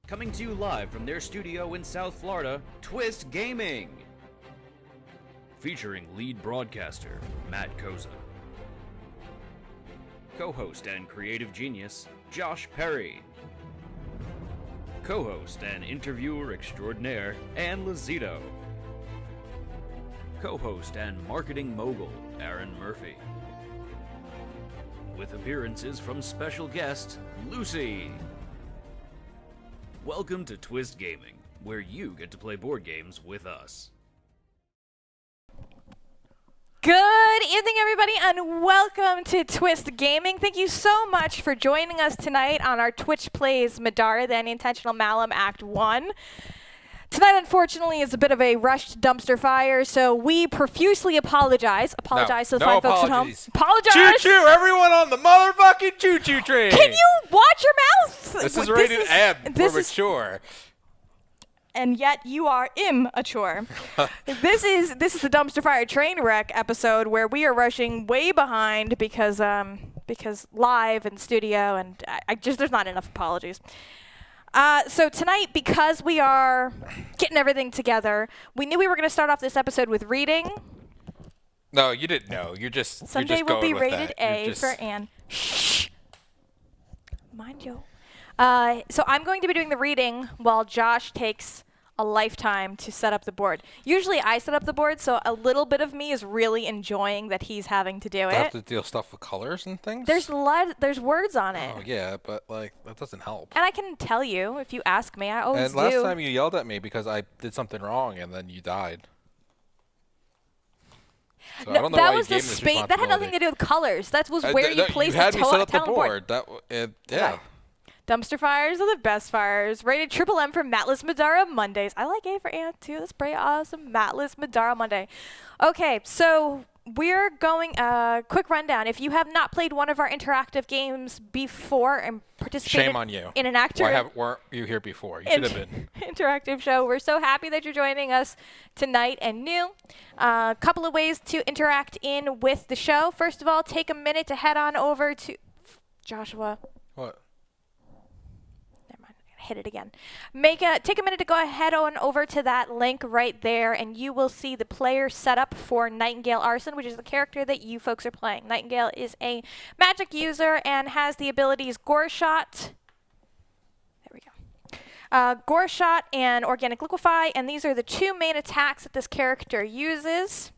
Coming to you live from their studio in South Florida, Twist Gaming. Featuring lead broadcaster, Matt Koza. Co-host and creative genius, Josh Perry. Co-host and interviewer extraordinaire, Ann Lazito. Co-host and marketing mogul, Aaron Murphy. With appearances from special guest, Lucy. Welcome to Twist Gaming, where you get to play board games with us. Good evening, everybody, and welcome to Twist Gaming. Thank you so much for joining us tonight on our Twitch Plays Middara, the Unintentional Malum Act 1. Tonight, unfortunately, is a bit of a rushed dumpster fire, so we profusely apologize. Apologize to the fine folks at home. Apologize! Choo-choo! Everyone on the motherfucking choo-choo train! Can you watch your mouth? This is rated M for mature. And yet you are immature. This is the dumpster fire train wreck episode where we are rushing way behind because live and studio and there's not enough apologies. So tonight, because we are getting everything together, we knew we were going to start off this episode with reading. No, you didn't know. You're just Someday going will be with rated that. A for Anne. Shh. Mind you. So I'm going to be doing the reading while Josh takes a lifetime to set up the board. Usually I set up the board, so a little bit of me is really enjoying that he's having to do it. You have to deal stuff with colors and things? There's words on it. Oh, yeah, but, that doesn't help. And I can tell you if you ask me. I always do. And last time you yelled at me because I did something wrong, and then you died. So I don't know that why was you the gave me this space. That had nothing to do with colors. That was where you placed you had the me set up the talent board. Yeah. Right. Dumpster fires are the best fires. Rated triple M for Matless Middara Mondays. I like A for Ant too. That's pretty awesome. Matless Middara Monday. Okay, so we're going quick rundown. If you have not played one of our interactive games before and participated Shame on you. In an actor weren't you here before? You should have been. Interactive show. We're so happy that you're joining us tonight and new. A couple of ways to interact in with the show. First of all, take a minute to head on over to Joshua. What? Hit it again. Take a minute to go ahead on over to that link right there, and you will see the player setup for Nightingale Arson, which is the character that you folks are playing. Nightingale is a magic user and has the abilities Gore Shot. There we go. Gore Shot and Organic Liquefy, and these are the two main attacks that this character uses.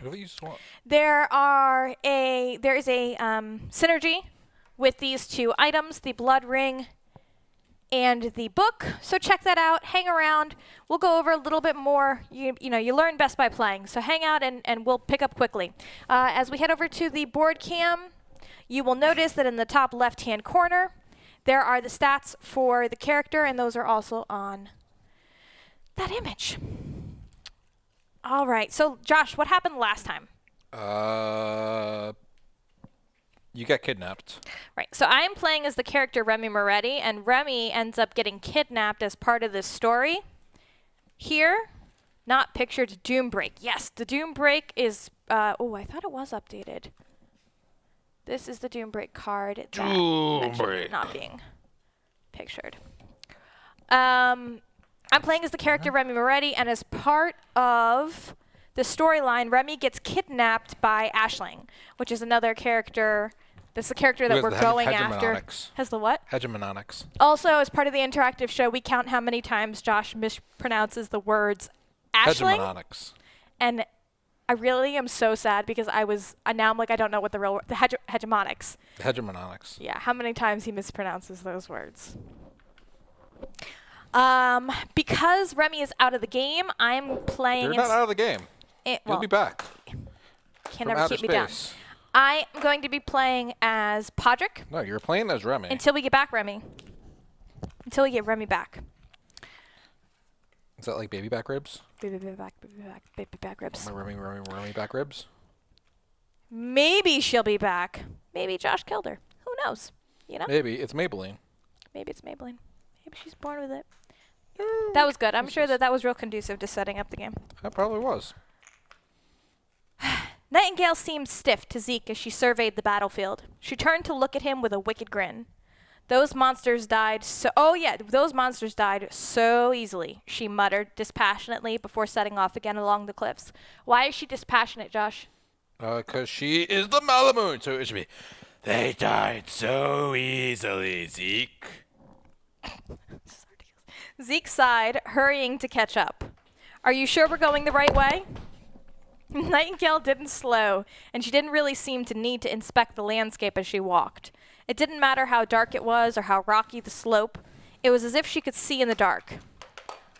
What do you just want? There is a synergy with these two items, the Blood Ring and the book. So check that out. Hang around. We'll go over a little bit more. You learn best by playing. So hang out and we'll pick up quickly. As we head over to the board cam, you will notice that in the top left-hand corner, there are the stats for the character, and those are also on that image. All right. So Josh, what happened last time? You got kidnapped. Right. So I am playing as the character Remi Moretti, and Remi ends up getting kidnapped as part of this story. Here, not pictured, Doombreak. Yes, the Doombreak is... I thought it was updated. This is the Doombreak card that mentioned not being pictured. I'm playing as the character Remi Moretti, and as part of the storyline, Remi gets kidnapped by Aisling, which is another character... That's the character that we're going after. Has the what? Hegemonics. Also, as part of the interactive show, we count how many times Josh mispronounces the words Aisling. Hegemonics. And I really am so sad because now I'm like, I don't know what the real word, the hegemonics. The hegemonics. Yeah, how many times he mispronounces those words. Because Remi is out of the game, I'm playing... You're not out of the game. You'll be back. Can never keep me down. I am going to be playing as Podrick. No, you're playing as Remi. Until we get back, Remi. Until we get Remi back. Is that like baby back ribs? Baby back ribs. Remi back ribs? Maybe she'll be back. Maybe Josh killed her. Who knows? You know? Maybe. It's Maybelline. Maybe it's Maybelline. Maybe she's born with it. That was good. I'm sure that was real conducive to setting up the game. That probably was. Nightingale seemed stiff to Zeke as she surveyed the battlefield. She turned to look at him with a wicked grin. Those monsters died those monsters died so easily, she muttered dispassionately before setting off again along the cliffs. Why is she dispassionate, Josh? 'Cause she is the Malamoon, so it should be, they died so easily, Zeke. Zeke sighed, hurrying to catch up. Are you sure we're going the right way? Nightingale didn't slow, and she didn't really seem to need to inspect the landscape as she walked. It didn't matter how dark it was or how rocky the slope. It was as if she could see in the dark.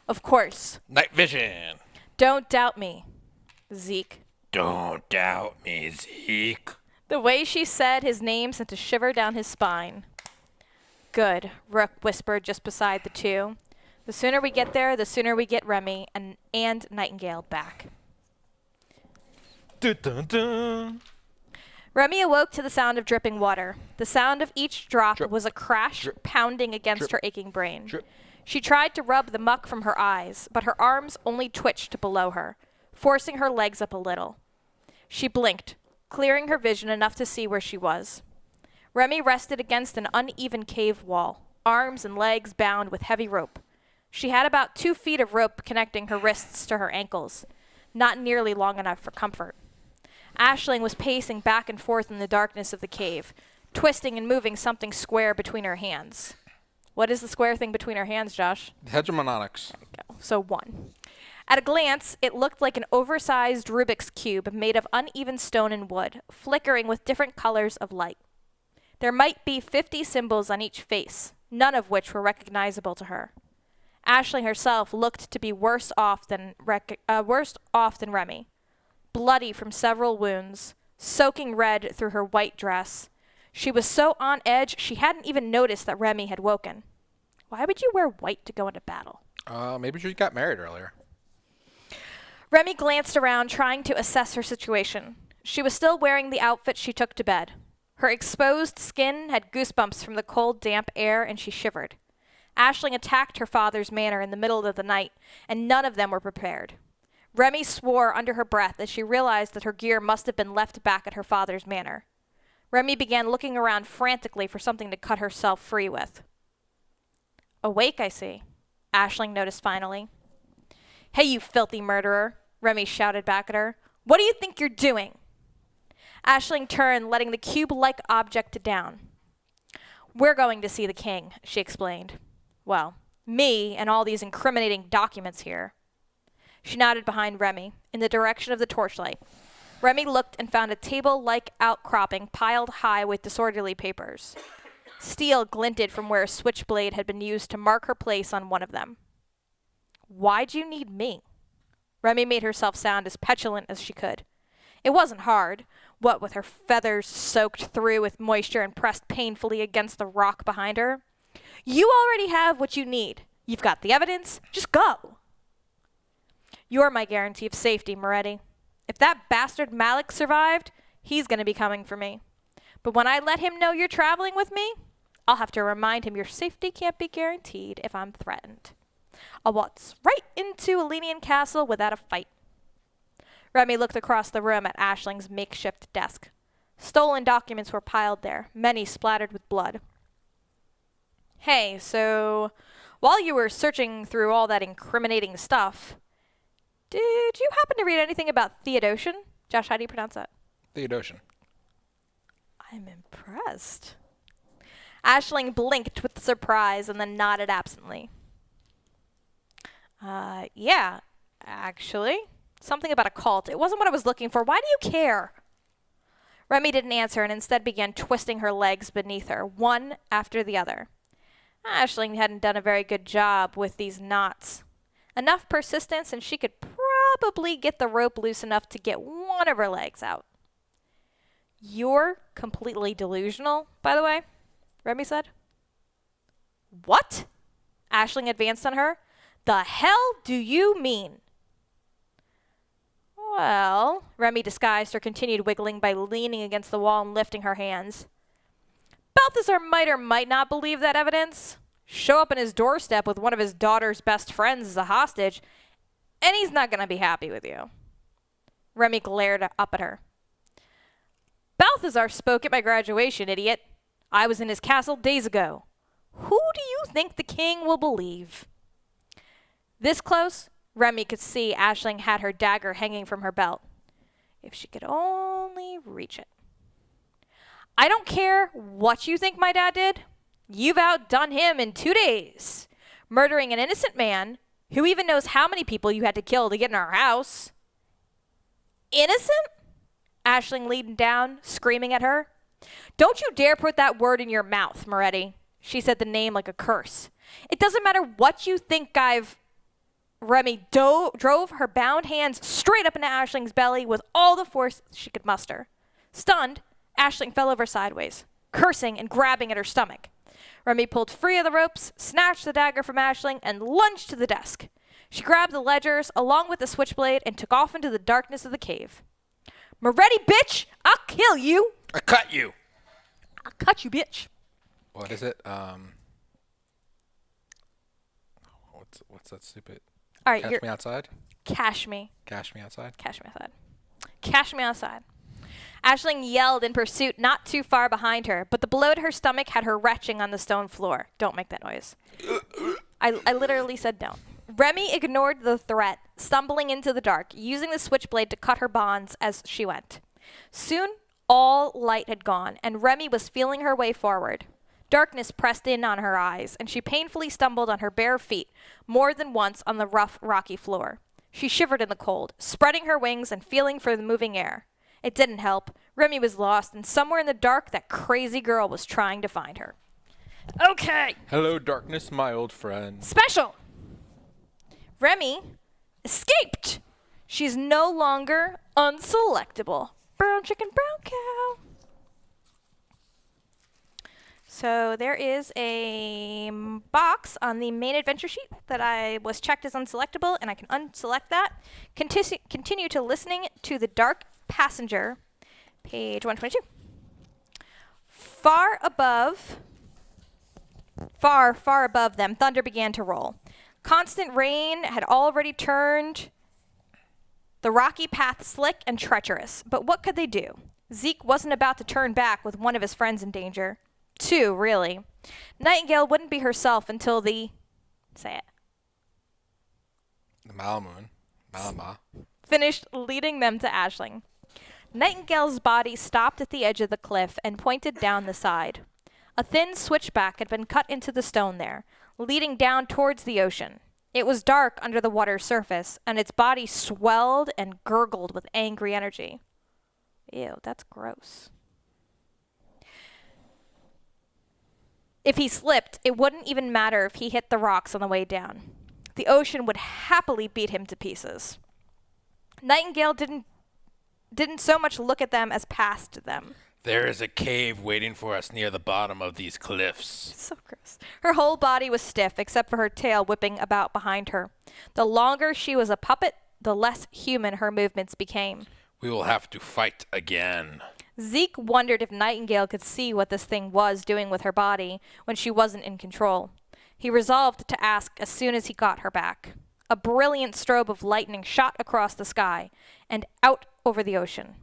Of course. Night vision. Don't doubt me, Zeke. Don't doubt me, Zeke. The way she said his name sent a shiver down his spine. Good, Rook whispered just beside the two. The sooner we get there, the sooner we get Remi and Nightingale back. Dun, dun, dun. Remi awoke to the sound of dripping water. The sound of each drop Drip. was a crash Drip. pounding against Drip. her aching brain. Drip. She tried to rub the muck from her eyes, but her arms only twitched below her, forcing her legs up a little. She blinked, clearing her vision enough to see where she was. Remi rested against an uneven cave wall, arms and legs bound with heavy rope. She had about 2 feet of rope connecting her wrists to her ankles, not nearly long enough for comfort. Aisling was pacing back and forth in the darkness of the cave, twisting and moving something square between her hands. What is the square thing between her hands, Josh? Hegemonics. So 1. At a glance, it looked like an oversized Rubik's Cube made of uneven stone and wood, flickering with different colors of light. There might be 50 symbols on each face, none of which were recognizable to her. Aisling herself looked to be worse off than Remi. Bloody from several wounds, soaking red through her white dress. She was so on edge she hadn't even noticed that Remi had woken. Why would you wear white to go into battle? Maybe she got married earlier. Remi glanced around, trying to assess her situation. She was still wearing the outfit she took to bed. Her exposed skin had goosebumps from the cold, damp air, and she shivered. Aisling attacked her father's manor in the middle of the night, and none of them were prepared. Remi swore under her breath as she realized that her gear must have been left back at her father's manor. Remi began looking around frantically for something to cut herself free with. Awake, I see, Aisling noticed finally. Hey, you filthy murderer, Remi shouted back at her. What do you think you're doing? Aisling turned, letting the cube-like object down. We're going to see the king, she explained. Well, me and all these incriminating documents here. She nodded behind Remi, in the direction of the torchlight. Remi looked and found a table-like outcropping piled high with disorderly papers. Steel glinted from where a switchblade had been used to mark her place on one of them. Why'd you need me? Remi made herself sound as petulant as she could. It wasn't hard, what with her feathers soaked through with moisture and pressed painfully against the rock behind her. You already have what you need. You've got the evidence. Just go. You're my guarantee of safety, Moretti. If that bastard Malik survived, he's going to be coming for me. But when I let him know you're traveling with me, I'll have to remind him your safety can't be guaranteed if I'm threatened. I'll waltz right into Elenian Castle without a fight. Remi looked across the room at Aisling's makeshift desk. Stolen documents were piled there, many splattered with blood. Hey, so while you were searching through all that incriminating stuff, did you happen to read anything about Theodosian? Josh, how do you pronounce that? Theodosian. I'm impressed. Aisling blinked with surprise and then nodded absently. Yeah, actually. Something about a cult. It wasn't what I was looking for. Why do you care? Remi didn't answer and instead began twisting her legs beneath her, one after the other. Aisling hadn't done a very good job with these knots. Enough persistence and she could probably get the rope loose enough to get one of her legs out. You're completely delusional, by the way, Remi said. What? Aisling advanced on her. The hell do you mean? Well, Remi disguised her continued wiggling by leaning against the wall and lifting her hands. Balthazar might or might not believe that evidence. Show up on his doorstep with one of his daughter's best friends as a hostage, and he's not going to be happy with you. Remi glared up at her. Balthazar spoke at my graduation, idiot. I was in his castle days ago. Who do you think the king will believe? This close, Remi could see Aisling had her dagger hanging from her belt. If she could only reach it. I don't care what you think my dad did. You've outdone him in 2 days. Murdering an innocent man. Who even knows how many people you had to kill to get in our house? Innocent? Aisling leaned down, screaming at her. Don't you dare put that word in your mouth, Moretti. She said the name like a curse. It doesn't matter what you think Remi drove her bound hands straight up into Aisling's belly with all the force she could muster. Stunned, Aisling fell over sideways, cursing and grabbing at her stomach. Remi pulled free of the ropes, snatched the dagger from Aisling, and lunged to the desk. She grabbed the ledgers along with the switchblade and took off into the darkness of the cave. Moretti, bitch! I'll kill you! I cut you! I'll cut you, bitch! What is it? What's that stupid? All right, Catch me outside? Cash me. Cash me outside? Cash me outside. Cash me outside. Aisling yelled in pursuit not too far behind her, but the blow to her stomach had her retching on the stone floor. Don't make that noise. I literally said don't. Remi ignored the threat, stumbling into the dark, using the switchblade to cut her bonds as she went. Soon, all light had gone, and Remi was feeling her way forward. Darkness pressed in on her eyes, and she painfully stumbled on her bare feet more than once on the rough, rocky floor. She shivered in the cold, spreading her wings and feeling for the moving air. It didn't help. Remi was lost, and somewhere in the dark, that crazy girl was trying to find her. Okay. Hello, darkness, my old friend. Special. Remi escaped. She's no longer unselectable. Brown chicken, brown cow. So there is a box on the main adventure sheet that I was checked as unselectable, and I can unselect that. Continue to listening to The Dark Passenger, page 122. Far above them, thunder began to roll. Constant rain had already turned the rocky path slick and treacherous. But what could they do? Zeke wasn't about to turn back with one of his friends in danger. 2, really. Nightingale wouldn't be herself until say it. The Malamoon. Malama. Finished leading them to Aisling. Nightingale's body stopped at the edge of the cliff and pointed down the side. A thin switchback had been cut into the stone there, leading down towards the ocean. It was dark under the water's surface, and its body swelled and gurgled with angry energy. Ew, that's gross. If he slipped, it wouldn't even matter if he hit the rocks on the way down. The ocean would happily beat him to pieces. Nightingale didn't so much look at them as past them. There is a cave waiting for us near the bottom of these cliffs. So gross. Her whole body was stiff, except for her tail whipping about behind her. The longer she was a puppet, the less human her movements became. We will have to fight again. Zeke wondered if Nightingale could see what this thing was doing with her body when she wasn't in control. He resolved to ask as soon as he got her back. A brilliant strobe of lightning shot across the sky and out over the ocean.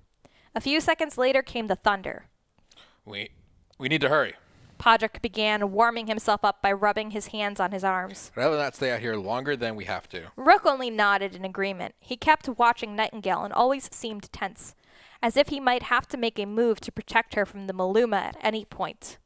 A few seconds later came the thunder. We need to hurry. Podrick began warming himself up by rubbing his hands on his arms. Rather not stay out here longer than we have to. Rook only nodded in agreement. He kept watching Nightingale and always seemed tense, as if he might have to make a move to protect her from the Maluma at any point.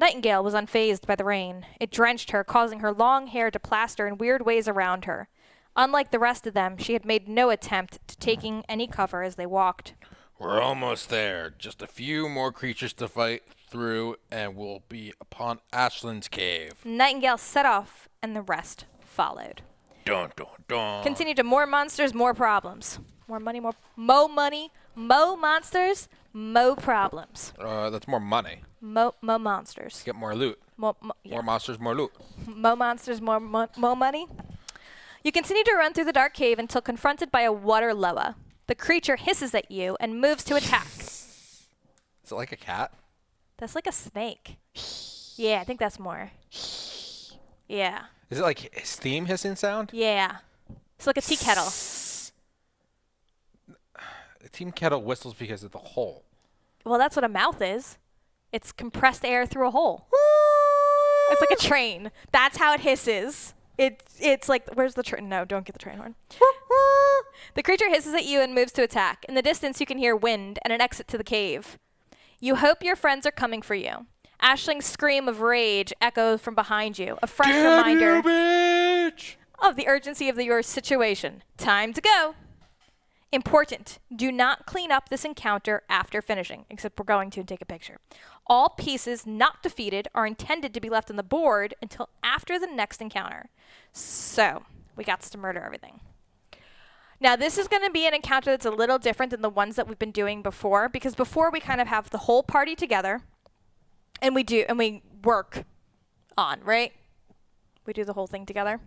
Nightingale was unfazed by the rain. It drenched her, causing her long hair to plaster in weird ways around her. Unlike the rest of them, she had made no attempt to taking any cover as they walked. We're almost there. Just a few more creatures to fight through, and we'll be upon Ashlyn's cave. Nightingale set off, and the rest followed. Dun, dun, dun. Continue to more monsters, more problems. More money, mo monsters, mo problems. That's more money. Mo monsters. Get more loot. Yeah. More monsters, more loot. Mo monsters, more money. You continue to run through the dark cave until confronted by a water loa. The creature hisses at you and moves to attack. Is it like a cat? That's like a snake. Yeah, I think that's more. Yeah. Is it like steam hissing sound? Yeah. It's like a tea kettle. The tea kettle whistles because of the hole. Well, that's what a mouth is. It's compressed air through a hole. It's like a train. That's how it hisses. It's like, where's the train? No, don't get the train horn. The creature hisses at you and moves to attack. In the distance, you can hear wind and an exit to the cave. You hope your friends are coming for you. Ashling's scream of rage echoes from behind you, a fresh reminder of the urgency of your situation. Time to go. Important, do not clean up this encounter after finishing, except we're going to take a picture. All pieces not defeated are intended to be left on the board until after the next encounter. So, we got to murder everything. Now, this is going to be an encounter that's a little different than the ones that we've been doing before, because before we kind of have the whole party together, and we work on, right? We do the whole thing together.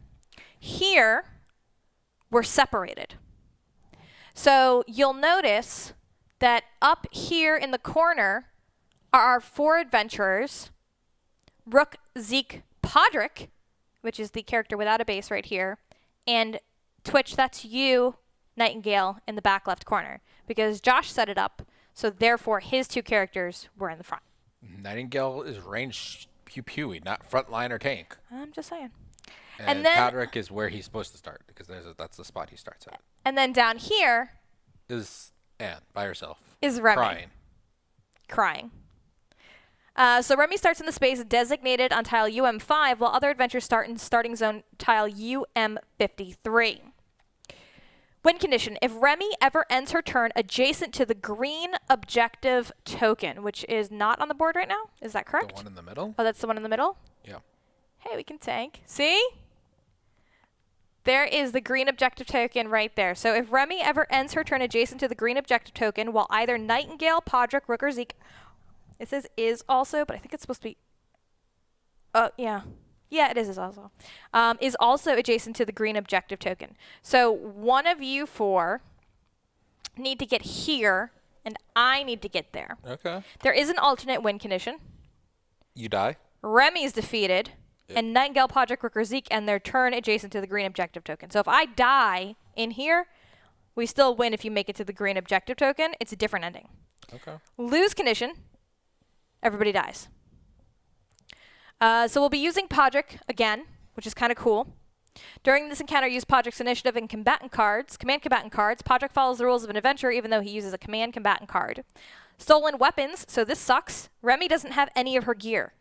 Here, we're separated. So you'll notice that up here in the corner are our 4 adventurers, Rook, Zeke, Podrick, which is the character without a base right here, and Twitch, that's you, Nightingale, in the back left corner, because Josh set it up, so therefore his 2 characters were in the front. Nightingale is ranged pew-pewy, not frontline or tank. I'm just saying. And then Podrick is where he's supposed to start, because that's the spot he starts at. And then down here is Anne by herself. Is Remi. Crying. So Remi starts in the space designated on tile UM5, while other adventures start in starting zone tile UM53. Win condition. If Remi ever ends her turn adjacent to the green objective token, which is not on the board right now. Is that correct? The one in the middle? Oh, that's the one in the middle? Yeah. Hey, we can tank. See? There is the green objective token right there. So if Remi ever ends her turn adjacent to the green objective token, while either Nightingale, Podrick, Rook, or Zeke, it says is also, but I think it's supposed to be, yeah. Yeah, it is also. Is also adjacent to the green objective token. So one of you 4 need to get here, and I need to get there. Okay. There is an alternate win condition. You die. Remi is defeated, and Nightingale, Podrick, Rook, or Zeke end their turn adjacent to the green objective token. So if I die in here, we still win if you make it to the green objective token. It's a different ending. Okay. Lose condition. Everybody dies. So we'll be using Podrick again, which is kind of cool. During this encounter, use Podrick's initiative and command combatant cards. Podrick follows the rules of an adventurer, even though he uses a command combatant card. Stolen weapons, so this sucks. Remi doesn't have any of her gear.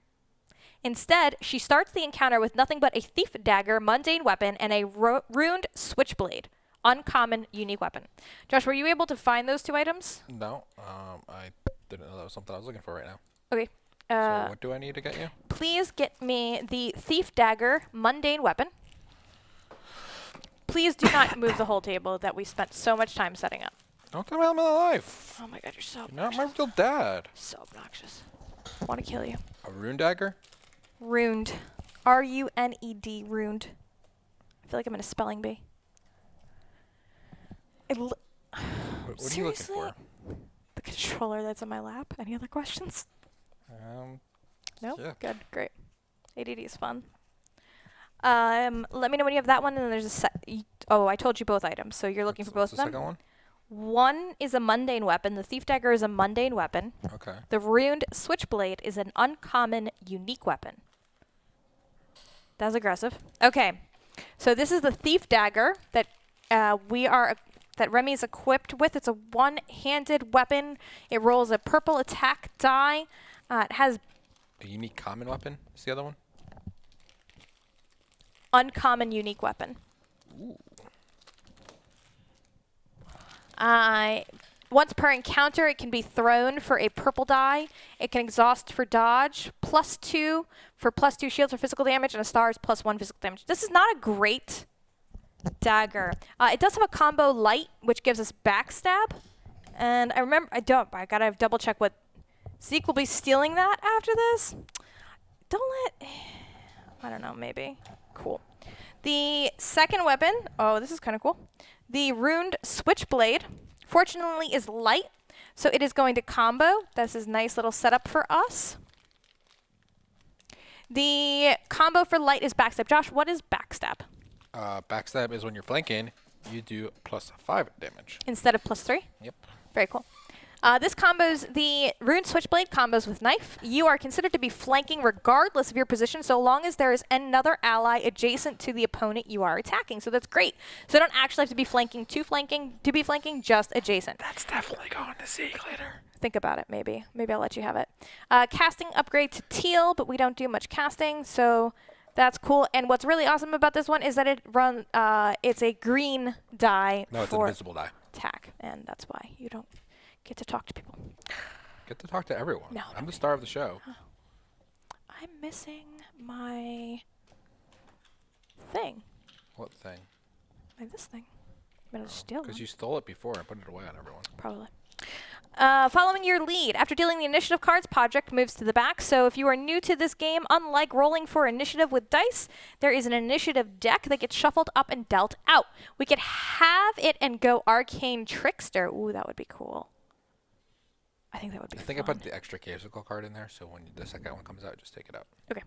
Instead, she starts the encounter with nothing but a thief dagger, mundane weapon, and a ruined switchblade. Uncommon, unique weapon. Josh, were you able to find those 2 items? No, I didn't know that was something I was looking for right now. Okay. So what do I need to get you? Please get me the thief dagger, mundane weapon. Please do not move the whole table that we spent so much time setting up. Don't come out of my life. Oh my god, you're so You're obnoxious. not my real dad. So obnoxious. I want to kill you. A rune dagger? Runed. R-U-N-E-D, runed. I feel like I'm in a spelling bee. What are you looking for? The controller that's in my lap. Any other questions? No? Yeah. Good, great. ADD is fun. Let me know when you have that one, and then there's a set. Oh, I told you both items, so you're looking for both of them? What's the second one? One is a mundane weapon. The thief dagger is a mundane weapon. Okay. The ruined switchblade is an uncommon, unique weapon. That's aggressive. Okay, so this is the thief dagger that that Remi is equipped with. It's a one-handed weapon. It rolls a purple attack die. It has a unique common weapon. Is the other one? Uncommon, unique weapon. Ooh. Once per encounter, it can be thrown for a purple die. It can exhaust for dodge, +2 for +2 shields for physical damage, and a star is +1 physical damage. This is not a great dagger. It does have a combo light, which gives us backstab. And I gotta double check what Zeke will be stealing that after this. I don't know, maybe. Cool. The second weapon, oh, this is kind of cool. The ruined switchblade, fortunately, is light, so it is going to combo. This is a nice little setup for us. The combo for light is backstab. Josh, what is backstab? Backstab is when you're flanking, you do +5 damage. Instead of +3? Yep. Very cool. This combos the Rune Switchblade combos with Knife. You are considered to be flanking regardless of your position, so long as there is another ally adjacent to the opponent you are attacking. So that's great. So you don't actually have to be flanking to be flanking, just adjacent. That's definitely going to Zeke later. Think about it, maybe. Maybe I'll let you have it. Casting upgrade to teal, but we don't do much casting, so that's cool. And what's really awesome about this one is that it's a green die No, it's for an invisible die. attack, and that's why you don't get to talk to people. Get to talk to everyone. No, I'm the star of the show. I'm missing my thing. What thing? This thing. I'm gonna steal Because one. you stole it before and put it away on everyone. Probably. Following your lead, after dealing the initiative cards, project moves to the back. So if you are new to this game, unlike rolling for initiative with dice, there is an initiative deck that gets shuffled up and dealt out. We could have it and go Arcane Trickster. Ooh, that would be cool. I think that would be fun. I think I put the extra physical card in there, so when the second one comes out, just take it out. Okay.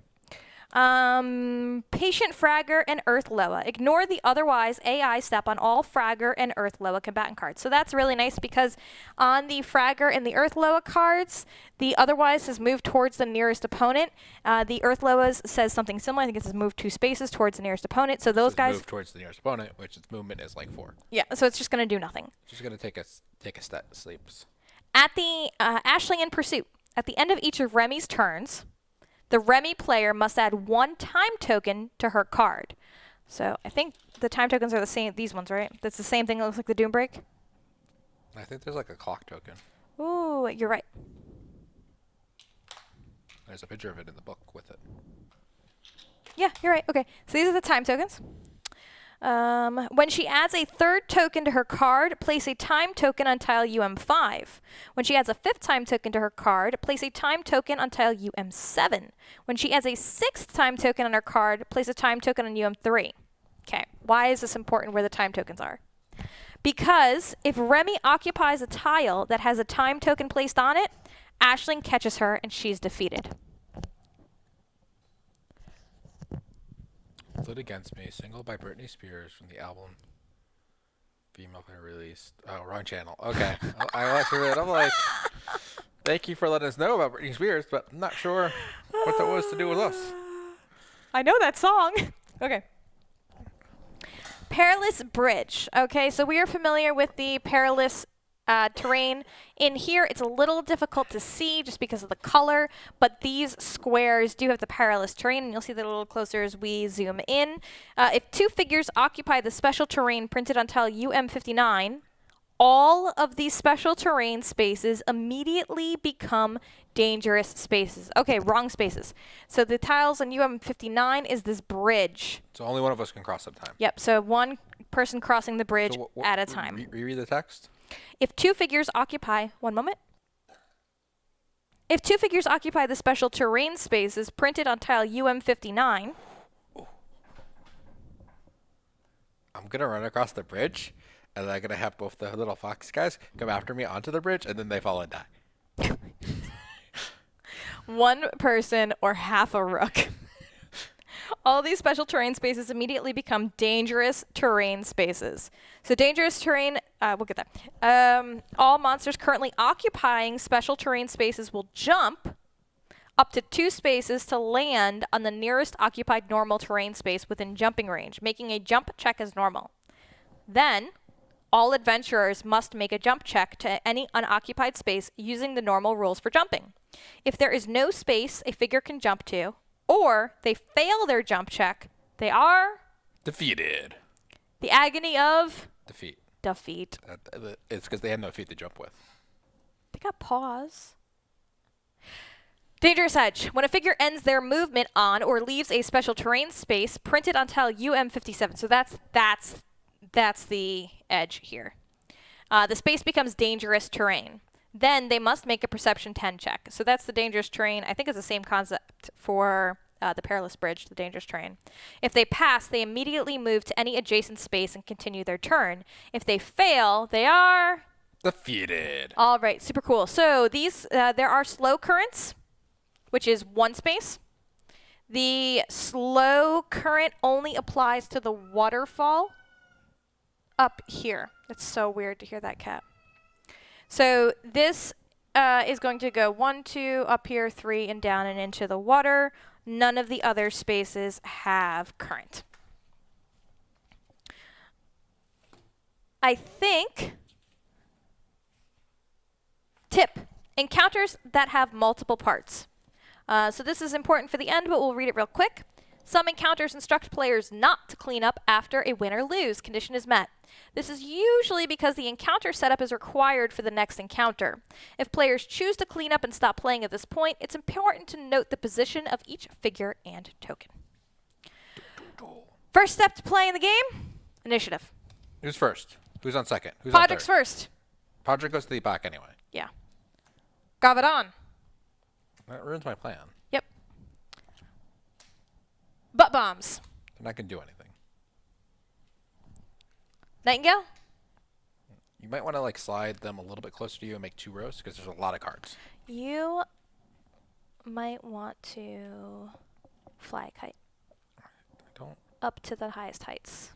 Patient Fragger and Earth Loa. Ignore the otherwise AI step on all Fragger and Earth Loa combatant cards. So that's really nice because on the Fragger and the Earth Loa cards, the otherwise has moved towards the nearest opponent. The Earth Loa's says something similar. I think it says move 2 spaces towards the nearest opponent. So those guys move towards the nearest opponent, which its movement is like 4. Yeah, so it's just going to do nothing. Just gonna take a sleeps. At the Ashling in Pursuit, at the end of each of Remi's turns, the Remi player must add 1 time token to her card. So I think the time tokens are the same, these ones, right? That's the same thing that looks like the Doombreak? I think there's like a clock token. Ooh, you're right. There's a picture of it in the book with it. Yeah, you're right. Okay, so these are the time tokens. When she adds a 3rd token to her card, place a time token on tile UM5. When she adds a 5th time token to her card, place a time token on tile UM7. When she adds a 6th time token on her card, place a time token on UM3. Okay, why is this important where the time tokens are? Because if Remi occupies a tile that has a time token placed on it, Ashling catches her and she's defeated. Lit Against Me, single by Britney Spears from the album Female Player Released. Oh, wrong channel. Okay. I watched it. I'm like, thank you for letting us know about Britney Spears, but I'm not sure what that was to do with us. I know that song. Okay. Perilous Bridge. Okay, so we are familiar with the Perilous terrain. In here, it's a little difficult to see just because of the color, but these squares do have the perilous terrain, and you'll see that a little closer as we zoom in. If 2 figures occupy the special terrain printed on tile UM59, all of these special terrain spaces immediately become dangerous spaces. Okay, wrong spaces. So the tiles on UM59 is this bridge. So only one of us can cross at a time. Yep, so one person crossing the bridge at a time. Reread the text. If 2 figures occupy, one moment. If 2 figures occupy the special terrain spaces printed on tile UM59. I'm going to run across the bridge, and then I'm going to have both the little fox guys come after me onto the bridge, and then they fall and die. One person or half a rook. All these special terrain spaces immediately become dangerous terrain spaces. So dangerous terrain, we'll get that. All monsters currently occupying special terrain spaces will jump up to 2 spaces to land on the nearest occupied normal terrain space within jumping range, making a jump check as normal. Then, all adventurers must make a jump check to any unoccupied space using the normal rules for jumping. If there is no space a figure can jump to, or they fail their jump check, they are defeated. The agony of defeat. It's because they have no feet to jump with. They got paws. Dangerous Edge. When a figure ends their movement on or leaves a special terrain space printed on tile UM57. So that's the edge here. The space becomes dangerous terrain. Then they must make a perception 10 check. So that's the dangerous terrain. I think it's the same concept for the Perilous Bridge, the dangerous terrain. If they pass, they immediately move to any adjacent space and continue their turn. If they fail, they are defeated. All right, super cool. So these there are slow currents, which is 1 space. The slow current only applies to the waterfall up here. It's so weird to hear that cat. So this is going to go 1, 2, up here, 3, and down and into the water. None of the other spaces have current. I think... Tip. Encounters that have multiple parts. So this is important for the end, but we'll read it real quick. Some encounters instruct players not to clean up after a win or lose condition is met. This is usually because the encounter setup is required for the next encounter. If players choose to clean up and stop playing at this point, it's important to note the position of each figure and token. First step to play in the game, initiative. Who's first? Who's on second? Who's on Podrick's third? first. Podrick goes to the back anyway. Yeah. Gavadon. That ruins my plan. Yep. Butt bombs. They're not going to do anything. Nightingale. You might want to like slide them a little bit closer to you and make 2 rows because there's a lot of cards. You might want to fly a kite. I don't. Up to the highest heights.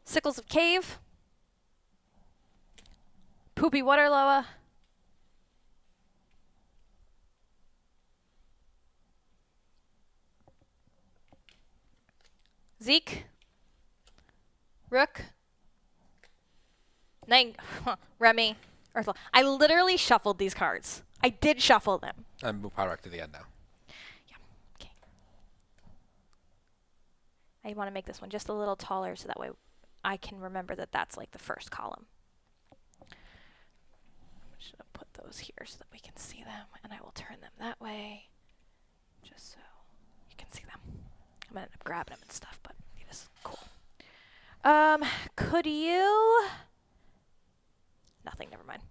Sickles of Cave. Poopy Water Loa. Zeke. Rook. Remi. Ursula. I literally shuffled these cards. I did shuffle them. And move Podrick to the end now. Yeah. Okay. I want to make this one just a little taller so that way I can remember that that's like the first column. I'm just going to put those here so that we can see them, and I will turn them that way just so you can see them. I'm going to end up grabbing them and stuff, but this is cool. Could you... Nothing, never mind.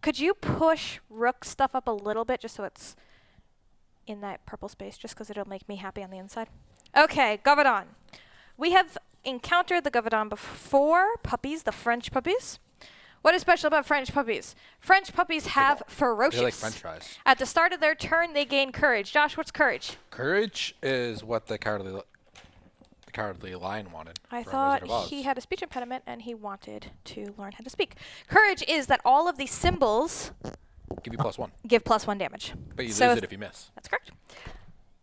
Could you push Rook stuff up a little bit just so it's in that purple space, just because it'll make me happy on the inside? Okay, Gavadon. We have encountered the Gavadon before. Puppies, the French puppies. What is special about French puppies? French puppies have ferocious. They're like French fries. At the start of their turn, they gain courage. Josh, what's courage? Courage is what the cowardly lion wanted. I from thought Wizard of Oz. he had a speech impediment and he wanted to learn how to speak. Courage is that all of these symbols Give you +1. give +1 damage. But you So lose it if you miss. That's correct.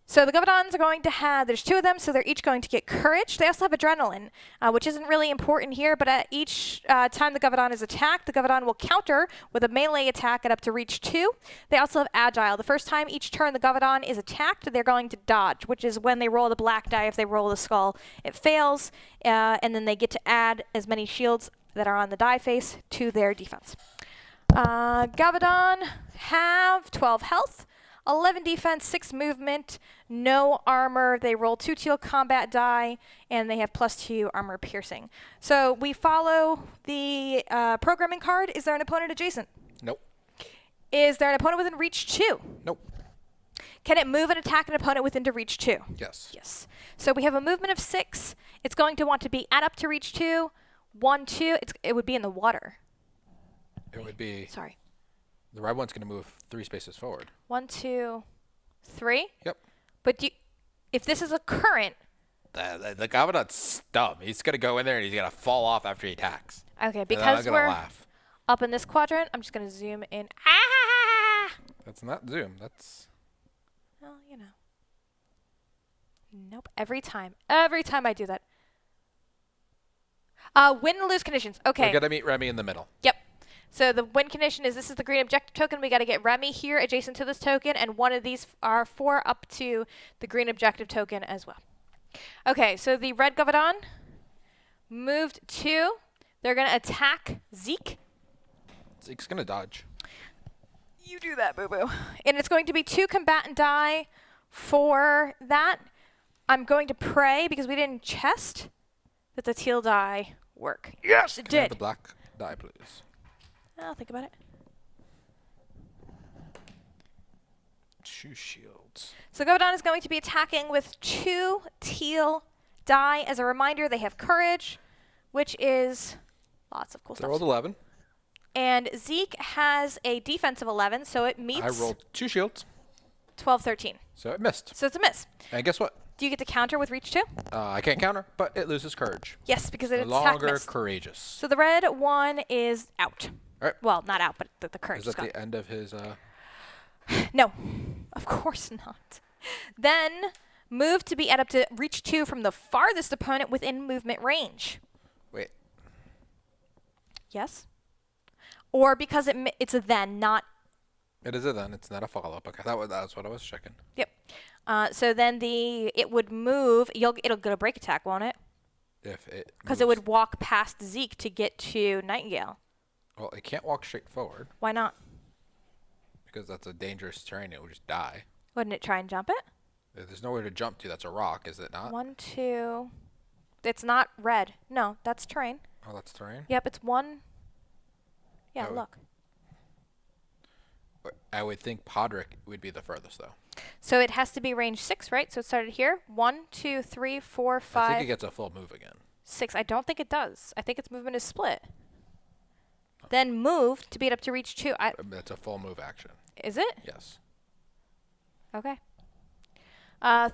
So the Gavadons are going to have, there's 2 of them, so they're each going to get courage. They also have adrenaline, which isn't really important here, but at each time the Gavadon is attacked, the Gavadon will counter with a melee attack at up to reach 2. They also have agile. The first time each turn the Gavadon is attacked, they're going to dodge, which is when they roll the black die. If they roll the skull, it fails, and then they get to add as many shields that are on the die face to their defense. Gavadon have 12 health. 11 defense, 6 movement, no armor. They roll 2 teal combat die, and they have +2 armor piercing. So we follow the programming card. Is there an opponent adjacent? Nope. Is there an opponent within reach 2? Nope. Can it move and attack an opponent within to reach 2? Yes. Yes. So we have a movement of 6. It's going to want to be at up to reach 2. 1, 2. It would be in the water. It would be... Sorry. The red one's going to move 3 spaces forward. 1, 2, 3? Yep. But if this is a current... The Gavadon's dumb. He's going to go in there and he's going to fall off after he attacks. Okay, And because then I'm we're gonna laugh. up in this quadrant, I'm just going to zoom in. Ah! That's not zoom. That's... Well, you know. Nope. Every time I do that. Win and lose conditions. Okay. We're going to meet Remi in the middle. Yep. So the win condition is this is the green objective token. We got to get Remi here adjacent to this token, and one of these are 4 up to the green objective token as well. Okay, so the red Gavadon moved 2. They're going to attack Zeke. Zeke's going to dodge. You do that, boo-boo. And it's going to be 2 combatant die for that. I'm going to pray, because we didn't chest, that the teal die work. Yes, it Can I have did. the black die, please? I'll think about it. 2 shields. So Gavadon is going to be attacking with 2 teal die. As a reminder, they have courage, which is lots of cool So I rolled stuff. 11. And Zeke has a defense of 11, so it meets I rolled 2 shields. 12, 13. So it missed. So it's a miss. And guess what? Do you get to counter with reach 2? I can't counter, but it loses courage. Yes, because it's No attack longer missed. courageous. So the red one is out. All right. Well, not out, but the courage Is is that gone. the end of his... No, of course not. Then move to be add up to reach 2 from the farthest opponent within movement range. Wait. Yes. Or because it's a then, not. It is a then. It's not a follow-up. Okay, that's what I was checking. Yep. So then it would move. It'll get a break attack, won't it? If it Because it would walk past Zeke to get to Nightingale. Well, it can't walk straight forward Why not? because that's a dangerous terrain. It would just die. Wouldn't it try and jump it? There's nowhere to jump to. That's a rock, is it not? 1, 2. It's not red. No, that's terrain. Oh, that's terrain? Yep, it's 1. Yeah, Oh. look. I would think Podrick would be the furthest, though. So it has to be range 6, right? So it started here. 1, 2, 3, 4, 5. I think it gets a full move again. 6. I don't think it does. I think its movement is split. Then move to beat up to reach 2. That's a full move action. Is it? Yes. Okay.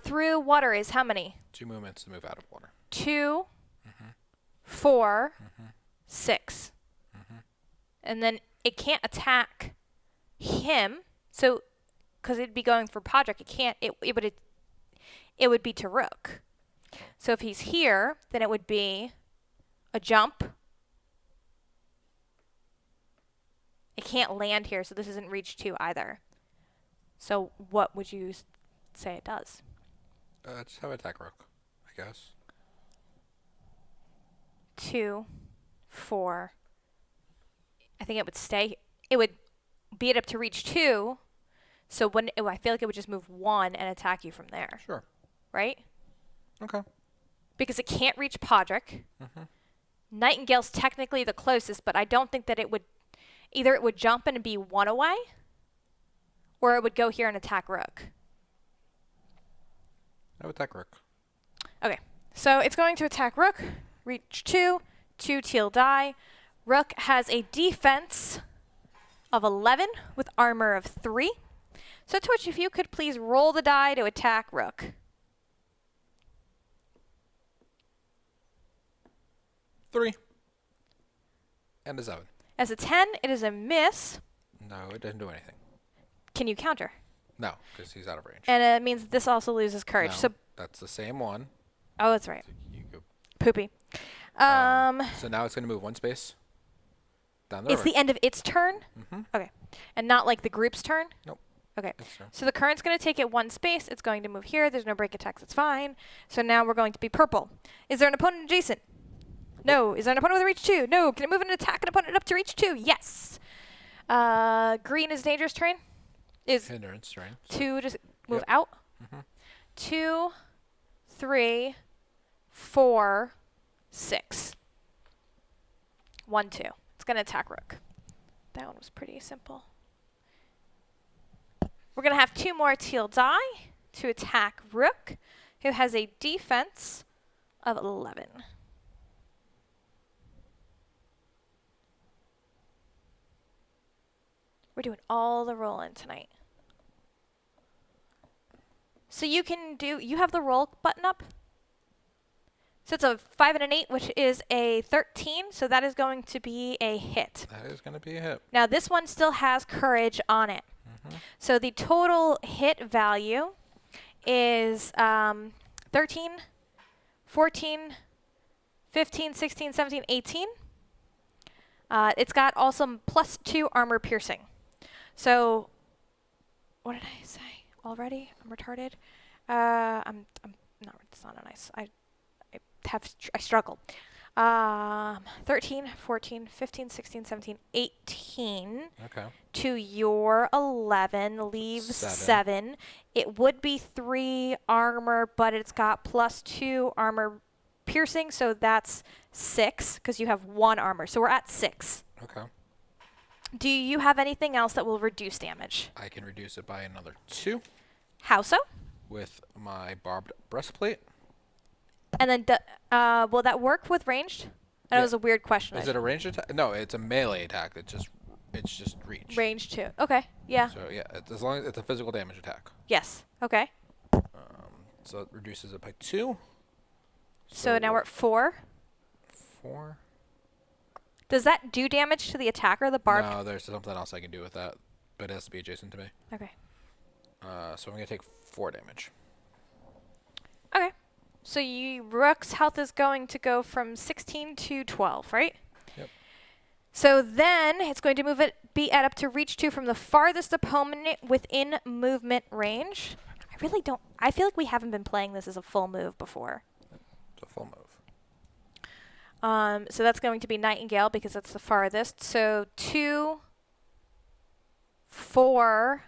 Through water is how many? 2 movements to move out of water. 2, 4, 6. And then it can't attack him. So, because it'd be going for Podrick, it can't. It would be to Rook. So if he's here, then it would be a jump. It can't land here, so this isn't reach 2 either. So what would you say it does? Just have attack Rook, I guess. 2, 4. I think it would stay. It would beat up to reach 2. So I feel like it would just move 1 and attack you from there. Sure. Right? Okay. Because it can't reach Podrick. Nightingale's technically the closest, but I don't think that it would. Either it would jump and be 1 away, or it would go here and attack Rook. I would attack Rook. Okay, so it's going to attack Rook. Reach 2, 2 teal die. Rook has a defense of 11 with armor of 3. So Twitch, if you could please roll the die to attack Rook. 3. And a 7. As a 10, it is a miss. No, it doesn't do anything. Can you counter? No, because he's out of range. And it means this also loses courage. No, So, that's the same one. oh, that's right. So you go. Poopy. So now it's going to move 1 space down the It's river. the end of its turn? Okay. And not like the group's turn? Nope. Okay. Its turn. So the current's going to take it 1 space. It's going to move here. There's no break attacks. It's fine. So now we're going to be purple. Is there an opponent adjacent? No. Is there an opponent with a reach 2? No. Can it move and attack an opponent up to reach 2? Yes. Green is dangerous terrain? Is Hindrance, right? 2 just move Yep. out? 2, 3, 4, 6. 1, 2. It's going to attack Rook. That one was pretty simple. We're going to have 2 more teal die to attack Rook, who has a defense of 11. We're doing all the rolling tonight. So you have the roll button up? So it's a 5 and an 8, which is a 13, so that is going to be a hit. That is going to be a hit. Now this one still has courage on it. So the total hit value is 13, 14, 15, 16, 17, 18. It's got also +2 armor piercing. So, what did I say already? I'm retarded. I'm not. It's not nice. I struggle. 13, 14, 15, 16, 17, 18. Okay. To your 11 leaves 7. It would be 3 armor, but it's got +2 armor piercing, so that's 6 because you have 1 armor. So we're at 6. Okay. Do you have anything else that will reduce damage? I can reduce it by another 2 How so? with my barbed breastplate. And then will that work with ranged? That Yeah. was a weird question. Is it a ranged attack? No, it's a melee attack. It's just reach. Range 2. Okay. Yeah. So yeah, as long as it's a physical damage attack. Yes. Okay. So it reduces it by 2. So now we're at 4. 4. Does that do damage to the attacker, the barbed? No, there's something else I can do with that, but it has to be adjacent to me. Okay. So I'm going to take 4 damage. Okay. So Rook's health is going to go from 16 to 12, right? Yep. So then it's going to be up to reach 2 from the farthest opponent within movement range. I feel like we haven't been playing this as a full move before. It's a full move. So that's going to be Nightingale because that's the farthest. So 2, 4,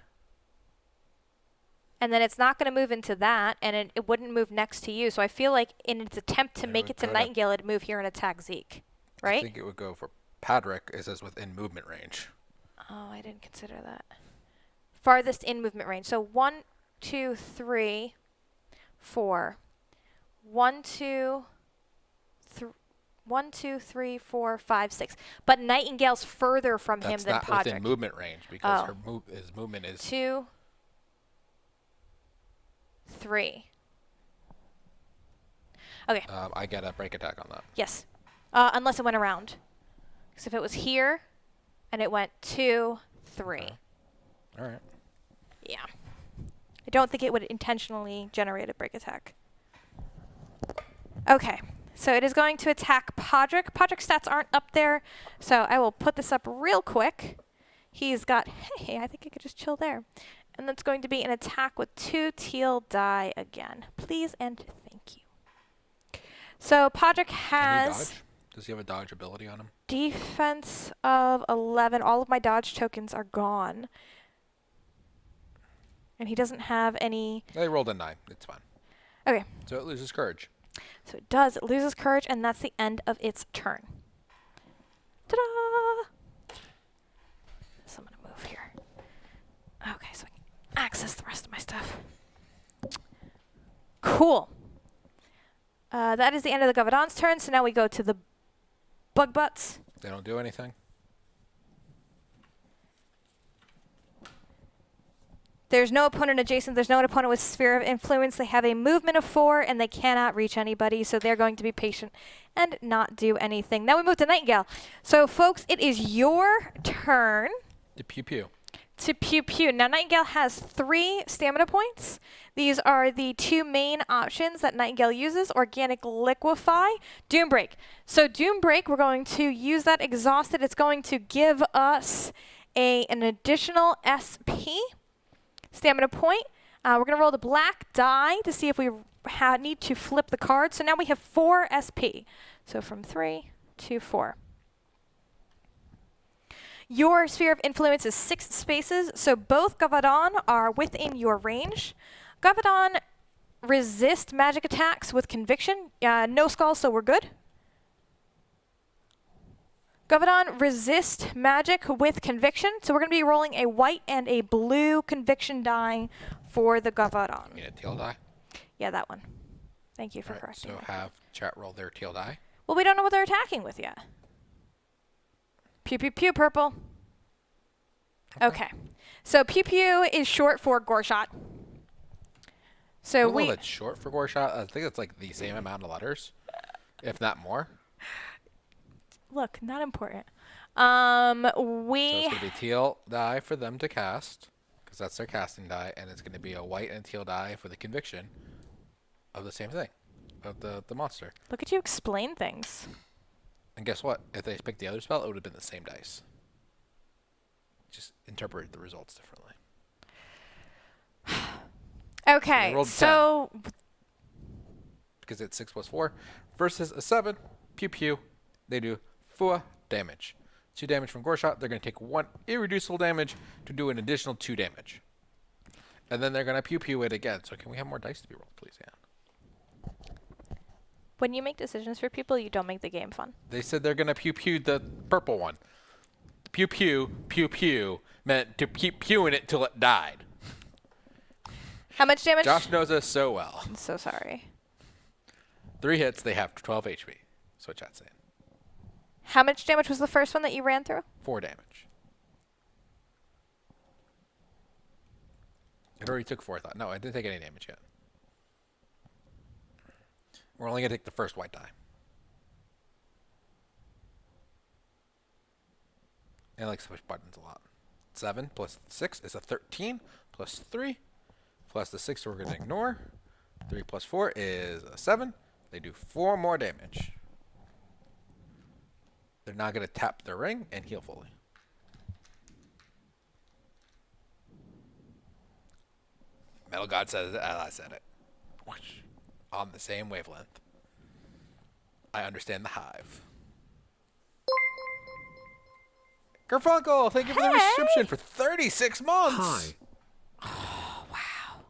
and then it's not going to move into that, and it wouldn't move next to you. So I feel like in its attempt to make it to Nightingale, it'd move here and attack Zeke, right? I think it would go for Padrick. It says within movement range. Oh, I didn't consider that. Farthest in movement range. So 1, 2, 3, 4. 1, 2, 3, 4, 5, 6. But Nightingale's further from him than That's Podrick. not within movement range because his movement is 2, 3. Okay. I get a break attack on that. Yes. Unless it went around. Because if it was here and it went 2, 3. Okay. All right. Yeah. I don't think it would intentionally generate a break attack. Okay. So it is going to attack Podrick. Podrick's stats aren't up there, so I will put this up real quick. He's got, hey, I think I could just chill there. And that's going to be an attack with 2 teal die again. Please and thank you. So Podrick has... Any dodge? Does he have a dodge ability on him? Defense of 11. All of my dodge tokens are gone. And he doesn't have any... They rolled a 9. It's fine. Okay. So it loses courage. So it does. It loses courage, and that's the end of its turn. Ta-da! So I'm going to move here. Okay, so I can access the rest of my stuff. Cool. That is the end of the Gavadon's turn, so now we go to the Bug Butts. They don't do anything. There's no opponent adjacent. There's no opponent with Sphere of Influence. They have a movement of 4, and they cannot reach anybody, so they're going to be patient and not do anything. Now we move to Nightingale. So, folks, it is your turn. To pew-pew. To pew-pew. Now, Nightingale has 3 stamina points. These are the 2 main options that Nightingale uses, Organic Liquefy, Doombreak. So, Doombreak, we're going to use that exhausted. It's going to give us an additional SP. Stamina point. We're going to roll the black die to see if we need to flip the card. So now we have 4 SP. So from 3 to 4. Your Sphere of Influence is 6 spaces, so both Gavadon are within your range. Gavadon resist magic attacks with Conviction. No skulls, so we're good. Gavadon resist magic with Conviction, so we're going to be rolling a white and a blue Conviction die for the Gavadon. You mean a teal die? Yeah, that one. Thank you for Right, correcting so me. have chat roll their teal die. Well, we don't know what they're attacking with yet. Pew, pew, pew, purple. Okay. So pew, pew is short for gore shot. So I don't know that's short for gore shot. I think it's like the same amount of letters, if not more. Look, not important. So it's going to be teal die for them to cast, because that's their casting die, and it's going to be a white and teal die for the conviction of the same thing, of the monster. Look at you explain things. And guess what? If they picked the other spell, it would have been the same dice. Just interpret the results differently. Okay, so... Because it's 6 plus 4 versus a 7. Pew pew. They do 4 damage. 2 damage from gore shot. They're going to take 1 irreducible damage to do an additional 2 damage. And then they're going to pew pew it again. So can we have more dice to be rolled, please, Anne? When you make decisions for people, you don't make the game fun. They said they're going to pew pew the purple one. Pew pew, pew pew meant to keep pewing it till it died. How much damage? Josh knows us so well. I'm so sorry. 3 hits, they have 12 HP. That's what chat's saying. How much damage was the first one that you ran through? 4 damage. It already took 4, I thought. No, I didn't take any damage yet. We're only going to take the first white die. I like to push buttons a lot. 7 plus 6 is a 13, plus 3, plus the 6 we're going to ignore. 3 plus 4 is a 7. They do 4 more damage. They're not going to tap their ring and heal fully. Metal God says it, I said it. Whoosh. On the same wavelength. I understand the hive. Garfunkel, thank you for the subscription for 36 months. Hi. Oh, wow.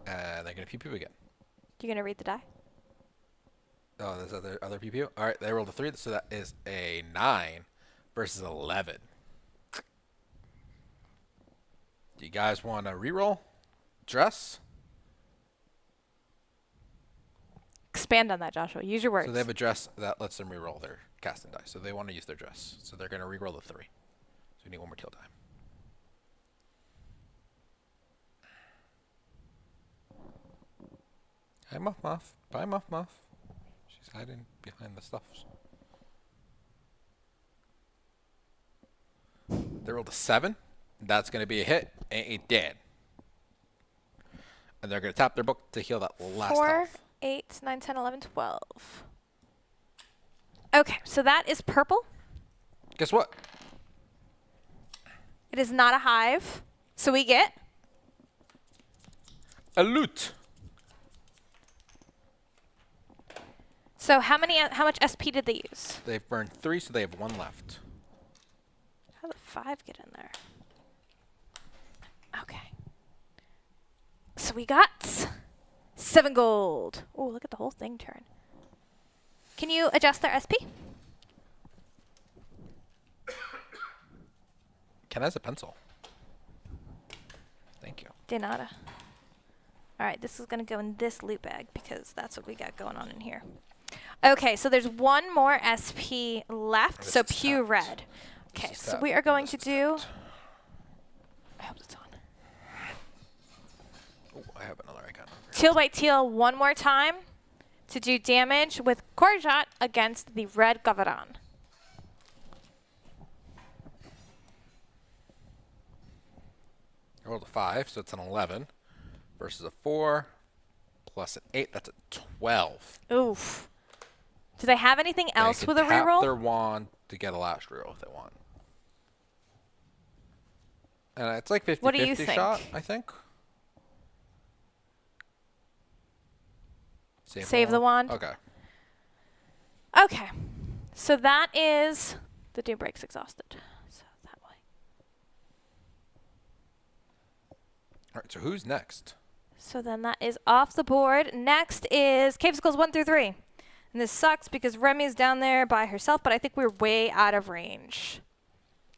And they're going to pew pew again. You gonna read the die? Oh, there's other pew pew. All right, they rolled a 3, so that is a 9 versus 11. Do you guys want to reroll? Dress? Expand on that, Joshua. Use your words. So they have a dress that lets them reroll their casting die. So they want to use their dress. So they're going to reroll the 3. So we need 1 more teal die. Hi, Muff Muff. Bye, Muff Muff. She's hiding behind the stuffs. They rolled a 7. That's going to be a hit. Ain't he dead? And they're going to tap their book to heal that last 4, health. 8, 9, 10, 11, 12. Okay, so that is purple. Guess what? It is not a hive. So we get A loot. So how much SP did they use? They've burned 3, so they have 1 left. How did 5 get in there? Okay. So we got 7 gold. Oh, look at the whole thing turn. Can you adjust their SP? Ken has a pencil. Thank you. De nada. All right, this is going to go in this loot bag because that's what we got going on in here. Okay, so there's 1 more SP left, so This is Pew tapped. Red. Okay, This is so tapped. we are going This to is do... tapped. I hope it's on. Oh, I have another icon. Teal by teal 1 more time to do damage with Corjot against the red Gavadan. I rolled a 5, so it's an 11. Versus a 4. Plus an 8, that's a 12. Oof. Do they have anything else They with can a tap reroll? their wand to get a last reroll if they want. And it's like 50-50 What do you think? shot, I think. Save the wand? Okay. Okay. So that is... The Doom Break's exhausted. So that way. All right, so who's next? So then that is off the board. Next is Cavesicles 1 through 3. And this sucks because Remi's down there by herself, but I think we're way out of range.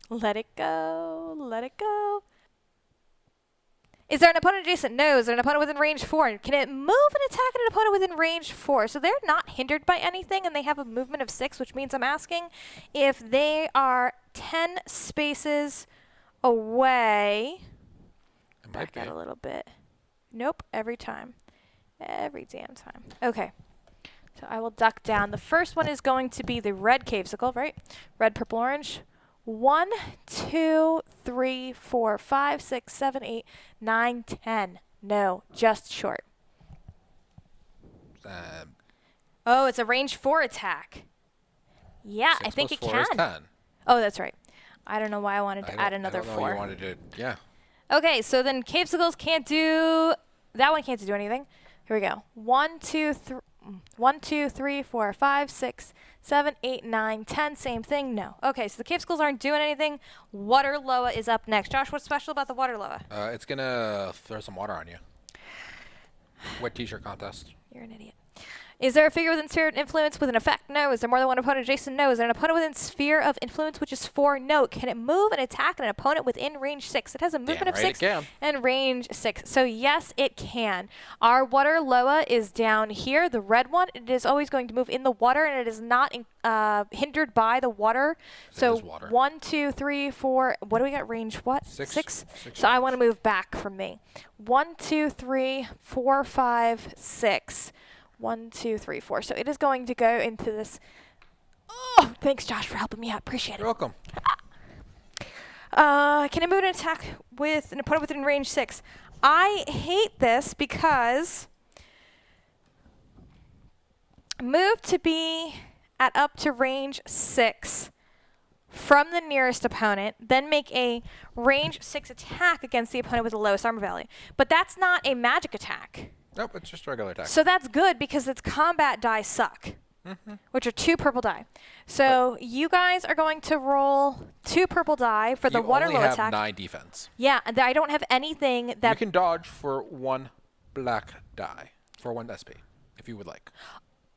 Let it go. Let it go. Is there an opponent adjacent? No. Is there an opponent within range 4? Can it move and attack an opponent within range 4? So they're not hindered by anything, and they have a movement of 6, which means I'm asking if they are 10 spaces away. It might Back out be. a little bit. Nope, every time. Every damn time. Okay. So I will duck down. The first one is going to be the red Cavesicle, right? Red, purple, orange. 1, 2, 3, 4, 5, 6, 7, 8, 9, 10. No, just short. Oh, it's a range 4 attack. Yeah, I 6 think plus it 4 is can. 10. Oh, that's right. I don't know why I wanted to add I another don't know 4. You wanted to, yeah. Okay, so then Cavesicles can't do... That one can't do anything. Here we go. 1, 2, 3, 4, 5, 6, 7, 8, 9, 10. Same thing. No. Okay, so the Cavesicles aren't doing anything. Water Loa is up next. Josh, what's special about the Water Loa? It's going to throw some water on you. Wet t-shirt contest. You're an idiot. Is there a figure within sphere of influence with an effect? No. Is there more than one opponent adjacent? No. Is there an opponent within sphere of influence, which is 4? No. Can it move and attack an opponent within range 6? It has a movement of 6 and range 6. So yes, it can. Our water Loa is down here, the red one. It is always going to move in the water, and it is not hindered by the water. So 1, 2, 3, 4. What do we got? Range what? 6. So I want to move back from me. 1, 2, 3, 4, 5, 6. 1, 2, 3, 4. So it is going to go into this. Oh, thanks, Josh, for helping me out. Appreciate it. You're welcome. Can it move and attack with an opponent within range 6? I hate this because move to be at up to range 6 from the nearest opponent, then make a range 6 attack against the opponent with the lowest armor value. But that's not a magic attack. Nope, it's just a regular attack. So that's good because its combat die suck, which are 2 purple die. So you guys are going to roll 2 purple die for the water low attack. You only have 9 defense. Yeah, and I don't have anything that... You can dodge for 1 black die, for 1 SP, if you would like.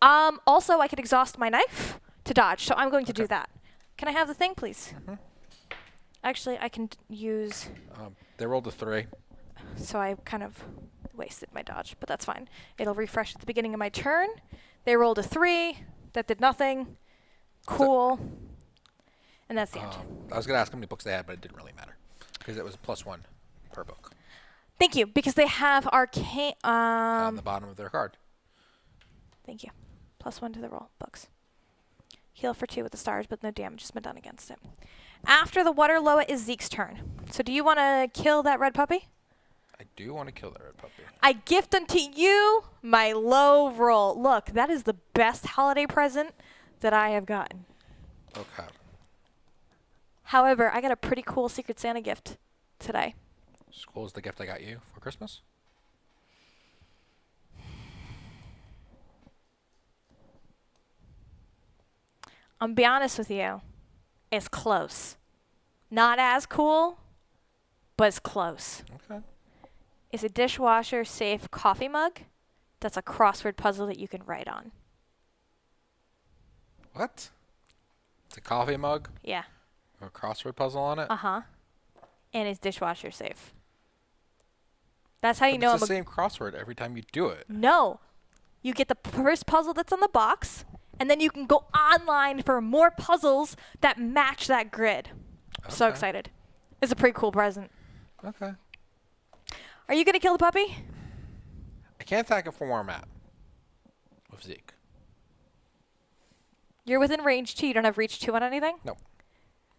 Also, I could exhaust my knife to dodge, so I'm going to do that. Can I have the thing, please? Actually, I can use... They rolled a 3. So I kind of wasted my dodge, but that's fine. It'll refresh at the beginning of my turn. They rolled a 3. That did nothing. Cool. And that's the end. I was going to ask how many books they had, but it didn't really matter because it was +1 per book. Thank you, because they have arcane... on the bottom of their card. Thank you. +1 to the roll. Books. Heal for 2 with the stars, but no damage has been done against it. After the water Loa is Zeke's turn. So do you want to kill that red puppy? I do want to kill that red puppy. I gift unto you my low roll. Look, that is the best holiday present that I have gotten. Okay. However, I got a pretty cool Secret Santa gift today. As cool as the gift I got you for Christmas? I'll be honest with you. It's close. Not as cool, but it's close. Okay. It's a dishwasher safe coffee mug that's a crossword puzzle that you can write on. What? It's a coffee mug? Yeah. With a crossword puzzle on it? Uh-huh. And it's dishwasher safe. That's how you know it's the same crossword every time you do it. No. You get the first puzzle that's on the box, and then you can go online for more puzzles that match that grid. Okay. So excited. It's a pretty cool present. Okay. Are you going to kill the puppy? I can't attack it from where I'm at with Zeke. You're within range 2. You don't have reach 2 on anything? No.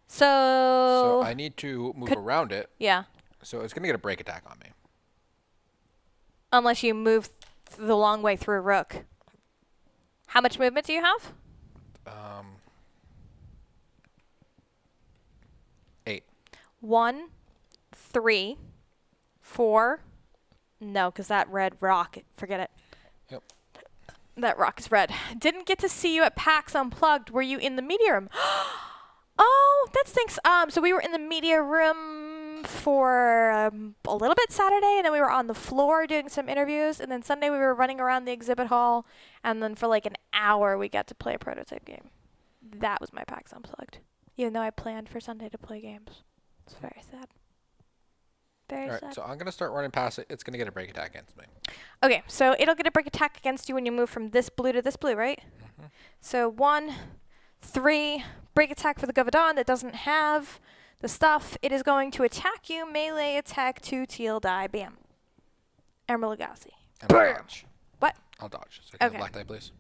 So I need to move around it. Yeah. So it's going to get a break attack on me. Unless you move the long way through Rook. How much movement do you have? 8. 1, 3, 4. No, because that red rock, forget it. Yep. That rock is red. Didn't get to see you at PAX Unplugged. Were you in the media room? Oh, that stinks. So we were in the media room for a little bit Saturday, and then we were on the floor doing some interviews, and then Sunday we were running around the exhibit hall, and then for like an hour we got to play a prototype game. That was my PAX Unplugged. Even though I planned for Sunday to play games. It's very sad. Very sad. Alright, so I'm going to start running past it. It's going to get a break attack against me. Okay, so it'll get a break attack against you when you move from this blue to this blue, right? Mm-hmm. So 1, 3, break attack for the Govardhan that doesn't have the stuff. It is going to attack you, melee attack 2 teal die, bam. Emerald Lagasse. And I'll dodge. What? I'll dodge. So can I Okay. have black die, please?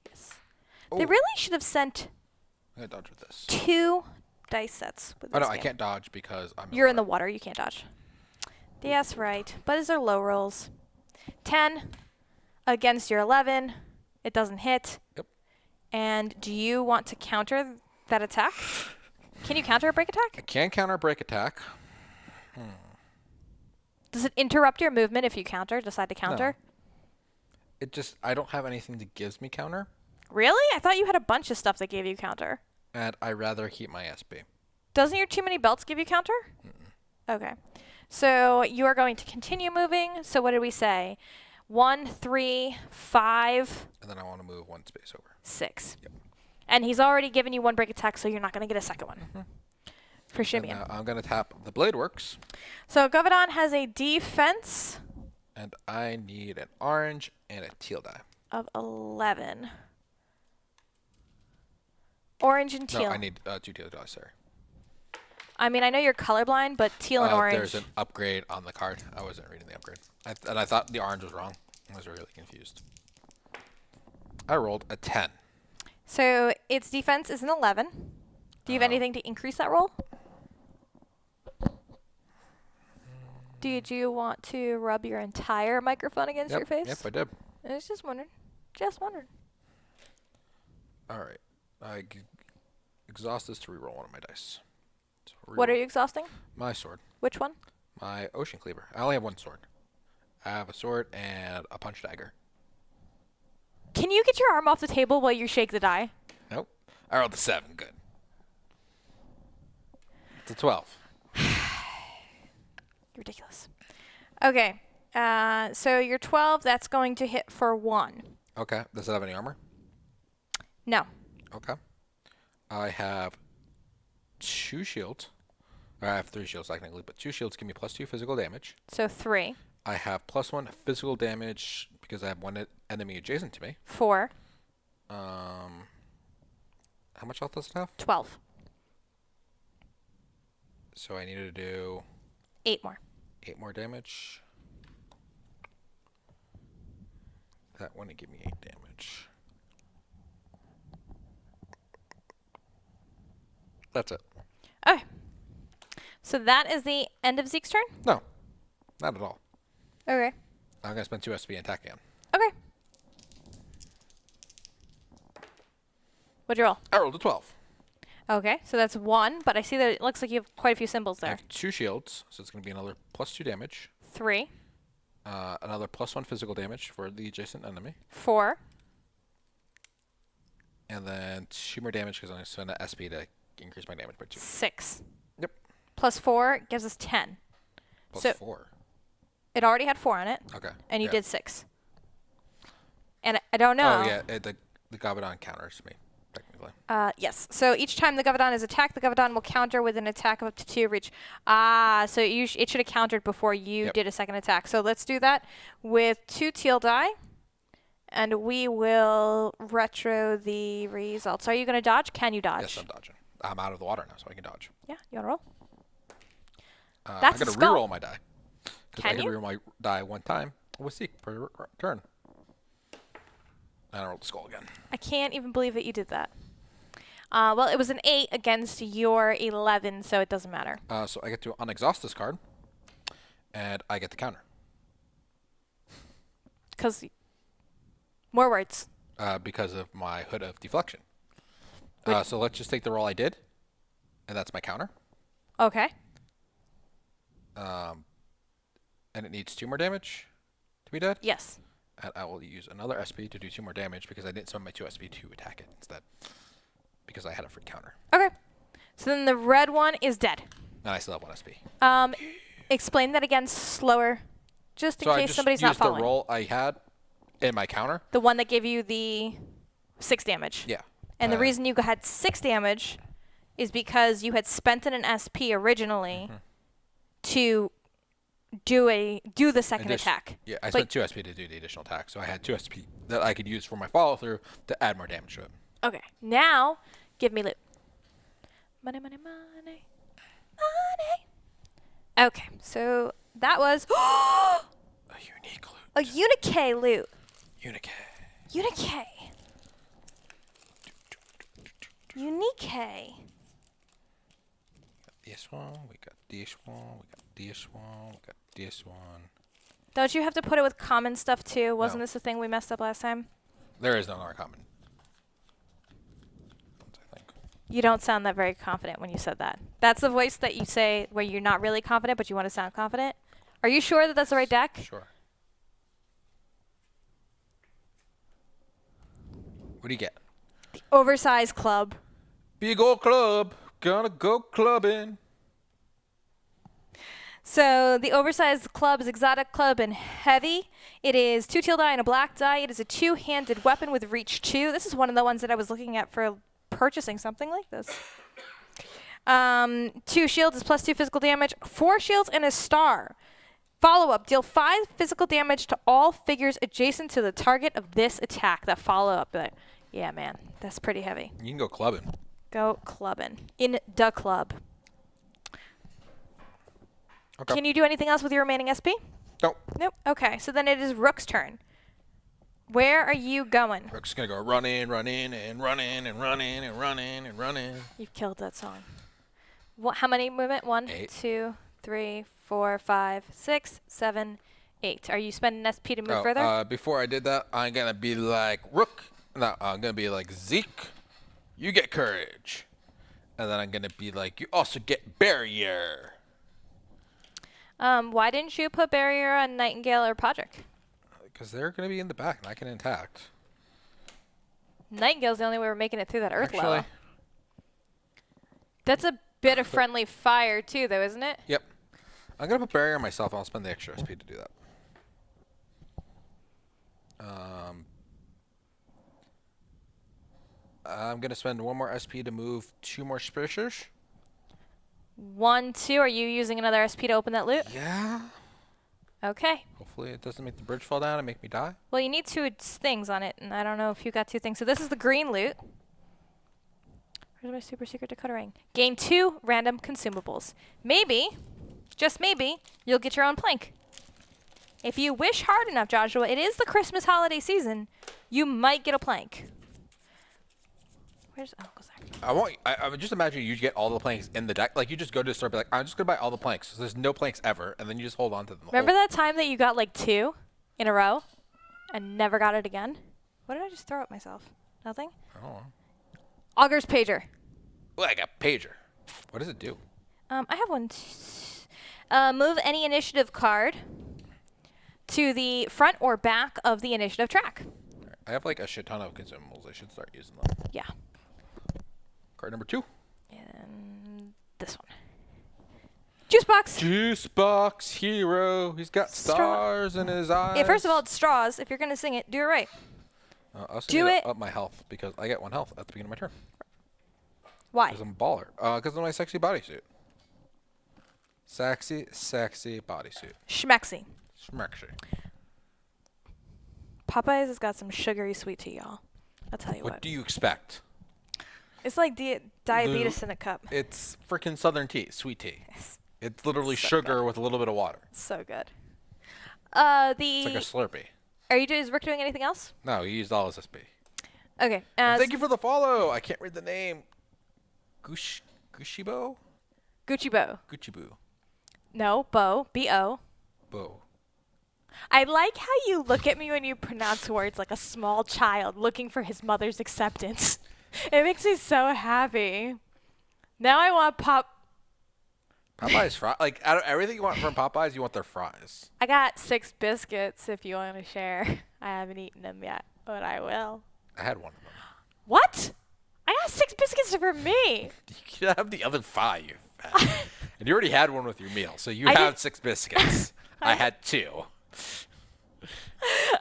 Yes. Oh, They really should have sent I'm going to dodge with this. 2 dice sets with Oh, this no, I game. can't dodge because I'm You're in the water. You can't dodge. Yes, right. But is there low rolls? 10 against your 11. It doesn't hit. Yep. And do you want to counter that attack? Can you counter a break I attack? can counter a break attack. Does it interrupt your movement if you decide to counter? It just, I don't have anything that gives me counter, Really? I thought you had a bunch of stuff that gave you counter. and I rather keep my SB. Doesn't your too many belts give you counter? Okay. So you are going to continue moving. So what did we say? 1, 3, 5, And then I want to move 1 space over. 6. Yep. And he's already given you 1 break attack, so you're not going to get a second one. For Shimeon. Now I'm going to tap the Blade Works. So Govardhan has a defense And I need an orange and a teal die. of 11. Orange and teal. No, I need 2 teal dice, sorry. I mean, I know you're colorblind, but teal and orange. There's an upgrade on the card. I wasn't reading the upgrade. And I thought the orange was wrong. I was really confused. I rolled a 10. So its defense is an 11. Do you have anything to increase that roll? Did you want to rub your entire microphone against your face? Yep, I did. I was just wondering. Just wondering. All right. I exhaust this to reroll one of my dice. So What are reroll you exhausting? My sword. Which one? My Ocean Cleaver. I only have 1 sword. I have a sword and a punch dagger. Can you get your arm off the table while you shake the die? Nope. I rolled a 7. Good. It's a 12. Ridiculous. Okay. So your 12, that's going to hit for 1. Okay. Does it have any armor? No. Okay. I have 2 shields. I have 3 shields technically, but 2 shields give me +2 physical damage. So 3. I have +1 physical damage because I have 1 enemy adjacent to me. 4. How much health does it have? 12. So I needed to do 8 more. 8 more damage. That one would give me 8 damage. That's it. Okay. So that is the end of Zeke's turn? No, not at all. Okay. I'm going to spend 2 SP and attack again. Okay. What'd you roll? I rolled a 12. Okay, so that's 1, but I see that it looks like you have quite a few symbols I there. have 2 shields, so it's going to be another +2 damage. 3. Another +1 physical damage for the adjacent enemy. 4. And then 2 more damage because I'm going to spend an SP to increase my damage by 2. 6. Yep. Plus 4 gives us 10. So- +4. It already had 4 on it, Okay. and you yeah. did 6. And I don't know. Oh, yeah. The Gabadon counters me, technically. Yes. So each time the Govardhan is attacked, the Govardhan will counter with an attack of up to 2 reach. So it should have countered before you Yep. did a second attack. So let's do that with 2 teal die, and we will retro the results. Are you going to dodge? Can you dodge? Yes, I'm dodging. I'm out of the water now, so I can dodge. Yeah, you want to roll? I'm That's a going to skull. reroll my die. Because I Can can you? reroll my die 1 time with Zeke per turn. And I rolled the skull again. I can't even believe that you did that. Well, it was an 8 against your 11, so it doesn't matter. So I get to unexhaust this card, and I get the counter. Because more words. Because of my Hood of Deflection. Would- So let's just take the roll I did, and that's my counter. Okay. And it needs 2 more damage to be dead. Yes. And I will use another SP to do 2 more damage because I didn't spend my 2 SP to attack it instead. Because I had a free counter. Okay. So then the red one is dead. And I still have 1 SP. Explain that again slower, just in So I case just somebody's used not following. the roll I had in my counter. The one that gave you the 6 damage. Yeah. And the reason you had 6 damage is because you had spent an SP originally to do the second just- attack. Yeah, I Like- spent 2 SP to do the additional attack. So I had 2 SP that I could use for my follow through to add more damage to it. Okay. Now, give me loot. Money, money, money. Money. Okay. So that was A unique loot. a Unique loot. Unique. Unique. Unique. This one, we got this one, we got this one, we got this one. Don't you have to put it with common stuff too? Wasn't No. this the thing we messed up last time? There is no more common. I think. You don't sound that very confident when you said that. That's the voice that you say where you're not really confident, but you want to sound confident. Are you sure that that's the right deck? Sure. What do you get? The Oversized Club. Big old club. Gonna go clubbing. So the Oversized Club is Exotic Club and Heavy. It is 2 teal die and a black die. It is a 2-handed weapon with reach 2. This is one of the ones that I was looking at for purchasing something like this. 2 shields is +2 physical damage. 4 shields and a star. Follow-up. Deal 5 physical damage to all figures adjacent to the target of this attack. That follow-up. Yeah, man. That's pretty heavy. You can go clubbing. Go clubbing. In the club. Okay. Can you do anything else with your remaining SP? Nope. Nope. Okay, so then it is Rook's turn. Where are you going? Rook's going to go running, running, and running, and running, and running, and running. You've killed that song. How many movement? 1, 8. 2, 3, 4, 5, 6, 7, 8. Are you spending SP to move further? Before I did that, I'm going to be like Rook. No, I'm going to be like Zeke. You get courage. And then I'm going to be like, you also get barrier. Why didn't you put barrier on Nightingale or Podrick? Because they're going to be in the back, and I can intact. Nightingale's the only way we're making it through that earth Actually, level. That's a bit of friendly fire too, though, isn't it? Yep. I'm going to put barrier on myself, and I'll spend the extra SP to do that. I'm going to spend 1 more SP to move 2 more spacers. 1, 2. Are you using another SP to open that loot? Yeah. Okay. Hopefully it doesn't make the bridge fall down and make me die. Well, you need 2 things on it, and I don't know if you got 2 things. So this is the green loot. Where's my super secret decoder ring? Gain 2 random consumables. Maybe, just maybe, you'll get your own plank. If you wish hard enough, Joshua, it is the Christmas holiday season, you might get a plank. Where's Uncle Zach? I would just imagine you get all the planks in the deck. Like, you just go to the store and be like, I'm just going to buy all the planks. So there's no planks ever. And then you just hold on to them. Remember that time that you got like 2 in a row and never got it again? What did I just throw at myself? Nothing? I don't know. Augur's Pager. Oh, I got pager. What does it do? I have one. Move any initiative card to the front or back of the initiative track. I have like a shit ton of consumables. I should start using them. Yeah. Card number 2. And this one. Juice box. Juice box hero. He's got stars in his eyes. Yeah, first of all, it's straws. If you're going to sing it, do it right. I also do need it. to up my health because I get 1 health at the beginning of my turn. Why? Because I'm a baller. Because of my sexy bodysuit. Sexy bodysuit. Schmexy. Schmexy. Popeyes has got some sugary sweet tea, y'all. I'll tell you what. What do you expect? It's like diabetes in a cup. It's freaking Southern tea, sweet tea. Yes. It's literally So sugar good. with a little bit of water. So good. It's like a Slurpee. Is Rick doing anything else? No, he used all his SP. Okay. Thank you for the follow. I can't read the name. Gushibo? Gucci Bo. Guccibu. No, Bo. B-O. Bo. I like how you look at me when you pronounce words like a small child looking for his mother's acceptance. It makes me so happy. Now I want Popeyes fries. Like, out of everything you want from Popeyes, you want their fries. I got 6 biscuits if you want to share. I haven't eaten them yet, but I will. I had 1 of them. What? I got 6 biscuits for me. You can have the other 5, you fat. And you already had 1 with your meal, so you I had 6 biscuits. I had 2.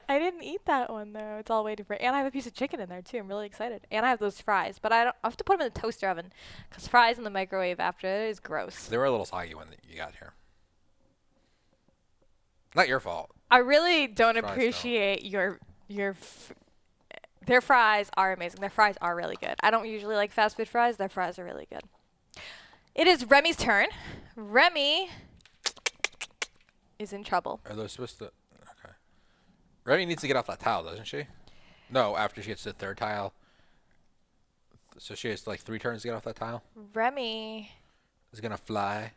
I didn't eat that one, though. It's all waiting for it. And I have a piece of chicken in there, too. I'm really excited. And I have those fries. But I have to put them in the toaster oven because fries in the microwave after it is gross. They were a little soggy when you got here. Not your fault. I really don't Fries appreciate their fries are amazing. Their fries are really good. I don't usually like fast food fries. Their fries are really good. It is Remi's turn. Remi is in trouble. Are those supposed to... Okay. Remi needs to get off that tile, doesn't she? No, after she gets to the 3rd tile. So she has like 3 turns to get off that tile? Remi... is going to fly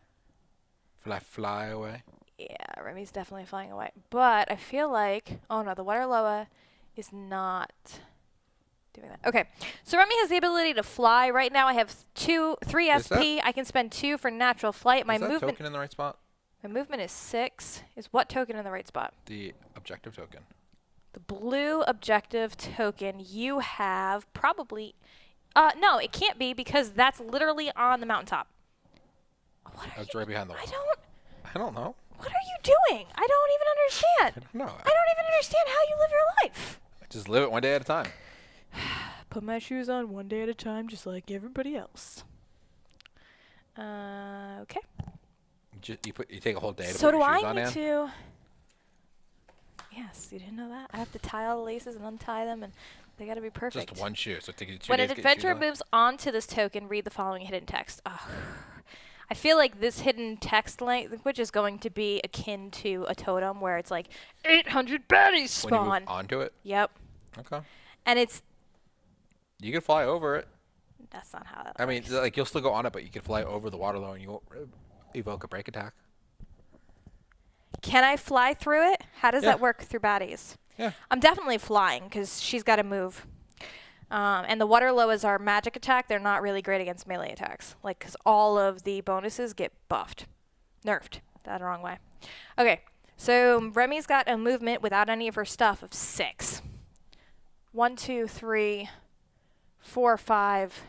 away. Yeah, Remi's definitely flying away. But I feel like... Oh, no, the Water Loa is not doing that. Okay, so Remi has the ability to fly. Right now I have 3 SP. I can spend 2 for natural flight. My Is that movement... token in the right spot? My movement is 6. Is what token in the right spot? The objective token. The blue objective token you have probably... no, it can't be because that's literally on the mountaintop. What are That's you right behind the wall. I don't... I don't know. What are you doing? I don't even understand. I don't know. I don't even understand how you live your life. Just live it one day at a time. Put my shoes on one day at a time, just like everybody else. Okay. You take a whole day to So put your do shoes I on, need Ann? to... Yes, you didn't know that? I have to tie all the laces and untie them, and they got to be perfect. Just one shoe, so it takes you 2 days When to an get your shoes adventurer on? moves onto this token, read the following hidden text. Ugh. I feel like this hidden text language is going to be akin to a totem, where it's like 800 baddies spawn. When you move onto it? Yep. Okay. And it's... You can fly over it. That's not how that I mean, works. like, you'll still go on it, but you can fly over the water level and you won't evoke a break attack. Can I fly through it? How does Yeah. that work through baddies? Yeah. I'm definitely flying, because she's got to move. And the Waterloas are magic attack. They're not really great against melee attacks. Like, because all of the bonuses get buffed. Nerfed. That the wrong way. Okay. So Remi's got a movement without any of her stuff of 6. 1, 2, 3, 4, 5.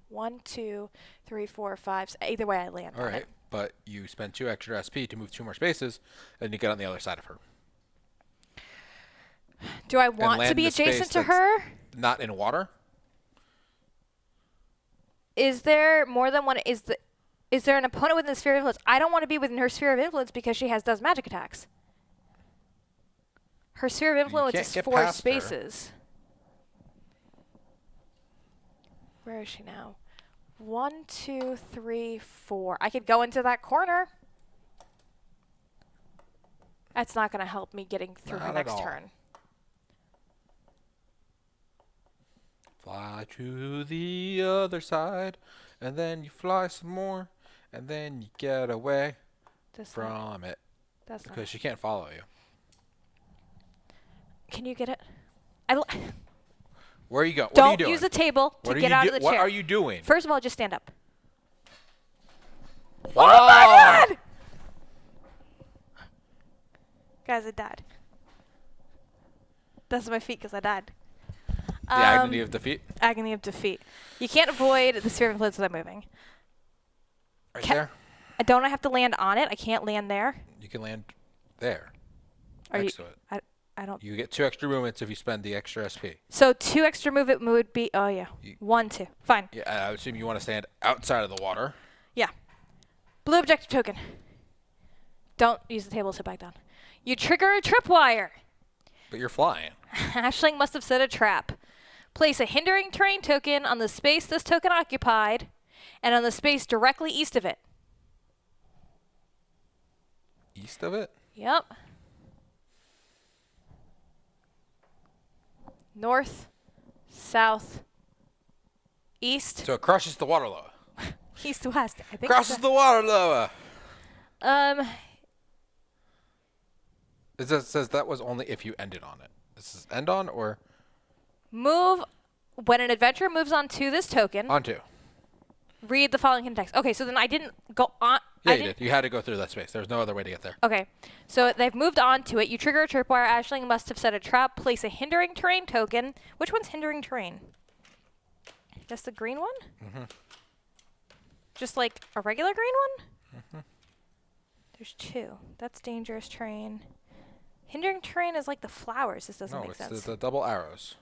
1, 2, 3, 4, 5. Either way, I land All on right. it. But you spend 2 extra SP to move 2 more spaces, and you get on the other side of her. Do I want to land be in a space adjacent to that's her? Not in water? Is there more than one? Is there an opponent within the sphere of influence? I don't want to be within her sphere of influence because she does magic attacks. Her sphere of influence can't is get 4 past her. spaces. Where is she now? 1, 2, 3, 4. I could go into that corner. That's not going to help me getting through her Not at next all. turn. Fly to the other side, and then you fly some more, and then you get away from it. That's not. Because she can't follow you. Can you get it? Where are you going? What are you Don't doing? use the table to What are get you out of the What chair. are you doing? First of all, just stand up. Oh my God! Guys, I died. That's my feet because I died. The agony of defeat? Agony of defeat. You can't avoid the sphere of influence without moving. Right there? Don't I have to land on it? I can't land there. You can land there. Are next to it. I don't. You get 2 extra movements if you spend the extra SP. So 2 extra movement would be. Oh yeah. 1, 2. Fine. Yeah, I assume you want to stand outside of the water. Yeah. Blue objective token. Don't use the table to sit back down. You trigger a tripwire. But you're flying. Ashling must have set a trap. Place a hindering terrain token on the space this token occupied, and on the space directly east of it. East of it? Yep. North, south, east, So it crushes the water lower. east, west. I think. Crosses the water lower. It says that was only if you ended on it. This is end on or Move. When an adventurer moves onto this token, onto? read the following hidden text. Okay, so then I didn't go on. Yeah, I you didn't, did. You had to go through that space. There was no other way to get there. Okay, so they've moved on to it. You trigger a tripwire. Ashling must have set a trap. Place a hindering terrain token. Which one's hindering terrain? Just the green one? Mm-hmm. Just like a regular green one? Mm-hmm. There's 2. That's dangerous terrain. Hindering terrain is like the flowers. This doesn't No, make it's sense. the double arrows.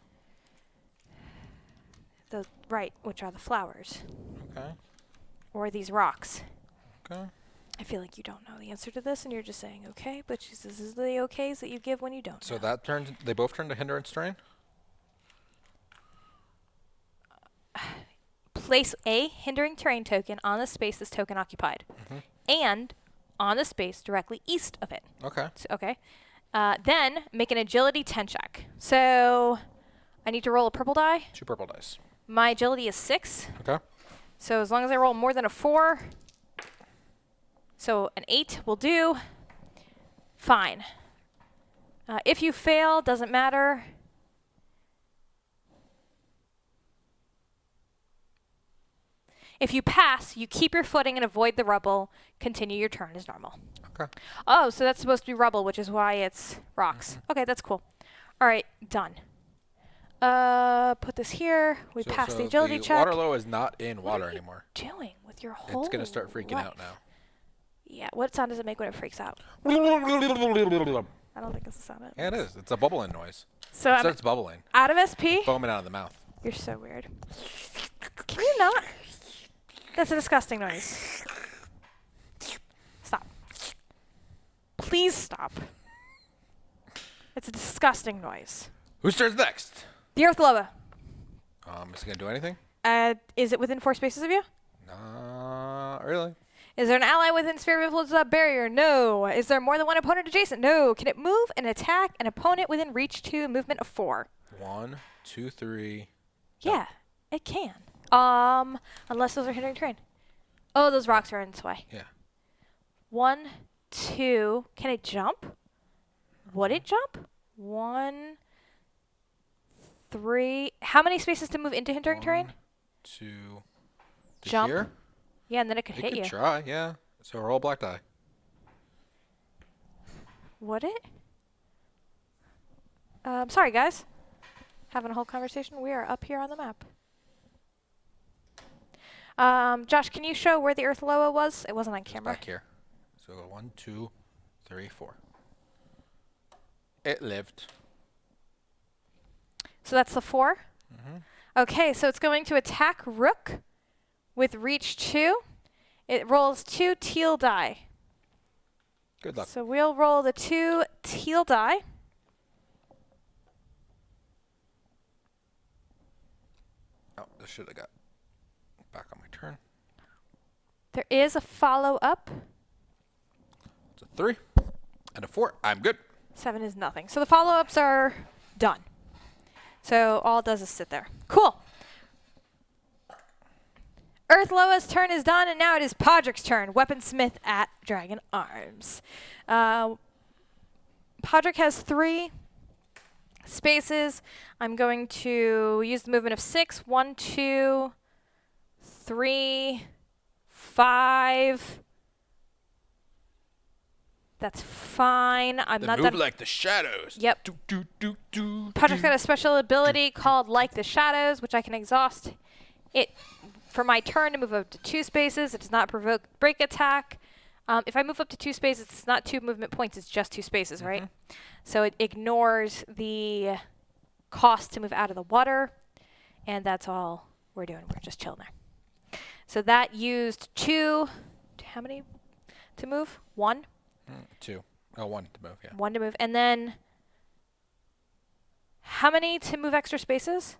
Right, which are the flowers. Okay. Or these rocks. Okay. I feel like you don't know the answer to this, and you're just saying okay, but this is the okays that you give when you don't So know. that turns. They both turn to hindrance terrain. Place a hindering terrain token on the space this token occupied, and on the space directly east of it. Okay. So, okay. Then make an agility 10 check. So I need to roll a purple die. 2 purple dice. My agility is 6. Okay. So as long as I roll more than a 4, so an 8 will do. Fine. If you fail, doesn't matter. If you pass, you keep your footing and avoid the rubble. Continue your turn as normal. Okay. Oh, so that's supposed to be rubble, which is why it's rocks. Okay, that's cool. All right, done. Put this here. We passed the agility check. Waterloo is not in water What are you anymore. doing with your whole It's gonna start freaking life? out now. Yeah, What sound does it make when it freaks out? Yeah, I don't think it's the sound it it makes. is. It's a bubbling noise. So It I'm starts bubbling. out of SP. Foaming out of the mouth. You're so weird. Can you not? That's a disgusting noise. Stop. Please stop. It's a disgusting noise. Whose turns next? The Earth Loa. Is it going to do anything? Is it within 4 spaces of you? Not really. Is there an ally within sphere of influence of that barrier? No. Is there more than one opponent adjacent? No. Can it move and attack an opponent within reach 2, movement of 4? 1, 2, 3. Yeah, it can. Unless those are hindering terrain. Oh, those rocks are in its way. Yeah. 1, 2. Can it jump? Would it jump? 1, 3. How many spaces to move into hindering terrain? 2. To Jump. Here? Yeah, and then it could It hit could you. try, yeah. So roll black die. Would it? Sorry, guys. Having a whole conversation. We are up here on the map. Josh, can you show where the Earth Loa was? It wasn't on camera. Back here. So 1, 2, 3, 4. It lived. So that's the 4? Mm-hmm. Okay, so it's going to attack Rook with reach 2. It rolls 2 teal die. Good luck. So we'll roll the 2 teal die. Oh, this should have got back on my turn. There is a follow-up. It's a 3 and a 4. I'm good. 7 is nothing. So the follow-ups are done. So all it does is sit there. Cool. Earth Loa's turn is done, and now it is Podrick's turn. Weaponsmith at Dragon Arms. Podrick has 3 spaces. I'm going to use the movement of 6. 1, 2, 3, 5. That's fine. I'm They not move done. like the shadows. Yep. Do, do, do, do, Podrick's do. got a special ability called Like the Shadows, which I can exhaust it for my turn to move up to 2 spaces. It does not provoke break attack. If I move up to 2 spaces, it's not 2 movement points. It's just 2 spaces, right? So it ignores the cost to move out of the water, and that's all we're doing. We're just chilling there. So that used 2. How many to move? 1? 2. Oh, 1 to move, yeah. 1 to move. And then how many to move extra spaces?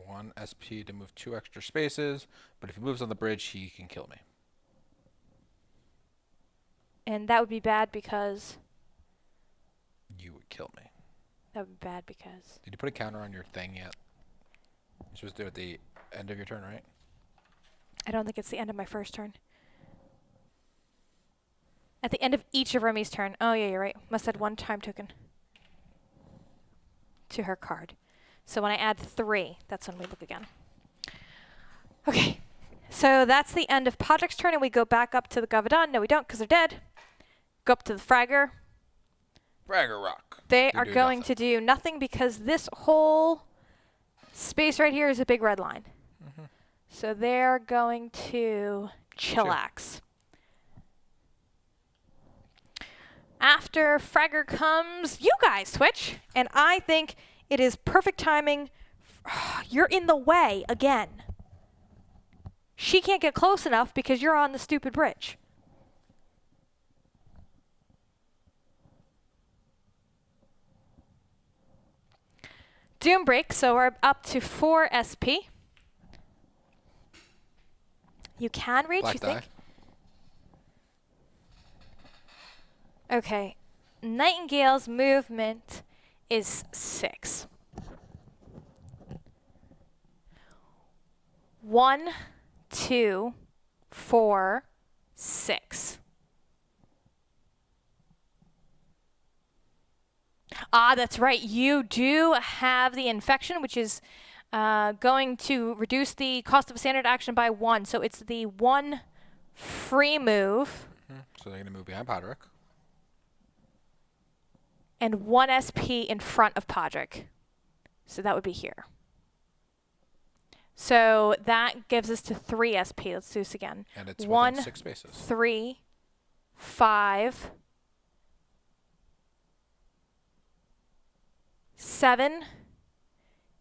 1 SP to move 2 extra spaces, but if he moves on the bridge, he can kill me. And that would be bad because... You would kill me. That would be bad because... Did you put a counter on your thing yet? You're supposed to do it at the end of your turn, right? I don't think it's the end of my first turn. At the end of each of Remi's turn. Oh, yeah, you're right. Must add 1 time token to her card. So when I add 3, that's when we look again. Okay. So that's the end of Podrick's turn, and we go back up to the Gavadan. No, we don't, because they're dead. Go up to the Fragger. Fragger Rock. They are going to do nothing because this whole space right here is a big red line. So they're going to chillax. After Fragger comes you guys, Switch. And I think it is perfect timing. You're in the way again. She can't get close enough because you're on the stupid bridge. Doombreak, so we're up to 4 SP. You can reach, Black you die. think? Okay. Nightingale's movement is 6. 1, 2, 4, 6. Ah, that's right. You do have the infection, which is going to reduce the cost of a standard action by 1. So it's the 1 free move. So they're going to move behind Podrick. And 1 SP in front of Podrick. So that would be here. So that gives us to 3 SP. Let's do this again. And it's 1, within 6 spaces. 3, 5, 7,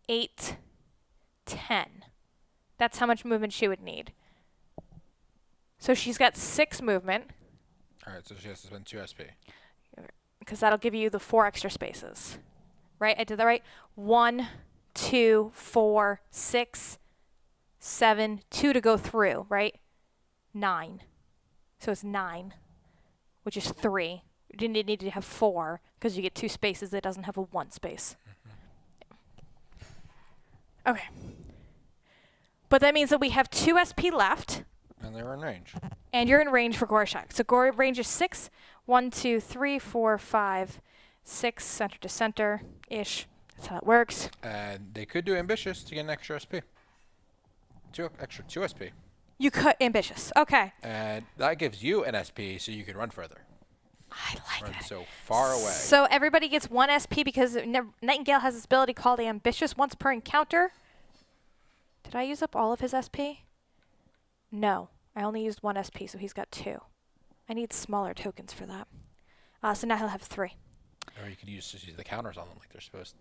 8, 10. That's how much movement she would need. So she's got 6 movement. All right, so she has to spend 2 SP. Because that'll give you the 4 extra spaces. Right? I did that right? 1, 2, 4, 6, 7, 2 to go through, right? 9. So it's 9, which is 3. You didn't need to have 4 because you get 2 spaces. It doesn't have a 1 space. Okay. But that means that we have 2 SP left. And they're in range. And you're in range for gore shot. So gore range is 6. 1, 2, 3, 4, 5, 6, center to center-ish. That's how it works. And they could do ambitious to get an extra SP. 2 SP. You could ambitious. Okay. And that gives you an SP so you can run further. I like Run that. so far away. So everybody gets 1 SP because Nightingale has this ability called ambitious once per encounter. Did I use up all of his SP? No. I only used 1 SP, so he's got 2. I need smaller tokens for that. So now he'll have 3. Or you could just use the counters on them like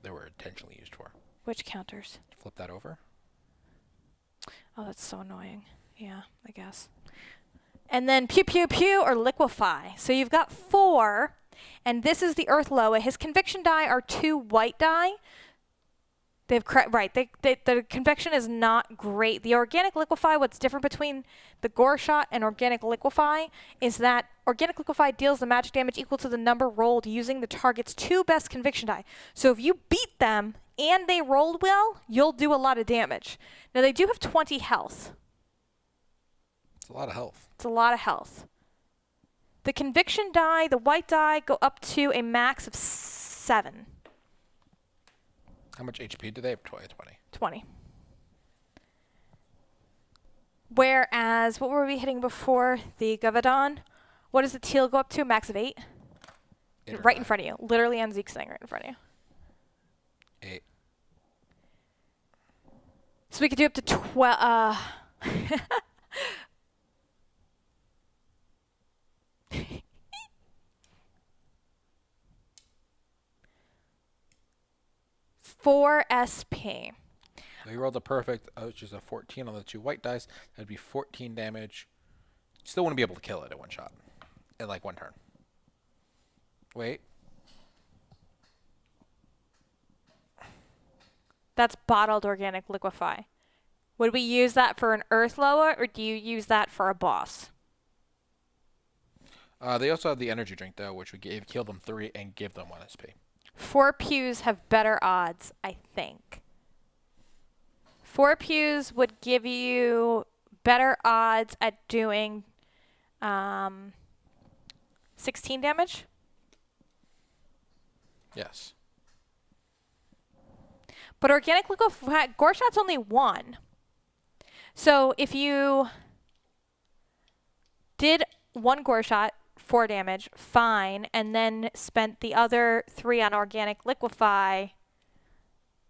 they were intentionally used for. Which counters? Flip that over. Oh, that's so annoying. Yeah, I guess. And then pew pew pew or liquefy. So you've got 4, and this is the Earth Loa. His conviction die are 2 white die. They've the conviction is not great. The organic liquefy, what's different between the gore shot and organic liquefy is that organic liquefy deals the magic damage equal to the number rolled using the target's 2 best conviction die. So if you beat them and they rolled well, you'll do a lot of damage. Now they do have 20 health. It's a lot of health. It's a lot of health. The conviction die, the white die, go up to a max of 7. How much HP do they have? 20. 20. Whereas, what were we hitting before? The Gavadon? What does the teal go up to? Max of 8? Right in front of you. Literally on Zeke's thing right in front of you. 8. So we could do up to 12. 4 SP. So you rolled a perfect, which is a 14 on the 2 white dice. That'd be 14 damage. You still wouldn't be able to kill it in 1 shot. In like 1 turn. Wait. That's bottled organic liquefy. Would we use that for an Earth Loa, or do you use that for a boss? They also have the energy drink, though, which would kill them 3 and give them 1 SP. 4 pews have better odds, I think. 4 pews would give you better odds at doing 16 damage. Yes. But organic liquefy, gore shot's only 1. So if you did 1 gore shot, 4 damage, fine, and then spent the other 3 on organic liquefy,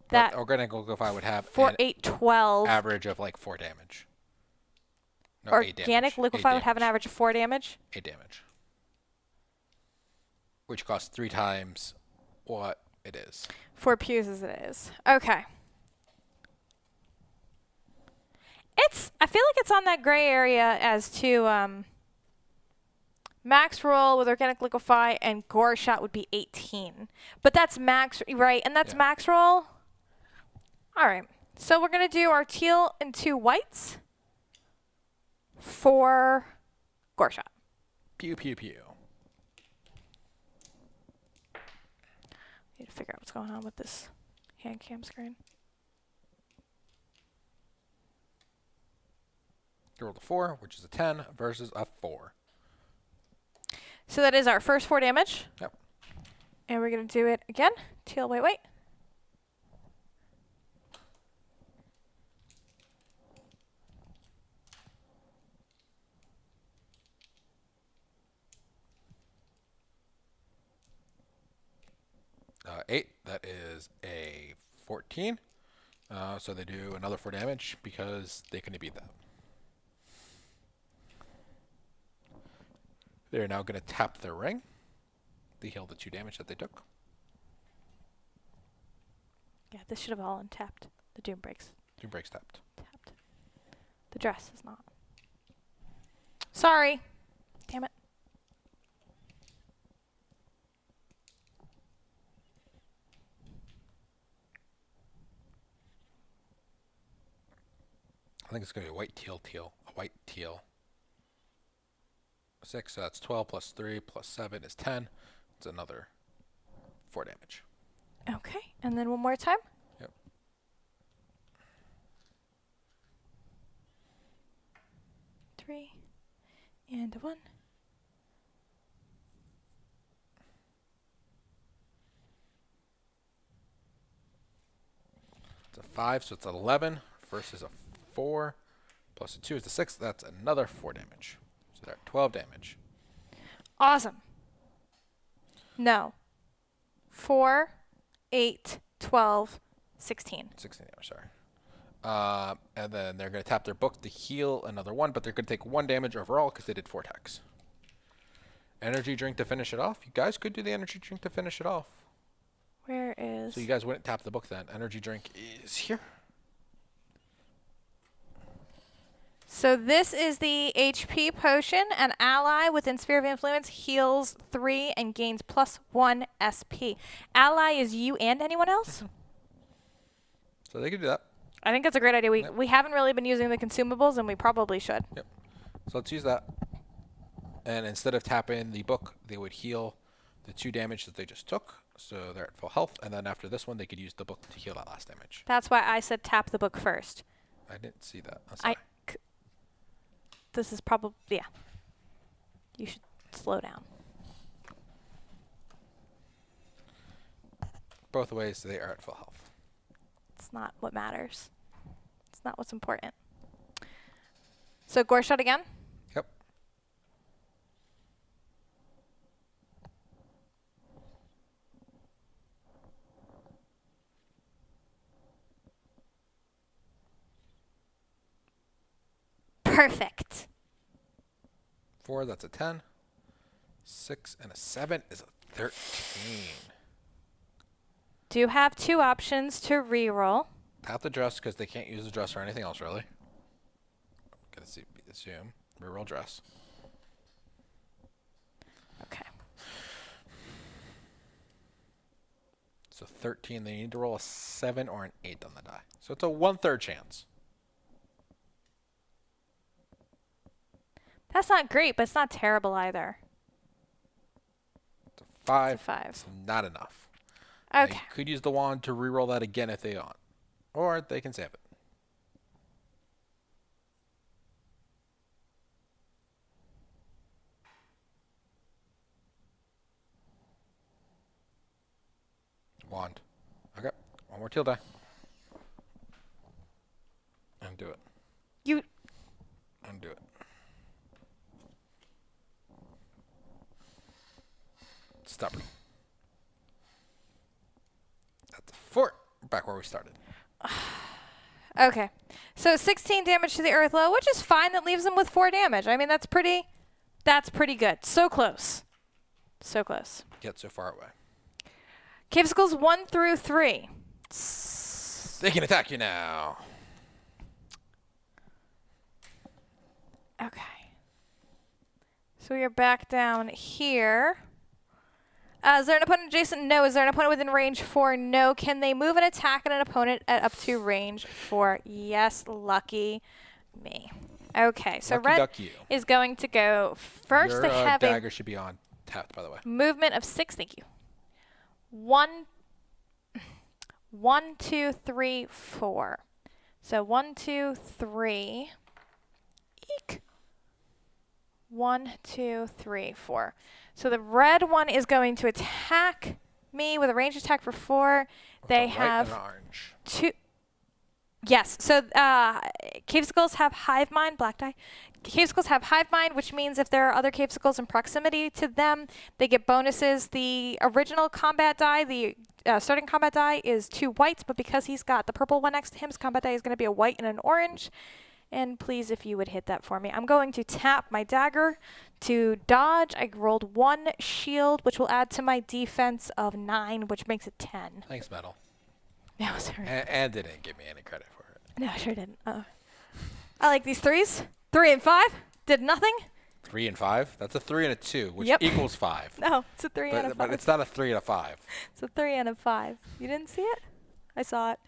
that organic liquefy would have 4, 8, 12. average of like 4 damage. No, 8 damage. Organic liquefy would have an average of 4 damage? 8 damage. Which costs 3 times what it is. 4 pews as it is. Okay. I feel like it's on that gray area as to max roll with organic liquefy and gore shot would be 18. But that's max, right? And that's max roll. All right. So we're going to do our teal and 2 whites for gore shot. Pew, pew, pew. Need to figure out what's going on with this hand cam screen. You rolled a 4, which is a 10, versus a 4. So that is our first 4 damage. Yep. And we're going to do it again. Teal, wait, wait. Uh, 8, that is a 14. So they do another 4 damage because they couldn't beat that. They're now going to tap their ring. They heal the 2 damage that they took. Yeah, this should have all untapped. The Doom Breaks. Doom Break's tapped. Tapped. The dress is not. Sorry. Damn it. I think it's going to be a white, teal, teal. A white, teal. 6, so that's 12 plus 3 plus 7 is 10. It's another 4 damage. Okay, and then one more time. Yep. Three and a 1. It's a 5, so it's 11 versus a 4 plus a 2 is the 6. That's another 4 damage. So they're at 12 damage. Awesome. No. 4, 8, 12, 16. 16 damage, sorry. And then they're going to tap their book to heal another 1, but they're going to take 1 damage overall because they did 4 attacks. Energy drink to finish it off. You guys could do the energy drink to finish it off. Where is... So you guys wouldn't tap the book then. Energy drink is here. So this is the HP potion. An ally within sphere of influence heals 3 and gains +1 SP. Ally is you and anyone else? So they could do that. I think that's a great idea. Yep. We haven't really been using the consumables, and we probably should. Yep. So let's use that. And instead of tapping the book, they would heal the 2 damage that they just took. So they're at full health. And then after this one, they could use the book to heal that last damage. That's why I said tap the book first. I didn't see that. I'm sorry. This is probably... Yeah. You should slow down. Both ways, they are at full health. It's not what matters. It's not what's important. So gore shot again? Yep. Perfect. 4, that's a 10. 6 and a 7 is a 13. Do have 2 options to reroll. Tap the dress because they can't use the dress or anything else, really. Gonna assume. Reroll dress. Okay. So 13, they need to roll a 7 or an 8 on the die. So it's a 1/3 chance. That's not great, but it's not terrible either. It's a 5. It's a 5. It's not enough. Okay. They could use the wand to reroll that again if they want. Or they can save it. Wand. Okay. 1 more teal die. Undo it. You... Undo it. Stubborn. That's a 4. Back where we started. Okay. So 16 damage to the Earthlow, which is fine. That leaves them with 4 damage. I mean, that's pretty good. So close. So close. Yet so far away. Cavesicles 1 through 3. They can attack you now. Okay. So we are back down here. Is there an opponent adjacent? No. Is there an opponent within range 4? No. Can they move and attack at an opponent at up to range 4? Yes. Lucky me. Okay. So Lucky red duck you. is going to go first. Your They have a dagger should be on tapped, by the way. movement of 6. Thank you. 1, 2, 3, 4. So 1, 2, 3. Eek. 1, 2, 3, 4. So the red one is going to attack me with a ranged attack for 4. They have and orange. 2. Yes. So Cavesicles have Hive Mind, black die. Cavesicles have Hive Mind, which means if there are other Cavesicles in proximity to them, they get bonuses. The original combat die, the starting combat die, is 2 whites, but because he's got the purple one next to him, his combat die is going to be a white and an orange. And please, if you would hit that for me. I'm going to tap my dagger to dodge. I rolled 1 shield, which will add to my defense of 9, which makes it 10. Thanks, Metal. That was very And didn't give me any credit for it. No, I sure didn't. I like these 3s. 3 and 5. Did nothing. 3 and 5? That's a 3 and a 2, which Yep. equals 5. No, it's a 3 and a 5. But it's not a 3 and a 5. It's a 3 and a 5. You didn't see it? I saw it.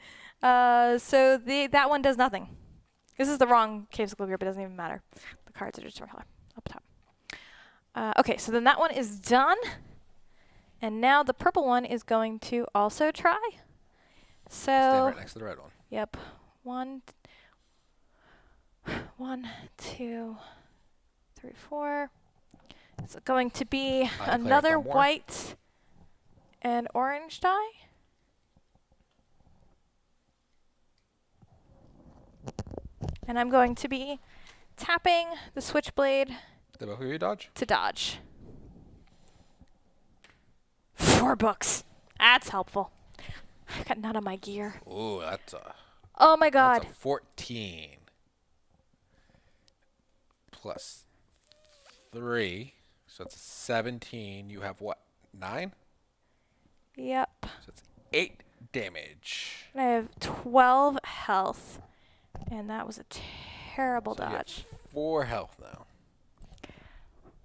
So that one does nothing. This is the wrong cave school group. It doesn't even matter. The cards are just different color up top. Okay, so then that one is done. And now the purple one is going to also try. Stand So, right next to the red one. yep. 1, 2, 3, 4. It's going to be declare another one more. white and orange die. And I'm going to be tapping the Switchblade Did both of you dodge? to dodge. 4 books. That's helpful. I've got none of my gear. Ooh, that's a Oh my god. That's a 14 plus 3, so it's 17. You have what? 9? Yep. So it's 8 damage. I have 12 health. And that was a terrible So you have dodge. 4 health now.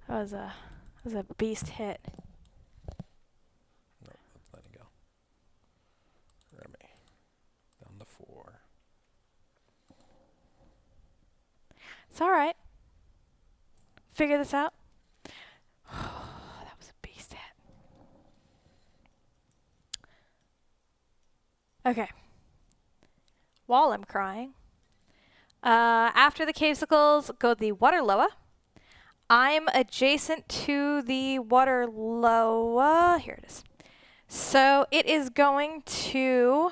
That was a beast hit. No, that's Nightingale. Remi. Down to 4. It's alright. Figure this out. That was a beast hit. Okay. While I'm crying, after the cavesicles go the water loa. I'm adjacent to the water loa. Here it is. So it is going to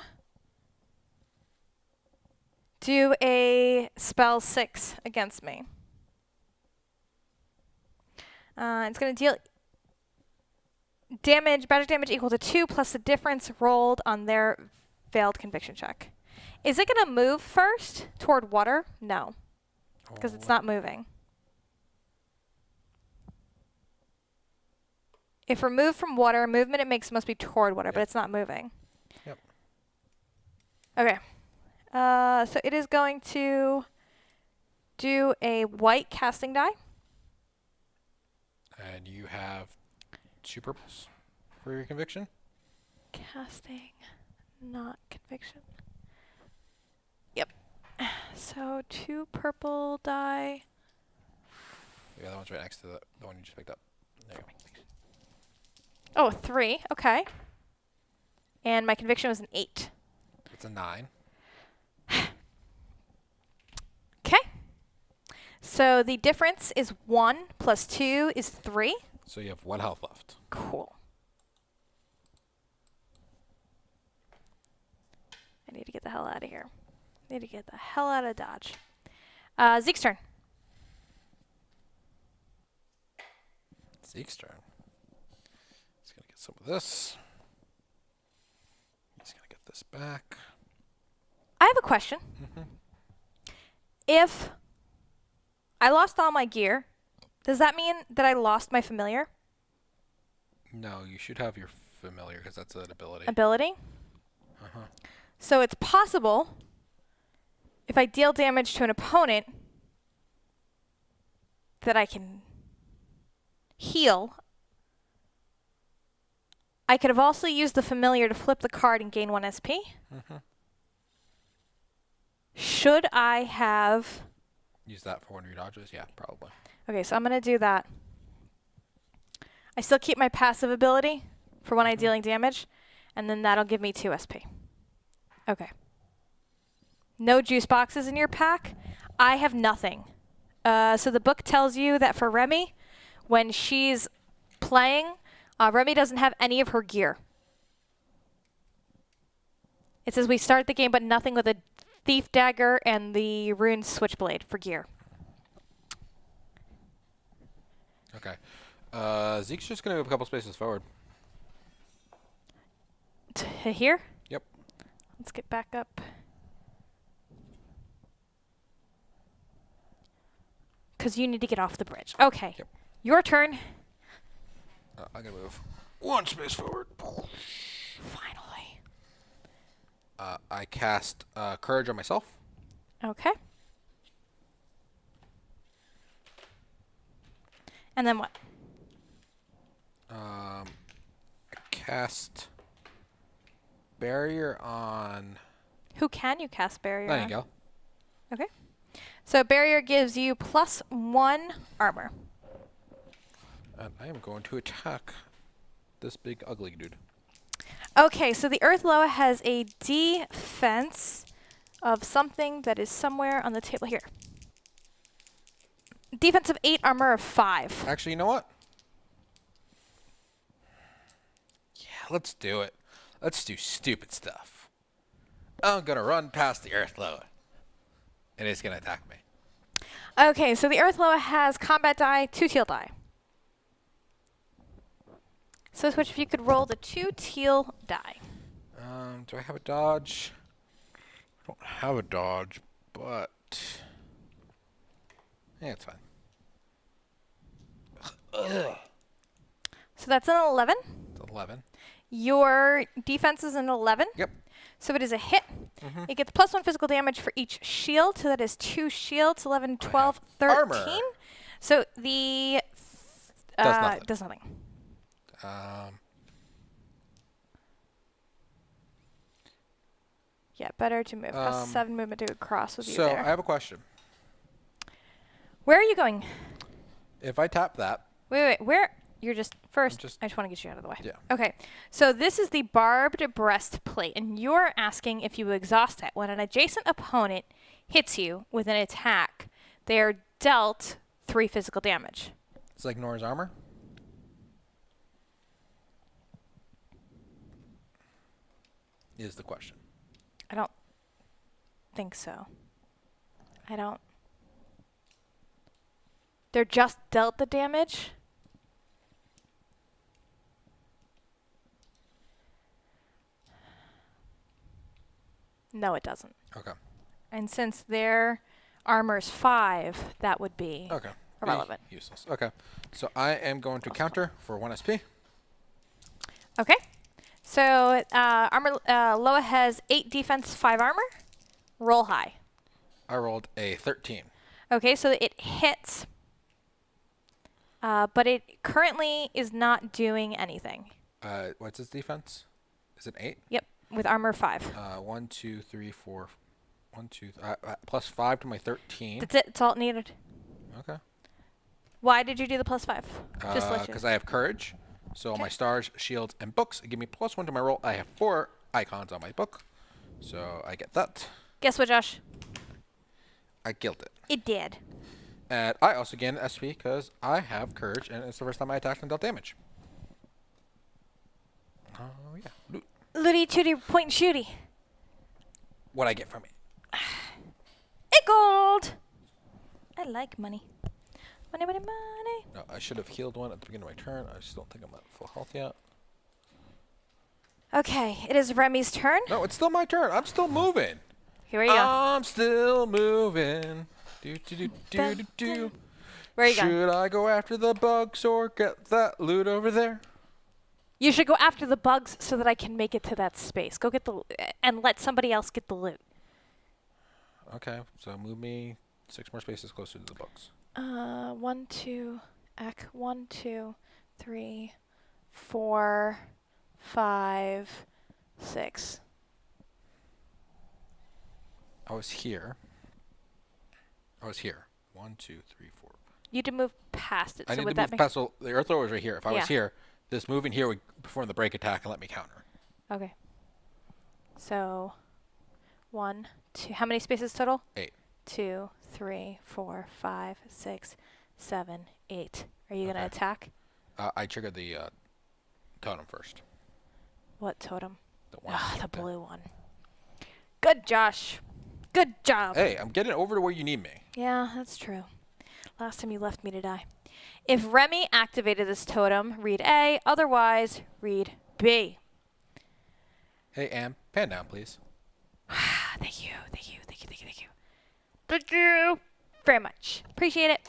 do a spell 6 against me. It's going to deal damage, magic damage equal to 2 plus the difference rolled on their failed conviction check. Is it going to move first toward water? No, because it's not moving. If removed from water, movement it makes must be toward water, but it's not moving. Yep. Okay. So it is going to do a white casting die. And you have 2 purples for your conviction. Casting, not conviction. Yep. So 2 purple die. The other one's right next to the one you just picked up. There you go. Oh, 3. Okay. And my conviction was an 8. It's a 9. Okay. So the difference is 1 plus 2 is 3. So you have 1 health left. Cool. I need to get the hell out of here. Need to get the hell out of Dodge. Zeke's turn. Zeke's turn. He's going to get some of this. He's going to get this back. I have a question. If I lost all my gear, does that mean that I lost my familiar No, you should have your familiar because that's an ability. ability? So it's possible if I deal damage to an opponent that I can heal. I could have also used the familiar to flip the card and gain 1 SP. Should I have... Use that for one of your dodges? Yeah, probably. Okay, so I'm going to do that. I still keep my passive ability for when I'm dealing damage, and then that'll give me 2 SP. Okay. No juice boxes in your pack. I have nothing. So the book tells you that for Remi, when she's playing, Remi doesn't have any of her gear. It says we start the game, but nothing with a thief dagger and the rune switchblade for gear. Okay. Zeke's just going to move a couple spaces forward. To here? Yep. Let's get back up. because you need to get off the bridge. Okay. Yep. Your turn. I'm gonna move 1 space forward. Finally. I cast Courage on myself. Okay. And then what? I cast Barrier on Who can you cast barrier on? Nightingale. Okay. So barrier gives you +1 armor. And I am going to attack this big ugly dude. Okay, so the Earth Loa has a defense of something that is somewhere on the table here. Defense of 8, armor of 5. Actually, you know what? Yeah, let's do it. Let's do stupid stuff. I'm gonna run past the Earth Loa. And it's gonna attack me. Okay, so the Earth Loa has combat die, 2 teal die. So Switch, if you could roll the 2 teal die. Do I have a dodge? I don't have a dodge, but yeah, it's fine. Ugh. So that's an 11. It's 11. Your defense is an 11. Yep. So it is a hit. Mm-hmm. It gets +1 physical damage for each shield. So that is 2 shields, 11, 12, 13. armor. So the Does nothing. Does nothing. Yeah, better to move. Costs 7 movement to cross with you So there. I have a question. Where are you going? If I tap that, Wait. Where? You're just first. just- I just want to get you out of the way. Yeah. Okay. So this is the barbed breastplate, and you're asking if you exhaust it. When an adjacent opponent hits you with an attack, they are dealt 3 physical damage. it's like Nora's armor. Is the question. I don't think so. I don't. They're just dealt the damage? No, it doesn't. Okay. And since their armor's 5, that would be Okay. irrelevant. Useless. Okay. So I am going to counter for 1 SP. Okay. So armor Loa has 8 defense, 5 armor. Roll high. I rolled a 13. Okay, so it hits. But it currently is not doing anything. What's its defense? Is it 8? Yep, with armor 5. 1, 2, 3, 4. 1, 2, plus 5 to my 13. That's it. That's all it needed. Okay. Why did you do the +5? Just let you. Because I have courage. So my stars, shields, and books give me +1 to my roll. I have 4 icons on my book. So I get that. Guess what, Josh? I killed it. It did. And I also gain an SP because I have courage, and it's the first time I attacked and dealt damage. Oh, yeah. Loot. Looty tooty point and shooty. What I get from it. It gold. I like money. Money, money, money. No, I should have healed one at the beginning of my turn. I just don't think I'm at full health yet. Okay, it is Remi's turn. No, it's still my turn. I'm still moving. Here we go. I'm still moving. Do, do, do, do, do, do. Where are you going? Should I go after the bugs or get that loot over there? You should go after the bugs so that I can make it to that space. Go get the and let somebody else get the loot. Okay, so move me 6 more spaces closer to the bugs. 1, 2, 1, 2, 3, 4, 5, 6. I was here. 1, 2, 3, 4. You had to move past it. I So need would to that move make past. So the earth thrower is right here. If I Yeah. was here, this moving here would perform the break attack and let me counter. Okay. So 1, 2. How many spaces total? 8. 2, 3, 4, 5, 6, 7, 8. Are you gonna Okay. attack? I triggered the totem first. What totem? The one. Ah, the up there. blue one. Good, Josh. Good job. Hey, I'm getting over to where you need me. Yeah, that's true. Last time you left me to die. If Remi activated this totem, read A. Otherwise, read B. Hey, Am, pan down, please. Thank you. Thank you. Thank you. Thank you. Thank you. Thank you. very much. Appreciate it.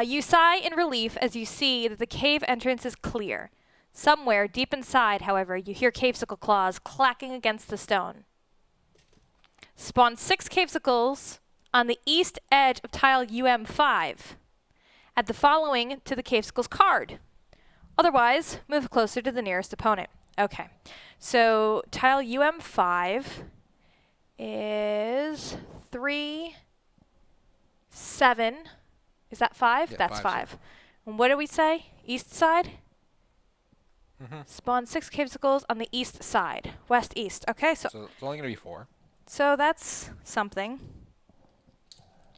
You sigh in relief as you see that the cave entrance is clear. Somewhere deep inside, however, you hear cavesicle claws clacking against the stone. Spawn 6 cavesicles on the east edge of tile UM5. Add the following to the cavesicles card. Otherwise, move closer to the nearest opponent. Okay, so tile UM5 is 3, 7. Is that 5? Yeah, That's 5. 5. And what do we say? East side? Spawn 6 cavesicles on the east side. West-east. Okay, so it's only going to be 4. so that's something.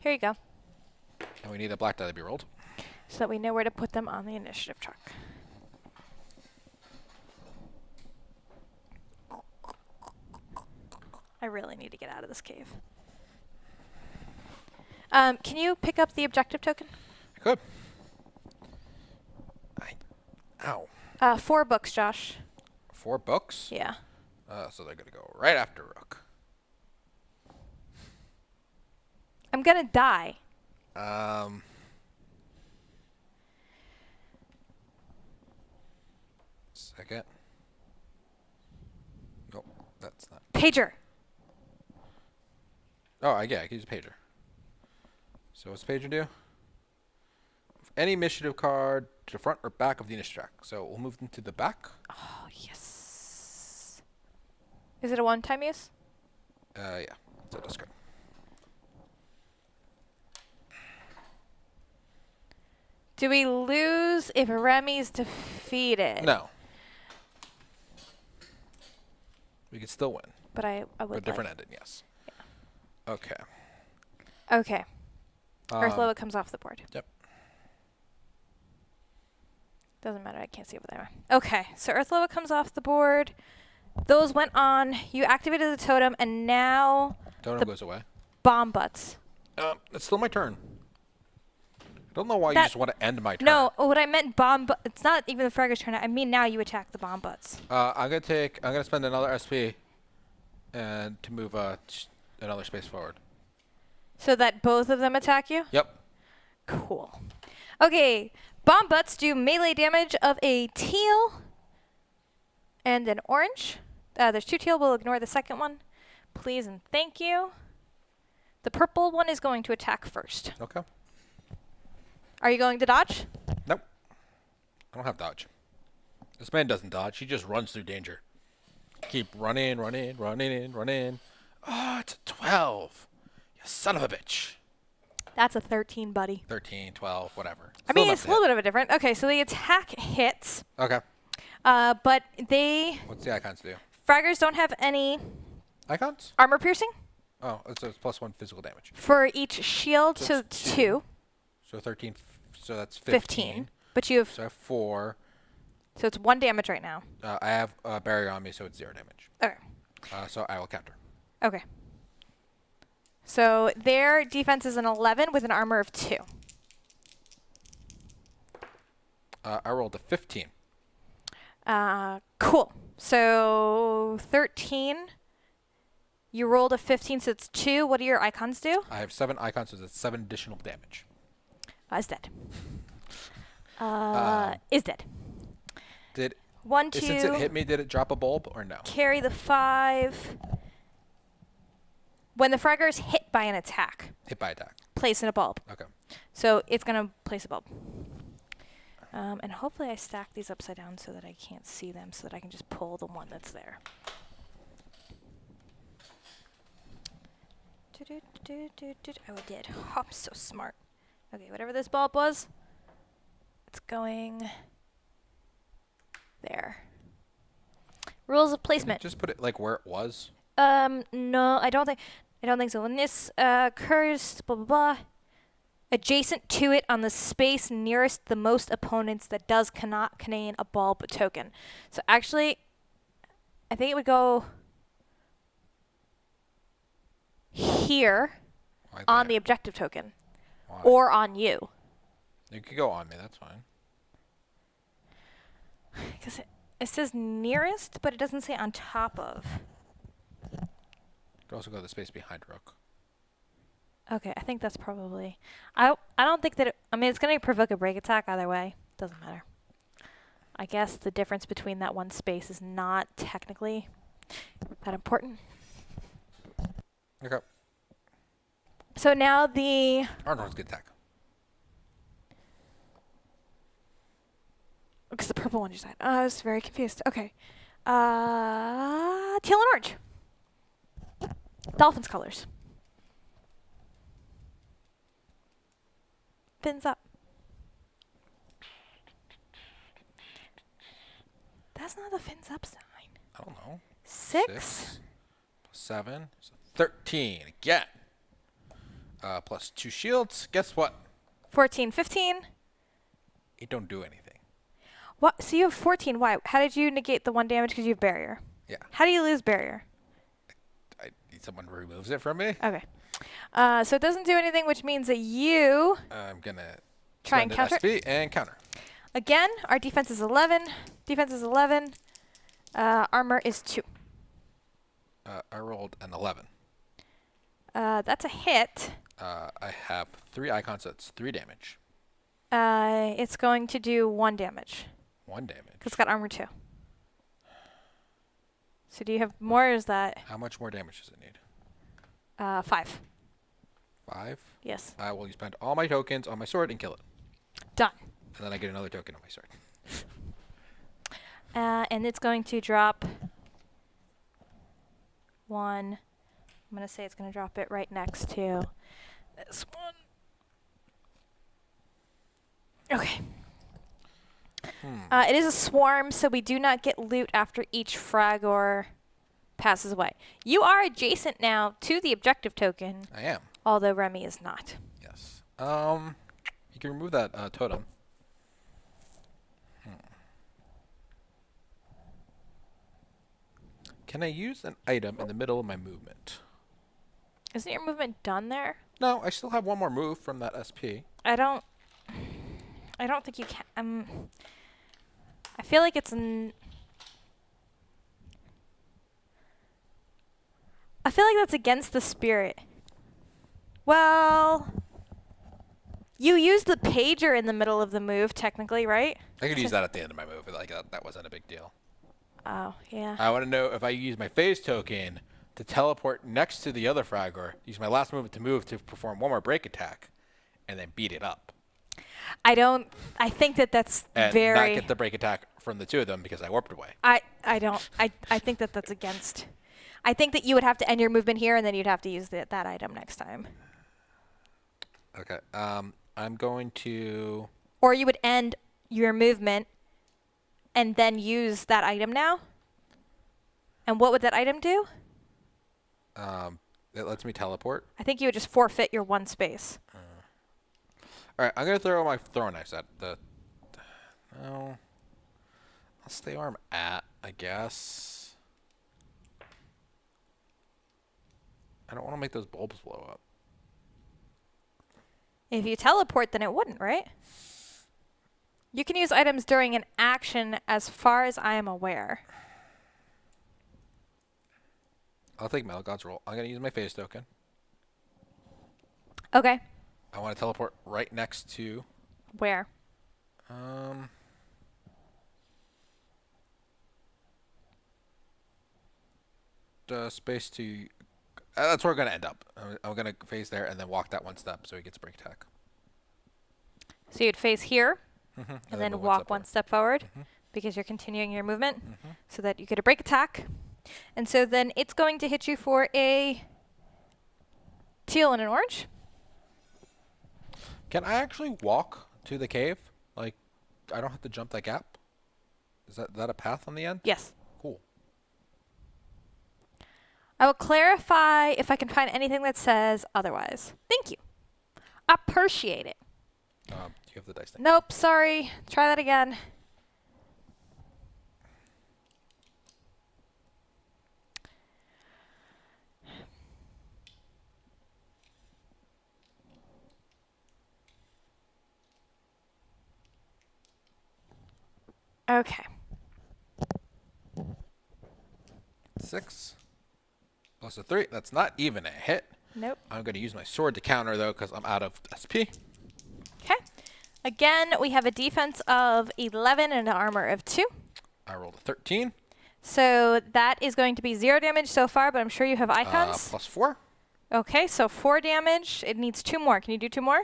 Here you go. And we need a black die to be rolled. So that we know where to put them on the initiative chart. I really need to get out of this cave. Can you pick up the objective token? I could. Ow. 4 books, Josh. 4 books? Yeah. So they're going to go right after Rook. I'm gonna die. Second. Nope, that's not. Pager. Oh, yeah, I can use a pager. So what's pager do? Any initiative card to the front or back of the initiative track. So we'll move them to the back. Oh, yes. Is it a one-time use? Yeah, so that's good. Do we lose if Remi's defeated? No. We could still win. But I would But different like. ending, yes. Yeah. Okay. Okay. Earthloa comes off the board. Yep. Doesn't matter. I can't see over there. Okay. So Earthloa comes off the board. Those went on. You activated the totem, and now Totem goes away. bomb butts. It's still my turn. I don't know why you just want to end my turn. No, what I meant it's not even the Fragger's turn. I mean now you attack the bomb butts. I'm gonna spend another SP and to move another space forward. So that both of them attack you? Yep. Cool. Okay, bomb butts do melee damage of a teal and an orange. There's 2 teal. We'll ignore the second one. Please and thank you. The purple one is going to attack first. Okay. Are you going to dodge? Nope. I don't have dodge. This man doesn't dodge. He just runs through danger. Keep running. Oh, it's a 12. You son of a bitch. That's a 13, buddy. 13, 12, whatever. I mean, it's a little bit of a different. Okay, so the attack hits. Okay. But they... What's the icons do? Fraggers don't have any Icons? armor piercing. Oh, it's +1 physical damage. For each shield, So so it's 2. So 13, so that's 15. But you have... So I have 4. So it's 1 damage right now. I have a barrier on me, so it's 0 damage. Okay. So I will counter. Okay. So their defense is an 11 with an armor of 2. I rolled a 15. Cool. So 13. You rolled a 15, so it's 2. What do your icons do? I have 7 icons, so that's 7 additional damage. Is dead. Is dead. Did 1, 2. Since it hit me, did it drop a bulb or no? Carry the 5. When the fragger is hit by an attack, Hit by attack. place in a bulb. Okay. So it's going to place a bulb. And hopefully I stack these upside down so that I can't see them, so that I can just pull the one that's there. Oh, I did. Oh, I'm so smart. Okay, whatever this bulb was, it's going there. Rules of placement. Just put it like where it was. No, I don't think so. When this occurs, blah blah blah, adjacent to it on the space nearest the most opponents that cannot contain a bulb token. So actually, I think it would go here Why on there? the objective token, Why? or on you. You could go on me. That's fine. Because it says nearest, but it doesn't say on top of. You could also go to the space behind Rook. Okay, I think that's probably... I don't think that... I mean, it's going to provoke a break attack either way. Doesn't matter. I guess the difference between that one space is not technically that important. Okay. So now the... Arnold's good attack. Because the purple one just died. I was very confused. Okay. Teal and orange. Dolphins colors. Fins up. That's not the fins up sign. I don't know. 6. 7. So 13 again. Plus 2 shields. Guess what? 14, 15. It don't do anything. What? So you have 14. Why? How did you negate the 1 damage? Because you have barrier. Yeah. How do you lose barrier? I need someone removes it from me. Okay. So it doesn't do anything, which means that you I'm gonna try and spend an counter. SP and counter. Again, our defense is 11. Defense is 11. Armor is 2. I rolled an 11. That's a hit. I have 3 icons, so it's 3 damage. It's going to do 1 damage. 1 damage. Because it's got armor 2. So do you have more, or is that... How much more damage does it need? 5. 5? Yes. I will spend all my tokens on my sword and kill it. Done. And then I get another token on my sword. And it's going to drop 1. I'm going to say it's going to drop it right next to this one. Okay. It is a swarm, so we do not get loot after each Fragor passes away. You are adjacent now to the objective token, I am. although Remi is not. Yes. You can remove that totem. Can I use an item in the middle of my movement? Isn't your movement done there? No, I still have one more move from that SP. I don't think you can. I feel like it's I feel like that's against the spirit. Well, you use the pager in the middle of the move, technically, right? I could use that at the end of my move. Like that wasn't a big deal. Oh, yeah. I want to know if I use my phase token to teleport next to the other Fragor, use my last movement to move to perform one more break attack, and then beat it up. I think that's And very... not get the break attack from the 2 of them because I warped away. I think that's against... I think that you would have to end your movement here, and then you'd have to use that item next time. Okay. I'm going to... Or you would end your movement and then use that item now. And what would that item do? It lets me teleport. I think you would just forfeit your 1 space. All right, I'm going to throw my throwing knives at the... No. I'll stay where I'm at, I guess. I don't want to make those bulbs blow up. If you teleport, then it wouldn't, right? You can use items during an action as far as I am aware. I'll take Metal God's roll. I'm going to use my phase token. Okay. I want to teleport right next to... Where? The space to... that's where we're going to end up. I'm going to phase there and then walk that 1 step so he gets a break attack. So you'd face here and then move walk 1 step forward Mhm. because you're continuing your movement so that you get a break attack. And so then it's going to hit you for a teal and an orange. Can I actually walk to the cave? Like, I don't have to jump that gap? Is that a path on the end? Yes. Cool. I will clarify if I can find anything that says otherwise. Thank you. Appreciate it. Do you have the dice thing? Nope, sorry. Try that again. Okay. 6 plus a 3. That's not even a hit. Nope. I'm going to use my sword to counter, though, because I'm out of SP. Okay. Again, we have a defense of 11 and an armor of 2. I rolled a 13. So that is going to be 0 damage so far, but I'm sure you have icons. Plus 4. Okay, so 4 damage. It needs 2 more. Can you do 2 more?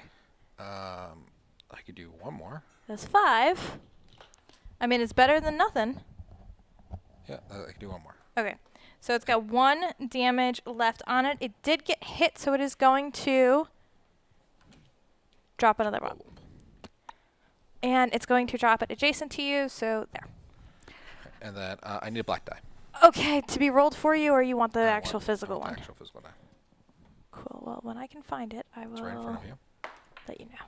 I could do 1 more. That's 5. I mean, it's better than nothing. Yeah, I could do 1 more. Okay. So it's got 1 damage left on it. It did get hit, so it is going to drop another one. And it's going to drop it adjacent to you, so there. And then I need a black die. Okay, to be rolled for you, or you want the actual physical one? Actual physical die. Cool. Well, when I can find it, I will It's right in front of you. let you know.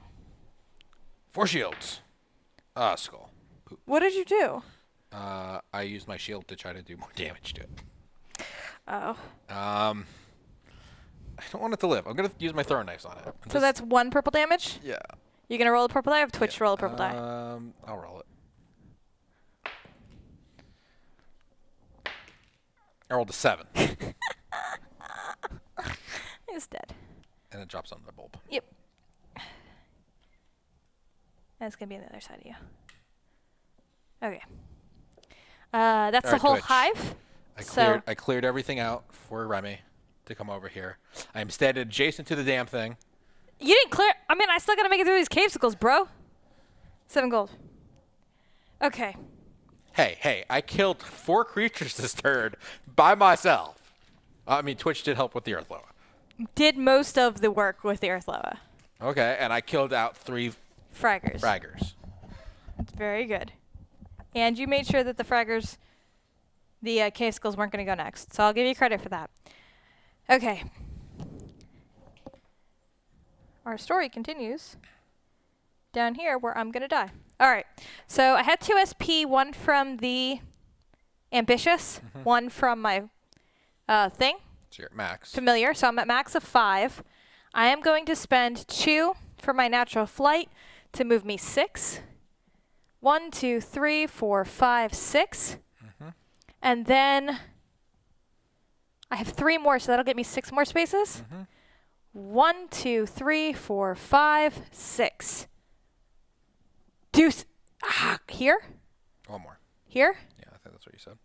4 shields. Skull. Poop. What did you do? I used my shield to try to do more damage to it. Oh. I don't want it to live. I'm going to use my throwing knives on it. So that's 1 purple damage? Yeah. You going to roll a purple die? I have Twitch to roll a purple die. I'll roll it. I rolled a 7. It's dead. And it drops on the bulb. Yep. And it's going to be on the other side of you. Okay. That's the whole Twitch. hive. I cleared everything out for Remi to come over here. I'm standing adjacent to the damn thing. You didn't clear. I mean, I still got to make it through these cavesicles, bro. 7 gold. Okay. Hey, I killed 4 creatures this turn by myself. I mean, Twitch did help with the Earth Loa. Did most of the work with the Earth Loa. Okay, and I killed out 3 fraggers. That's very good. And you made sure that the fraggers, the cavesicles weren't going to go next. So I'll give you credit for that. Okay. Our story continues down here where I'm going to die. All right. So I had 2 SP, 1 from the ambitious, 1 from my thing. So you're at max. Familiar. So I'm at max of 5. I am going to spend 2 for my natural flight to move me 6. 1, 2, 3, 4, 5, 6. And then I have 3 more, so that'll get me 6 more spaces. 1, 2, 3, 4, 5, 6. Deuce. Here? 1 more. Here? Yeah, I think that's what you said.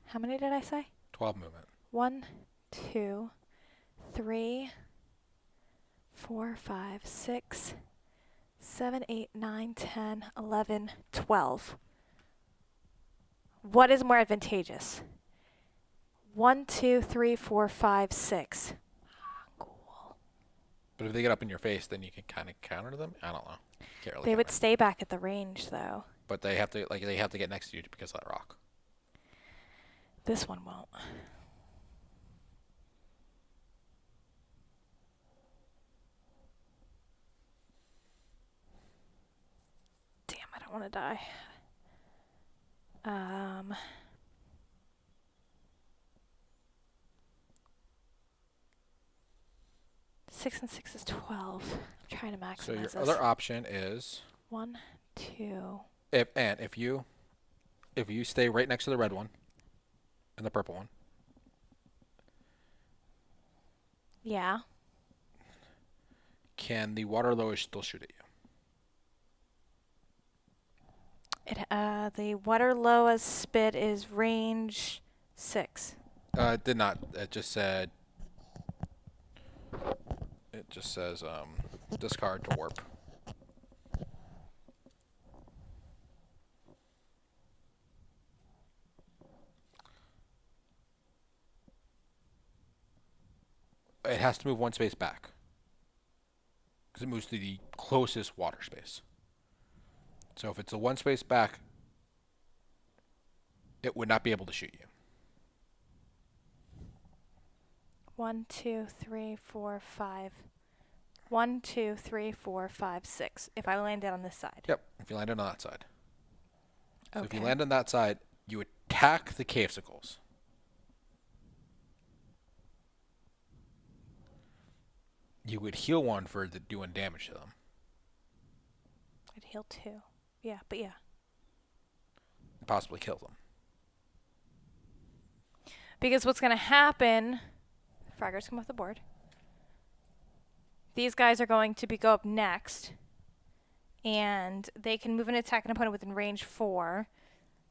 How many did I say? 12 movement. 1, 2, 3, 4, 5, 6, 7, 8, 9, 10, 11, 12. What is more advantageous? 1, 2, 3, 4, 5, 6. Cool. But if they get up in your face, then you can kind of counter them? I don't know. Can't really They would counter. stay back at the range, though. But they have to get next to you because of that rock. This one won't. Damn, I don't want to die. 6 and 6 is 12. I'm trying to maximize So your this. other option is 1, 2. if you stay right next to the red one and the purple one. Yeah. Can the water lower still shoot at you? The Waterloa's spit is range 6. It did not. It just said. It just says discard to warp. It has to move 1 space back because it moves to the closest water space. So if it's a 1 space back, it would not be able to shoot you. 1, 2, 3, 4, 5. 1, 2, 3, 4, 5, 6. If I landed on this side. Yep, if you landed on that side. So if Okay. you land on that side, you attack the cavesicles. You would heal 1 for doing damage to them. I'd heal 2. Yeah, but yeah. Possibly kill them. Because what's going to happen... Fraggers come off the board. These guys are going to go up next. And they can move and attack an opponent within range 4.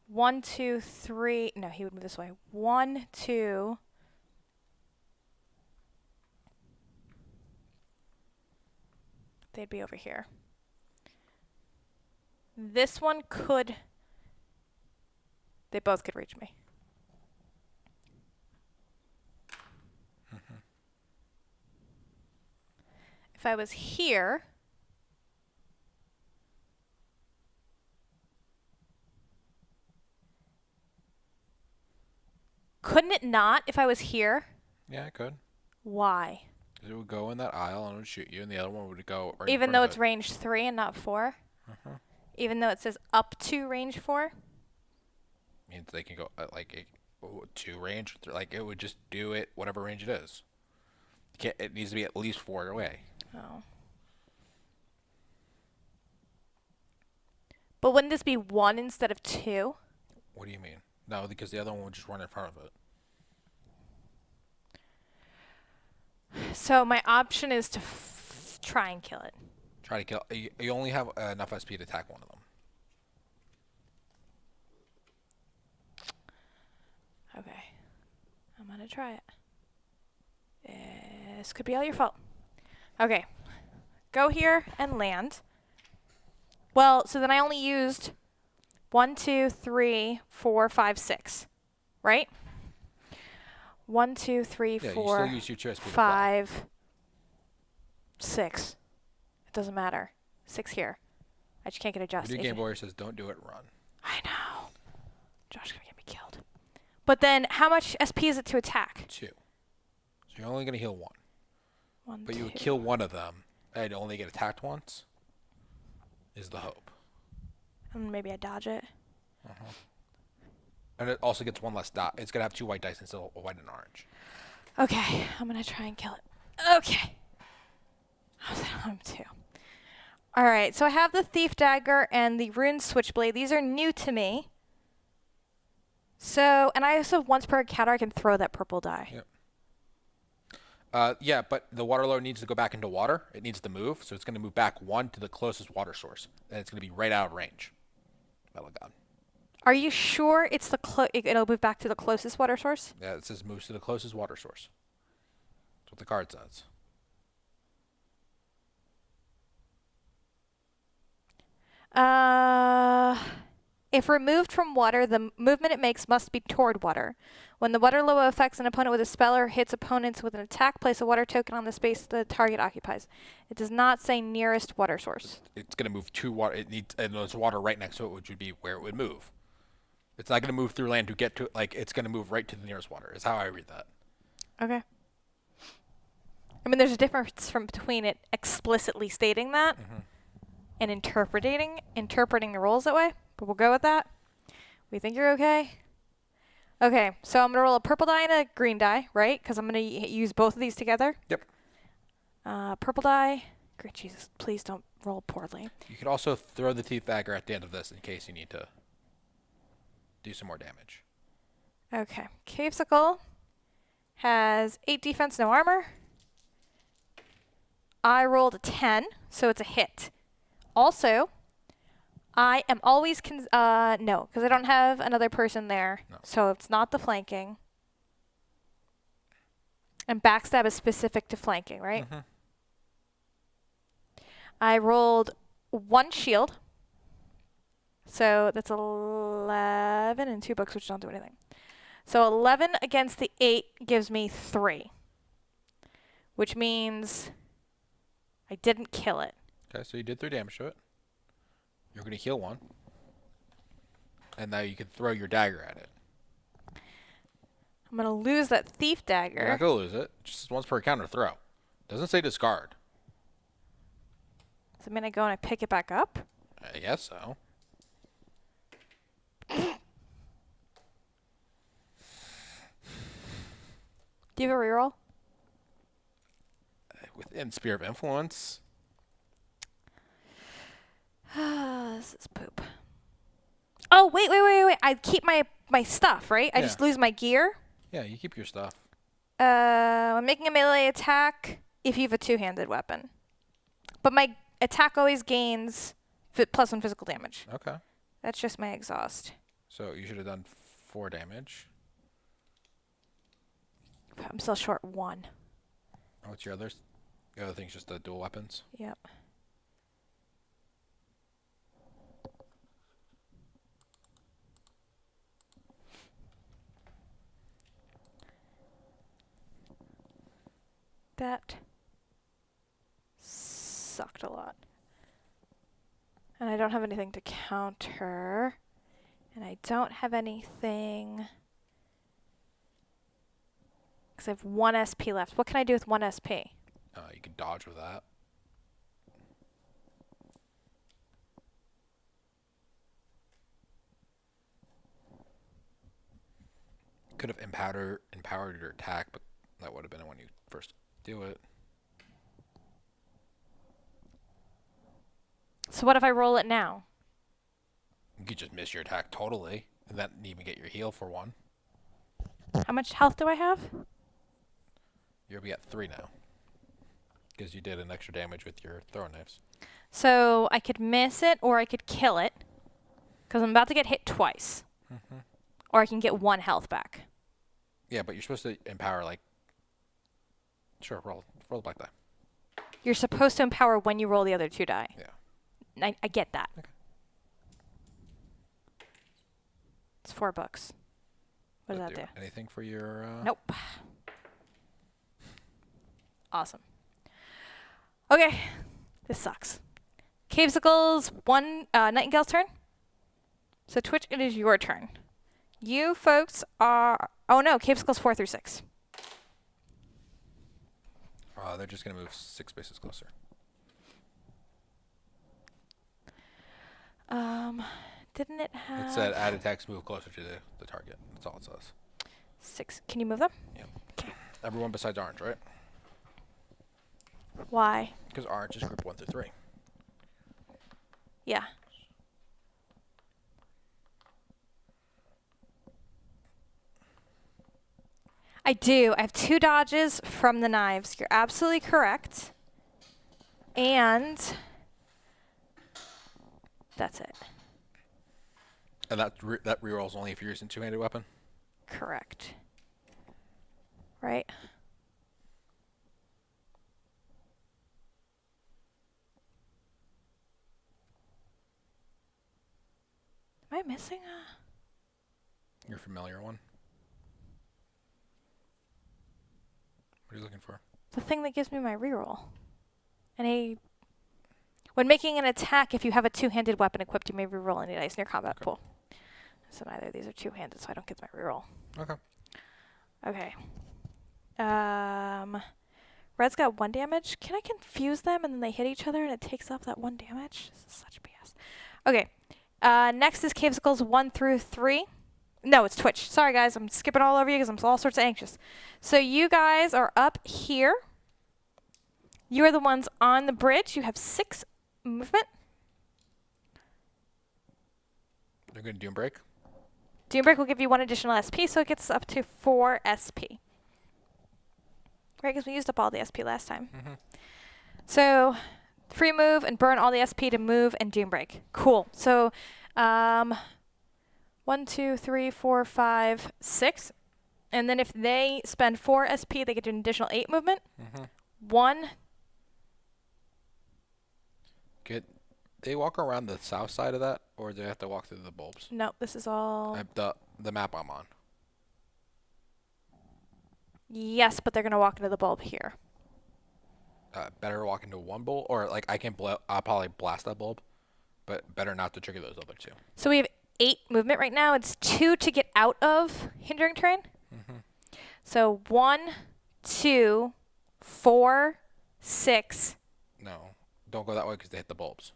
1, 2, 3... No, he would move this way. 1, 2... They'd be over here. This one could... They both could reach me. If I was here... Couldn't it not if I was here? Yeah, it could. Why? It would go in that aisle and it would shoot you, and the other one would go right Even in though front it's of range 3 and not 4? it. Even though it says up to range 4? Means they can go to range. Like, it would just do it whatever range it is. It needs to be at least 4 away. Oh. But wouldn't this be 1 instead of 2? What do you mean? No, because the other one would just run in front of it. So my option is to try and kill it. Try to kill. You only have enough SP to attack one of them. Okay. I'm going to try it. This could be all your fault. Okay. Go here and land. Well, so then I only used 1, 2, 3, 4, 5, 6. Right? 1, 2, 3, Yeah, 4, you still use your 2 SP to fly. 5, 6. It doesn't matter. 6 here. I just can't get Your adjusted. new Game Boy says, don't do it, run. I know. Josh's going to get me killed. But then, how much SP is it to attack? 2. So you're only going to heal 1. 1, But 2. you would kill one of them and only get attacked once, is the hope. And maybe I dodge it. And it also gets 1 less dot. It's going to have 2 white dice instead of a white and orange. Okay, I'm going to try and kill it. Okay. I was at home too. Alright, so I have the Thief Dagger and the Rune Switchblade. These are new to me. So, and I also, once per encounter, I can throw that purple die. Yep. Yeah, but the water lure needs to go back into water. It needs to move, so it's going to move back 1 to the closest water source. And it's going to be right out of range. Metal God. Are you sure it's the it'll move back to the closest water source? Yeah, it says moves to the closest water source. That's what the card says. If removed from water, the movement it makes must be toward water. When the water lure affects an opponent with a spell or hits opponents with an attack, place a water token on the space the target occupies. It does not say nearest water source. It's going to move to water. And there's water right next to it, which would be where it would move. It's not going to move through land to get to it. Like, it's going to move right to the nearest water, is how I read that. Okay. I mean, there's a difference between it explicitly stating that and interpreting the rules that way, but we'll go with that. We think you're okay? Okay, so I'm going to roll a purple die and a green die, right? Because I'm going to use both of these together. Yep. Purple die. Great Jesus, please don't roll poorly. You could also throw the Teeth Dagger at the end of this in case you need to do some more damage. Okay, Cavesicle has 8 defense, no armor. I rolled a 10, so it's a hit. Also, I am always no, because I don't have another person there, so it's not the flanking. And backstab is specific to flanking, right? I rolled 1 shield, so that's 11 and 2 books, which don't do anything. So 11 against the 8 gives me 3, which means I didn't kill it. Okay, so you did 3 damage to it. You're going to heal 1. And now you can throw your dagger at it. I'm going to lose that Thief Dagger. You're not going to lose it. Just once per encounter throw. Doesn't say discard. Does it mean I go and I pick it back up? I guess so. Do you have a reroll? Within Sphere of Influence. This is poop. Oh, wait. I keep my stuff, right? I Yeah. just lose my gear. Yeah, you keep your stuff. I'm making a melee attack if you have a two-handed weapon. But my attack always gains +1 physical damage. Okay. That's just my exhaust. So you should have done 4 damage. I'm still short 1. What's your others? The other thing's just the dual weapons. Yep. That sucked a lot. And I don't have anything to counter. And I don't have anything... Because I have 1 SP left. What can I do with 1 SP? You can dodge with that. Could have empowered your attack, but that would have been when you first do it. So what if I roll it now? You could just miss your attack totally, and then even get your heal for 1. How much health do I have? You'll be at 3 now. Because you did an extra damage with your throwing knives. So I could miss it or I could kill it. Because I'm about to get hit twice. Mm-hmm. Or I can get 1 health back. Yeah, but you're supposed to empower, like... Sure, roll the black die. You're supposed to empower when you roll the other 2 die. Yeah. I get that. Okay. It's 4 bucks. What does that do? Anything for your... Nope. Awesome. Okay. This sucks. Cavesicles, Nightingale's turn. So Twitch, it is your turn. You folks are... Oh no, Cavesicles 4 through 6. They're just going to move 6 spaces closer. Didn't it have... It said add attacks move closer to the target. That's all it says. 6. Can you move them? Yep. Okay. Everyone besides orange, right? Why? Because orange is group 1 through 3. Yeah. I do. I have 2 dodges from the knives. You're absolutely correct. And that's it. And that rerolls only if you're using two-handed weapon? Correct. Right? Am I missing a... Your familiar one? What are you looking for? The thing that gives me my reroll. When making an attack, if you have a two-handed weapon equipped, you may reroll any dice in your combat pool. So neither of these are two-handed, so I don't get my reroll. Okay. Okay. Red's got 1 damage. Can I confuse them and then they hit each other and it takes off that 1 damage? This is such BS. Okay. Next is Cavesicles 1 through 3. No, it's Twitch. Sorry, guys. I'm skipping all over you because I'm all sorts of anxious. So you guys are up here. You are the ones on the bridge. You have 6 movement. They're going to Doom Break? Doom Break will give you 1 additional SP, so it gets up to 4 SP. Right, because we used up all the SP last time. Mm-hmm. So, free move and burn all the SP to move and Doom Break. Cool. So, 1, 2, 3, 4, 5, 6. And then if they spend 4 SP, they get an additional 8 movement. Mm-hmm. 1. Good. They walk around the south side of that, or do they have to walk through the bulbs? No, this is all... The map I'm on. Yes, but they're going to walk into the bulb here. Better walk into one bulb, or like I'll probably blast that bulb, but better not to trigger those other 2. So we have 8 movement right now. It's 2 to get out of hindering terrain. Mm-hmm. So 1, 2, 4, 6. No, don't go that way because they hit the bulbs.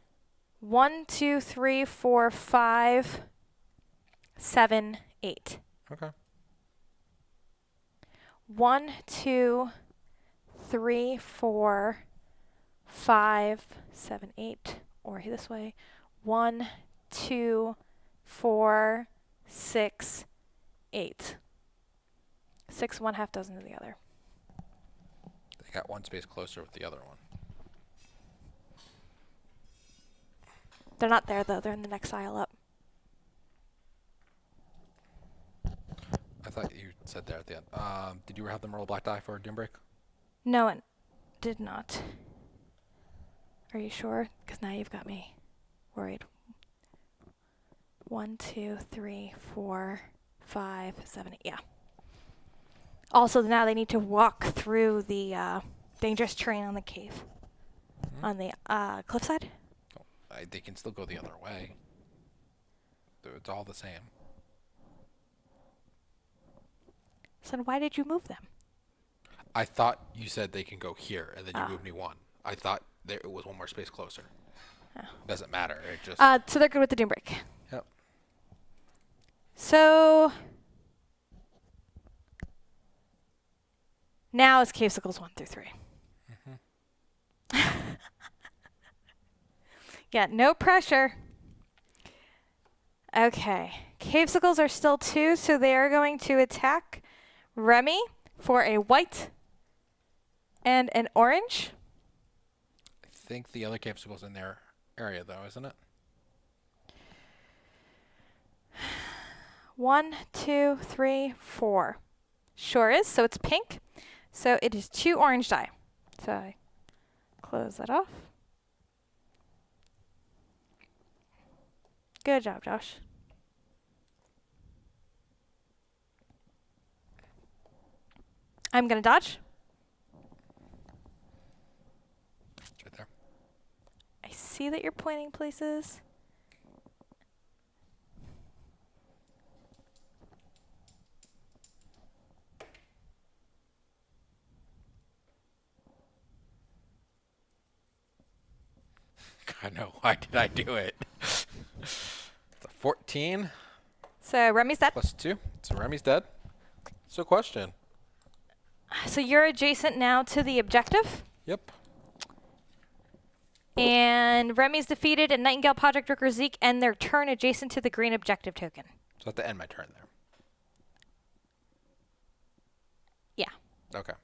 1, 2, 3, 4, 5, 7, 8. Okay. 1, 2, 3, 4, 5, 7, 8. Or this way. 1, 2, 4, 6, 8. 6, 1/2 dozen to the other. They got one space closer with the other one. They're not there, though. They're in the next aisle up. I thought you said there at the end. Did you have them roll a black die for a doom break? No, it did not. Are you sure? Because now you've got me worried. 1, 2, 3, 4, 5, 7, 8. Yeah. Also, now they need to walk through the dangerous terrain on the cave. On the cliffside? They can still go the other way. It's all the same. So then why did you move them? I thought you said they can go here, and then you moved me one. I thought it was one more space closer. Oh. Doesn't matter. It just. So they're good with the doom break. Yep. So now it's cavesicles 1 through 3. Yeah, no pressure. Okay. Cavesicles are still 2, so they are going to attack Remi for a white and an orange. I think the other capsicle's in their area, though, isn't it? 1, 2, 3, 4. Sure is. So it's pink. So it is 2 orange die. So I close that off. Good job, Josh. I'm going to dodge. It's right there. I see that you're pointing places. God, no. Why did I do it? It's a 14 So Remi's dead. plus 2. So Remi's dead. So question. So you're adjacent now to the objective. Yep. And Remi's defeated, and Nightingale, Project Rook, or Zeke end their turn adjacent to the green objective token. So I have to end my turn there. Yeah. Okay.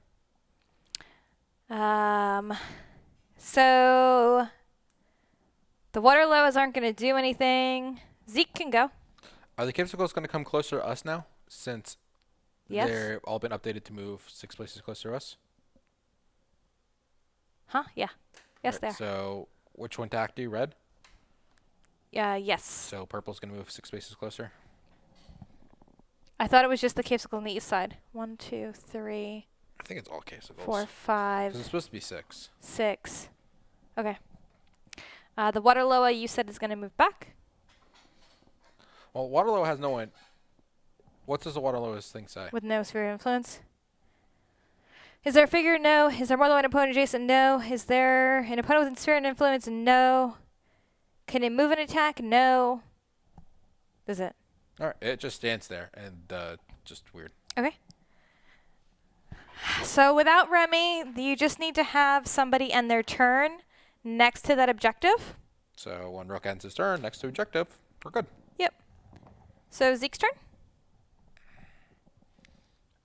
So the Waterlows aren't going to do anything. Zeke can go. Are the capsicles going to come closer to us now, since Yes. they've all been updated to move 6 places closer to us? Huh? Yeah. Yes, Right, there. So which one to act do? Red? Yes. So purple's going to move 6 spaces closer? I thought it was just the capsicle on the east side. 1, 2, 3, I think it's all capsicles. 4, 'Cause 5, it's supposed to be 6. 6. Okay. The Waterloa you said is going to move back. Well, Waterloo has no one. What does the Waterloo's thing say? With no sphere of influence. Is there a figure? No. Is there more than one opponent adjacent? No. Is there an opponent with a sphere of influence? No. Can it move and attack? No. Is it? All right, it just stands there and just weird. Okay. So without Remi, you just need to have somebody end their turn next to that objective. So when Rook ends his turn next to objective, we're good. Yep. So Zeke's turn.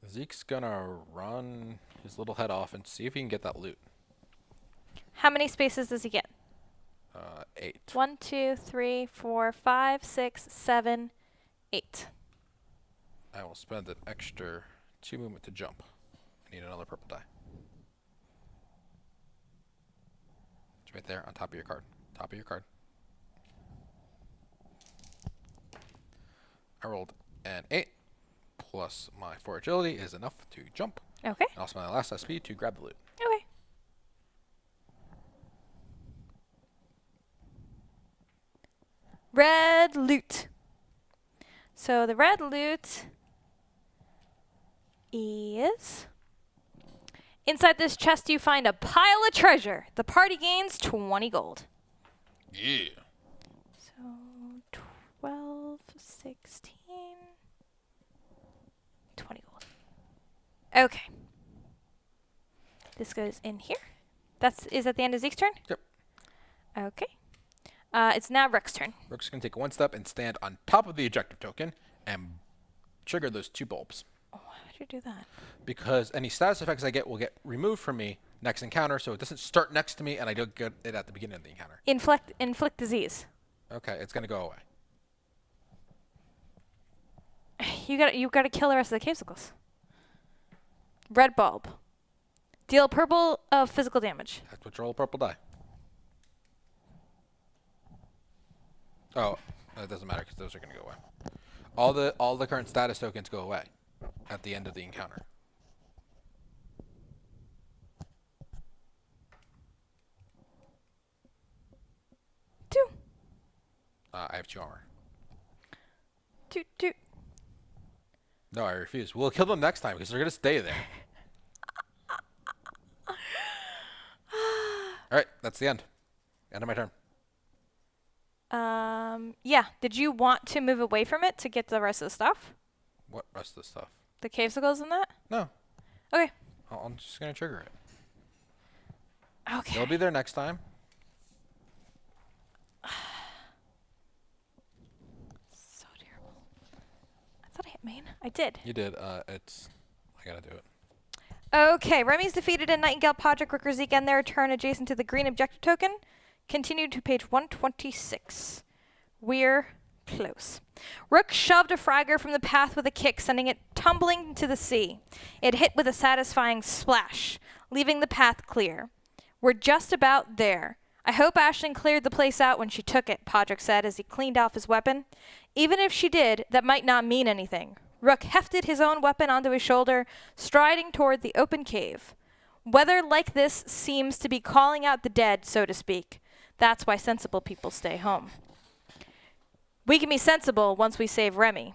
Zeke's gonna run his little head off and see if he can get that loot. How many spaces does he get? 8. 1, 2, 3, 4, 5, 6, 7, 8. I will spend an extra 2 movement to jump. I need another purple die. It's right there on top of your card. Top of your card. I rolled an 8 plus my 4 agility is enough to jump. Okay. And also my last SP to grab the loot. Okay. Red loot. So the red loot is inside this chest you find a pile of treasure. The party gains 20 gold. Yeah. So 12, 16, 20 gold. Okay. This goes in here. Is at the end of Zeke's turn? Yep. Okay. It's now Rook's turn. Rook's going to take one step and stand on top of the objective token and trigger those 2 bulbs. Oh, why would you do that? Because any status effects I get will get removed from me next encounter, so it doesn't start next to me and I don't get it at the beginning of the encounter. Inflict disease. Okay, it's going to go away. You gotta kill the rest of the cavesicles. Red bulb. Deal purple of physical damage. Have to roll a purple die. Oh, it doesn't matter because those are going to go away. All the current status tokens go away at the end of the encounter. Two. I have 2 armor. Two. No, I refuse. We'll kill them next time because they're going to stay there. All right, that's the end. End of my turn. Yeah. Did you want to move away from it to get the rest of the stuff? What rest of the stuff? The cavesicles and that? No. Okay. I'm just going to trigger it. Okay. They'll be there next time. So terrible. I thought I hit main. I did. You did. I got to do it. Okay. Remi's defeated and Nightingale, Podrick, Rook, or Zeke end their turn adjacent to the green objective token. Continue to page 126. We're close. Rook shoved a fragger from the path with a kick, sending it tumbling into the sea. It hit with a satisfying splash, leaving the path clear. We're just about there. I hope Aisling cleared the place out when she took it, Podrick said as he cleaned off his weapon. Even if she did, that might not mean anything. Rook hefted his own weapon onto his shoulder, striding toward the open cave. Weather like this seems to be calling out the dead, so to speak. That's why sensible people stay home. We can be sensible once we save Remi.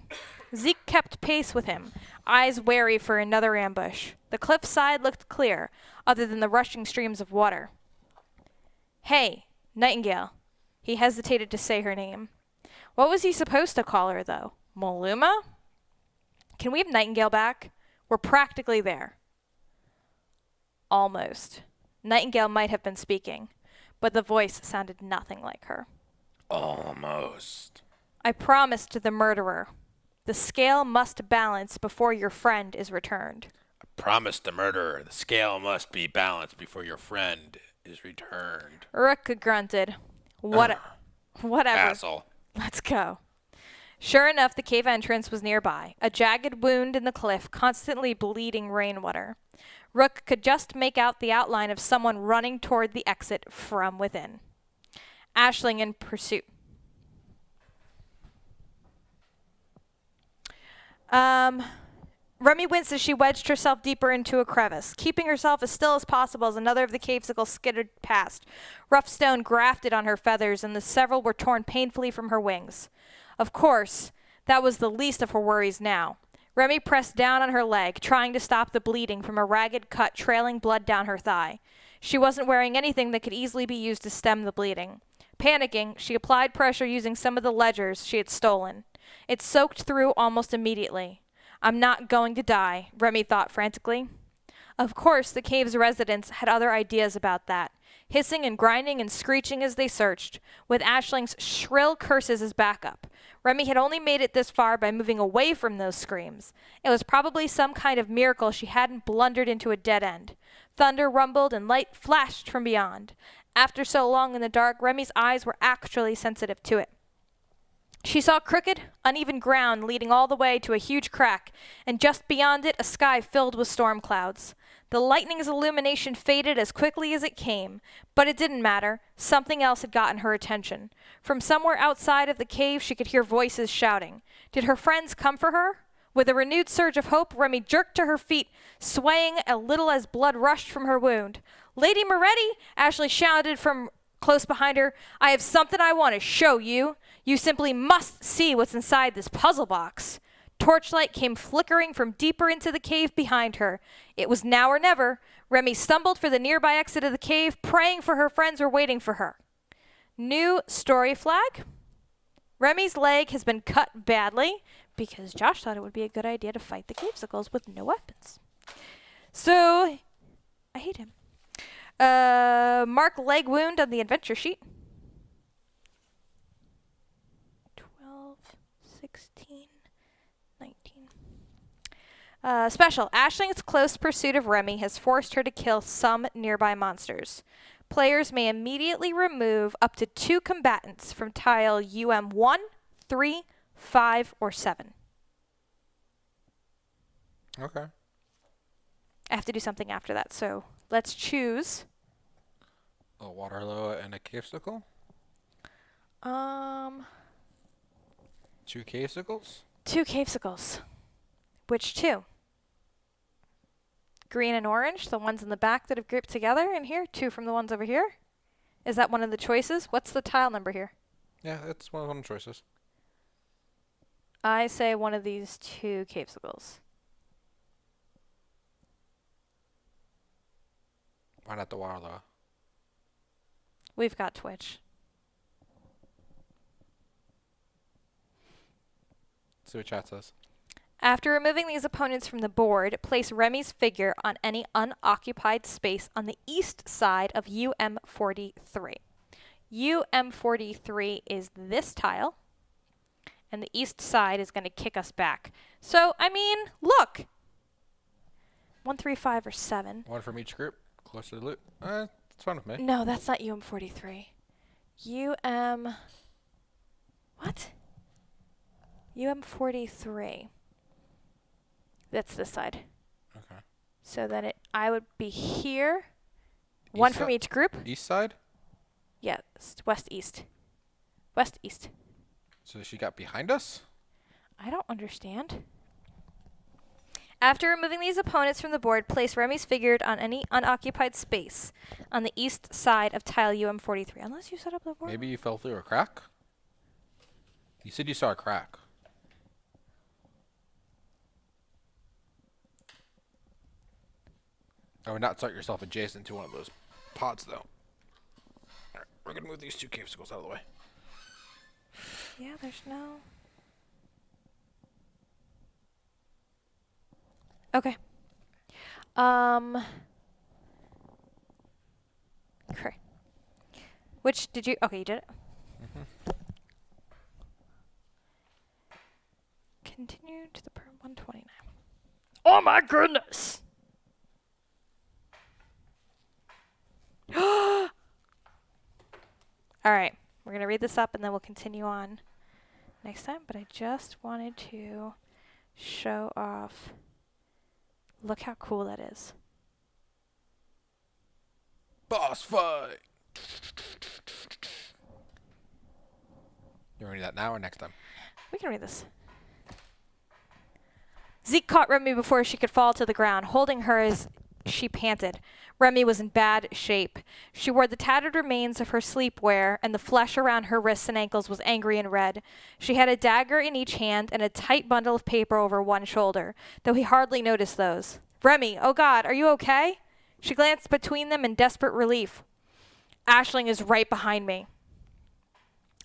Zeke kept pace with him, eyes wary for another ambush. The cliffside looked clear, other than the rushing streams of water. Hey, Nightingale. He hesitated to say her name. What was he supposed to call her, though? Maluma? Can we have Nightingale back? We're practically there. Almost. Nightingale might have been speaking, but the voice sounded nothing like her. Almost. I promised the murderer. The scale must balance before your friend is returned. I promised the murderer. The scale must be balanced before your friend is returned. Rook grunted. Whatever. Asshole. Let's go. Sure enough, the cave entrance was nearby, a jagged wound in the cliff, constantly bleeding rainwater. Rook could just make out the outline of someone running toward the exit from within. Aisling in pursuit. Remi winced as she wedged herself deeper into a crevice, keeping herself as still as possible as another of the cavesicles skittered past. Rough stone grafted on her feathers, and the several were torn painfully from her wings. Of course, that was the least of her worries now. Remi pressed down on her leg, trying to stop the bleeding from a ragged cut trailing blood down her thigh. She wasn't wearing anything that could easily be used to stem the bleeding. Panicking, she applied pressure using some of the ledgers she had stolen. It soaked through almost immediately. I'm not going to die, Remi thought frantically. Of course, the cave's residents had other ideas about that, hissing and grinding and screeching as they searched, with Aisling's shrill curses as backup. Remi had only made it this far by moving away from those screams. It was probably some kind of miracle she hadn't blundered into a dead end. Thunder rumbled and light flashed from beyond. After so long in the dark, Remi's eyes were actually sensitive to it. She saw crooked, uneven ground leading all the way to a huge crack, and just beyond it a sky filled with storm clouds. The lightning's illumination faded as quickly as it came, but it didn't matter. Something else had gotten her attention. From somewhere outside of the cave she could hear voices shouting. Did her friends come for her? With a renewed surge of hope, Remi jerked to her feet, swaying a little as blood rushed from her wound. Lady Moretti, Ashley shouted from close behind her. I have something I want to show you. You simply must see what's inside this puzzle box. Torchlight came flickering from deeper into the cave behind her. It was now or never. Remi stumbled for the nearby exit of the cave, praying for her friends were waiting for her. New story flag. Remi's leg has been cut badly because Josh thought it would be a good idea to fight the cavesicles with no weapons. So, I hate him. Mark leg wound on the adventure sheet. Special. Ashling's close pursuit of Remi has forced her to kill some nearby monsters. Players may immediately remove up to 2 combatants from tile UM1, 3, 5, or 7. Okay. I have to do something after that, so let's choose. A Waterloo and a Cavesicle? 2 Cavesicles? 2 cavesicles. Which 2? Green and orange, the ones in the back that have grouped together in here. 2 from the ones over here. Is that one of the choices? What's the tile number here? Yeah, it's one of the choices. I say one of these 2 cavesicles. Why not the Waterloo? We've got Twitch. See what chat says. After removing these opponents from the board, place Remi's figure on any unoccupied space on the east side of UM43. UM43 is this tile, and the east side is going to kick us back. So, I mean, look! 1, 3, 5, or 7. 1 from each group. Close to the loot. It's fine with me. No, that's not UM43. What? UM43. That's this side. Okay. So then I would be here. East 1 from each group. East side? Yeah, west east. West east. So she got behind us? I don't understand. After removing these opponents from the board, place Remi's figure on any unoccupied space on the east side of tile UM43. Unless you set up the board. Maybe you fell through a crack? You said you saw a crack. I would not start yourself adjacent to one of those pods, though. Alright, we're going to move these 2 cavesicles out of the way. Yeah, there's no... Okay. Okay. Which did you... Okay, you did it. Mm-hmm. Continue to the 129. Oh my goodness! Alright, we're going to read this up and then we'll continue on next time. But I just wanted to show off... Look how cool that is. Boss fight! You want to read that now or next time? We can read this. Zeke caught Remi before she could fall to the ground, holding her as she panted. Remi was in bad shape. She wore the tattered remains of her sleepwear, and the flesh around her wrists and ankles was angry and red. She had a dagger in each hand and a tight bundle of paper over one shoulder, though he hardly noticed those. Remi, oh God, are you okay? She glanced between them in desperate relief. Aisling is right behind me.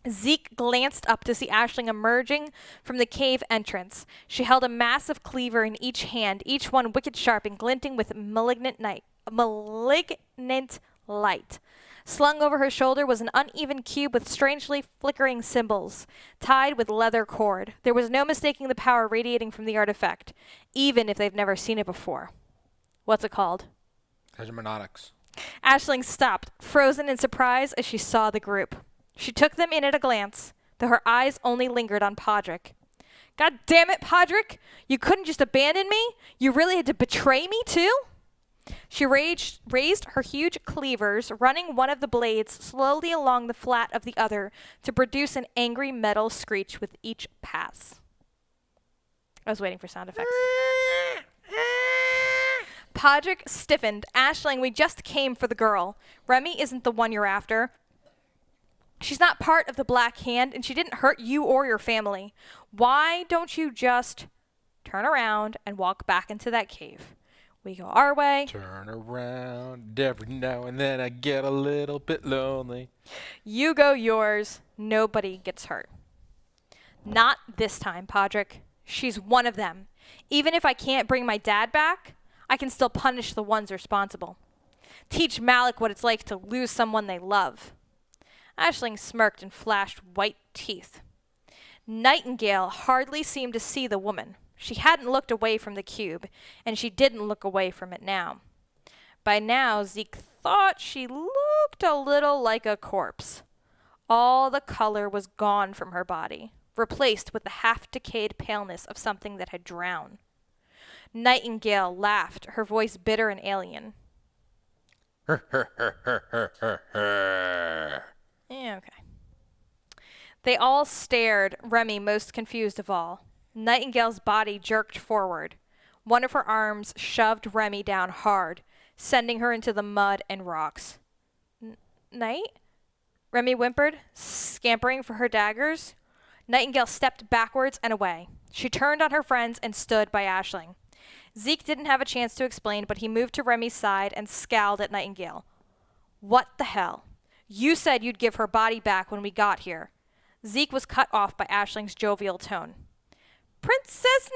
Zeke glanced up to see Aisling emerging from the cave entrance. She held a massive cleaver in each hand, each one wicked sharp and glinting with malignant light. Slung over her shoulder was an uneven cube with strangely flickering symbols, tied with leather cord. There was no mistaking the power radiating from the artifact, even if they've never seen it before. What's it called? Hegemonics. Aisling stopped, frozen in surprise as she saw the group. She took them in at a glance, though her eyes only lingered on Podrick. God damn it, Podrick! You couldn't just abandon me? You really had to betray me, too? She raised her huge cleavers, running one of the blades slowly along the flat of the other to produce an angry metal screech with each pass. I was waiting for sound effects. Podrick stiffened. Aisling, we just came for the girl. Remi isn't the one you're after. She's not part of the Black Hand, and she didn't hurt you or your family. Why don't you just turn around and walk back into that cave? We go our way. Turn around. Every now and then I get a little bit lonely. You go yours. Nobody gets hurt. Not this time, Podrick. She's one of them. Even if I can't bring my dad back, I can still punish the ones responsible. Teach Malik what it's like to lose someone they love. Aisling smirked and flashed white teeth. Nightingale hardly seemed to see the woman. She hadn't looked away from the cube, and she didn't look away from it now. By now, Zeke thought she looked a little like a corpse. All the color was gone from her body, replaced with the half-decayed paleness of something that had drowned. Nightingale laughed, her voice bitter and alien. Yeah, okay. They all stared, Remi most confused of all. Nightingale's body jerked forward. One of her arms shoved Remi down hard, sending her into the mud and rocks. Night? Remi whimpered, scampering for her daggers. Nightingale stepped backwards and away. She turned on her friends and stood by Aisling. Zeke didn't have a chance to explain, but he moved to Remi's side and scowled at Nightingale. What the hell? You said you'd give her body back when we got here. Zeke was cut off by Aisling's jovial tone. Princess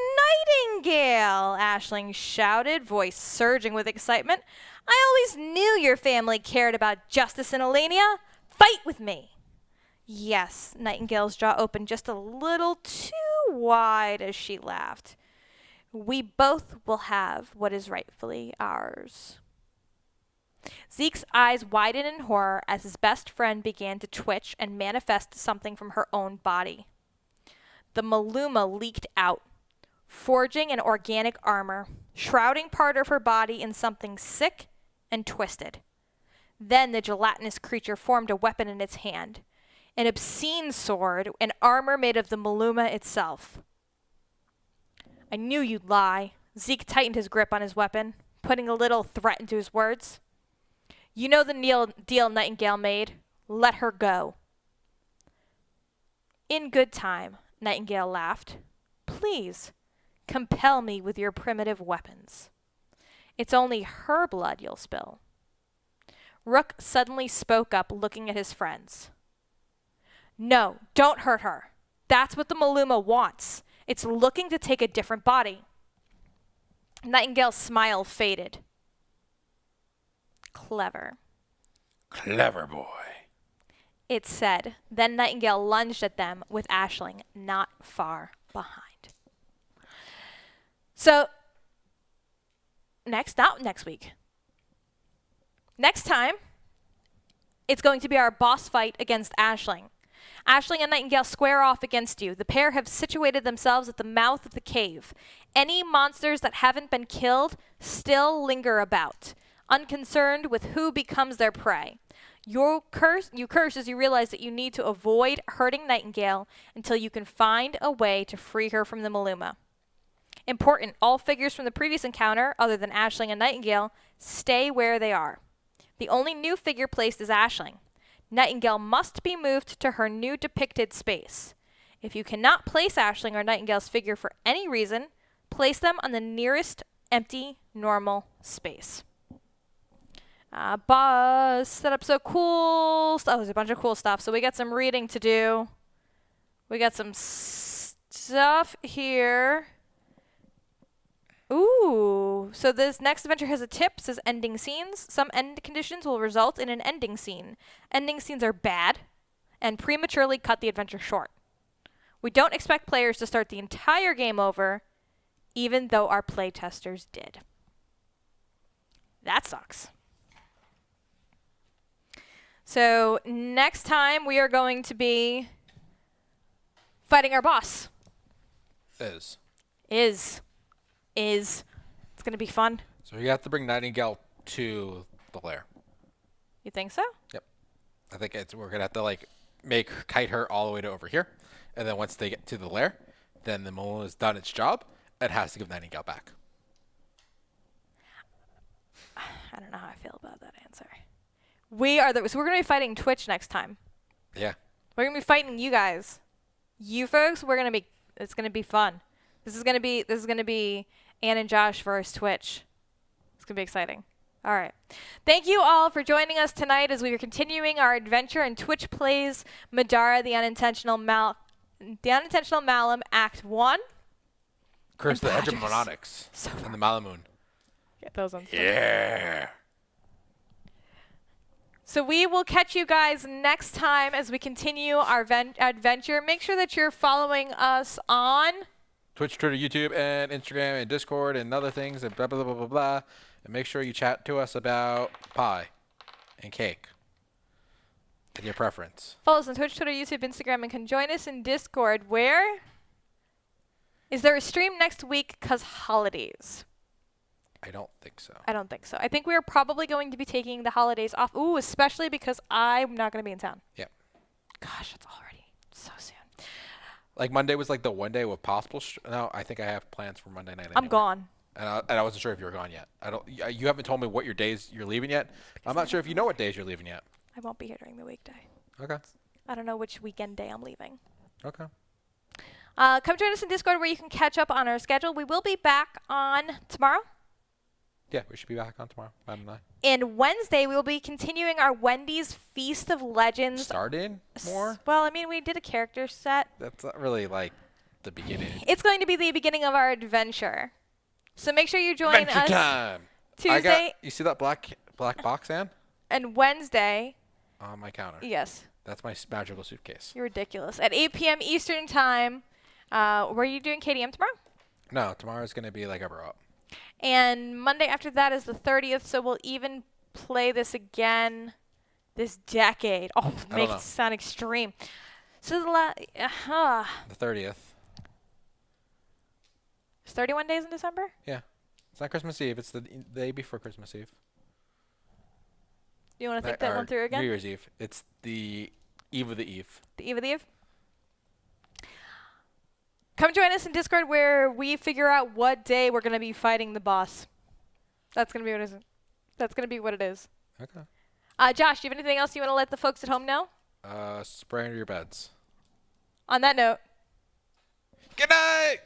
Nightingale, Aisling shouted, voice surging with excitement. I always knew your family cared about justice in Elenia. Fight with me. Yes, Nightingale's jaw opened just a little too wide as she laughed. We both will have what is rightfully ours. Zeke's eyes widened in horror as his best friend began to twitch and manifest something from her own body. The Maluma leaked out, forging an organic armor, shrouding part of her body in something sick and twisted. Then the gelatinous creature formed a weapon in its hand, an obscene sword, an armor made of the Maluma itself. I knew you'd lie. Zeke tightened his grip on his weapon, putting a little threat into his words. You know the deal Nightingale made. Let her go. In good time, Nightingale laughed. Please, compel me with your primitive weapons. It's only her blood you'll spill. Rook suddenly spoke up, looking at his friends. No, don't hurt her. That's what the Maluma wants. It's looking to take a different body. Nightingale's smile faded. Clever. Clever boy. It said. Then Nightingale lunged at them with Aisling not far behind. So, not next week. Next time, it's going to be our boss fight against Aisling. Aisling and Nightingale square off against you. The pair have situated themselves at the mouth of the cave. Any monsters that haven't been killed still linger about, unconcerned with who becomes their prey. You curse as you realize that you need to avoid hurting Nightingale until you can find a way to free her from the Maluma. Important, all figures from the previous encounter, other than Aisling and Nightingale, stay where they are. The only new figure placed is Aisling. Nightingale must be moved to her new depicted space. If you cannot place Aisling or Nightingale's figure for any reason, place them on the nearest empty, normal space. Boss set up so cool. Oh, there's a bunch of cool stuff. So we got some reading to do. We got some stuff here. Ooh. So this next adventure has a tip. Says ending scenes. Some end conditions will result in an ending scene. Ending scenes are bad and prematurely cut the adventure short. We don't expect players to start the entire game over, even though our playtesters did. That sucks. So next time we are going to be fighting our boss. Is. It's going to be fun. So you have to bring Nightingale to the lair. You think so? Yep. I think we're going to have to kite her all the way to over here. And then once they get to the lair, then the mole has done its job. It has to give Nightingale back. I don't know how I feel about that answer. So we're going to be fighting Twitch next time. Yeah. We're going to be fighting you guys. You folks, it's going to be fun. This is going to be Ann and Josh versus Twitch. It's going to be exciting. All right. Thank you all for joining us tonight as we are continuing our adventure in Twitch Plays Middara, the Unintentional Malum, Act 1. Curse the Edge of Mononics and the Malamoon. Get those on. Yeah. So we will catch you guys next time as we continue our adventure. Make sure that you're following us on Twitch, Twitter, YouTube, and Instagram, and Discord, and other things, and blah, blah, blah, blah, blah. And make sure you chat to us about pie and cake and your preference. Follow us on Twitch, Twitter, YouTube, Instagram, and can join us in Discord. Where? Is there a stream next week because holidays? I don't think so. I don't think so. I think we are probably going to be taking the holidays off. Ooh, especially because I'm not going to be in town. Yep. Gosh, it's already so soon. Like Monday was like the one day with possible. No, I think I have plans for Monday night. I'm anyway. gone. And I wasn't sure if you were gone yet. You haven't told me what your days you're leaving yet. I'm not sure if you know what days you're leaving yet. I won't be here during the weekday. Okay. I don't know which weekend day I'm leaving. Okay. Come join us in Discord where you can catch up on our schedule. We will be back on tomorrow. Yeah, we should be back on tomorrow. Matt and I. And Wednesday, we will be continuing our Wendy's Feast of Legends. Starting more? Well, I mean, we did a character set. That's not really like the beginning. It's going to be the beginning of our adventure. So make sure you join Adventure us time. Tuesday You see that black box, Ann? and Wednesday. On my counter. Yes. That's my magical suitcase. You're ridiculous. At 8 p.m. Eastern Time. Were you doing KDM tomorrow? No, tomorrow's going to be like a bro up. And Monday after that is the 30th, so we'll even play this again this decade. Oh, make it sound extreme. So the 30th. It's 31 days in December? Yeah. It's not Christmas Eve. It's the day before Christmas Eve. You want to think that one through again? New Year's Eve. It's the eve of the eve. The eve of the eve? Come join us in Discord where we figure out what day we're going to be fighting the boss. That's going to be what it is. That's going to be what it is. Okay. Josh, do you have anything else you want to let the folks at home know? Spray under your beds. On that note. Good night!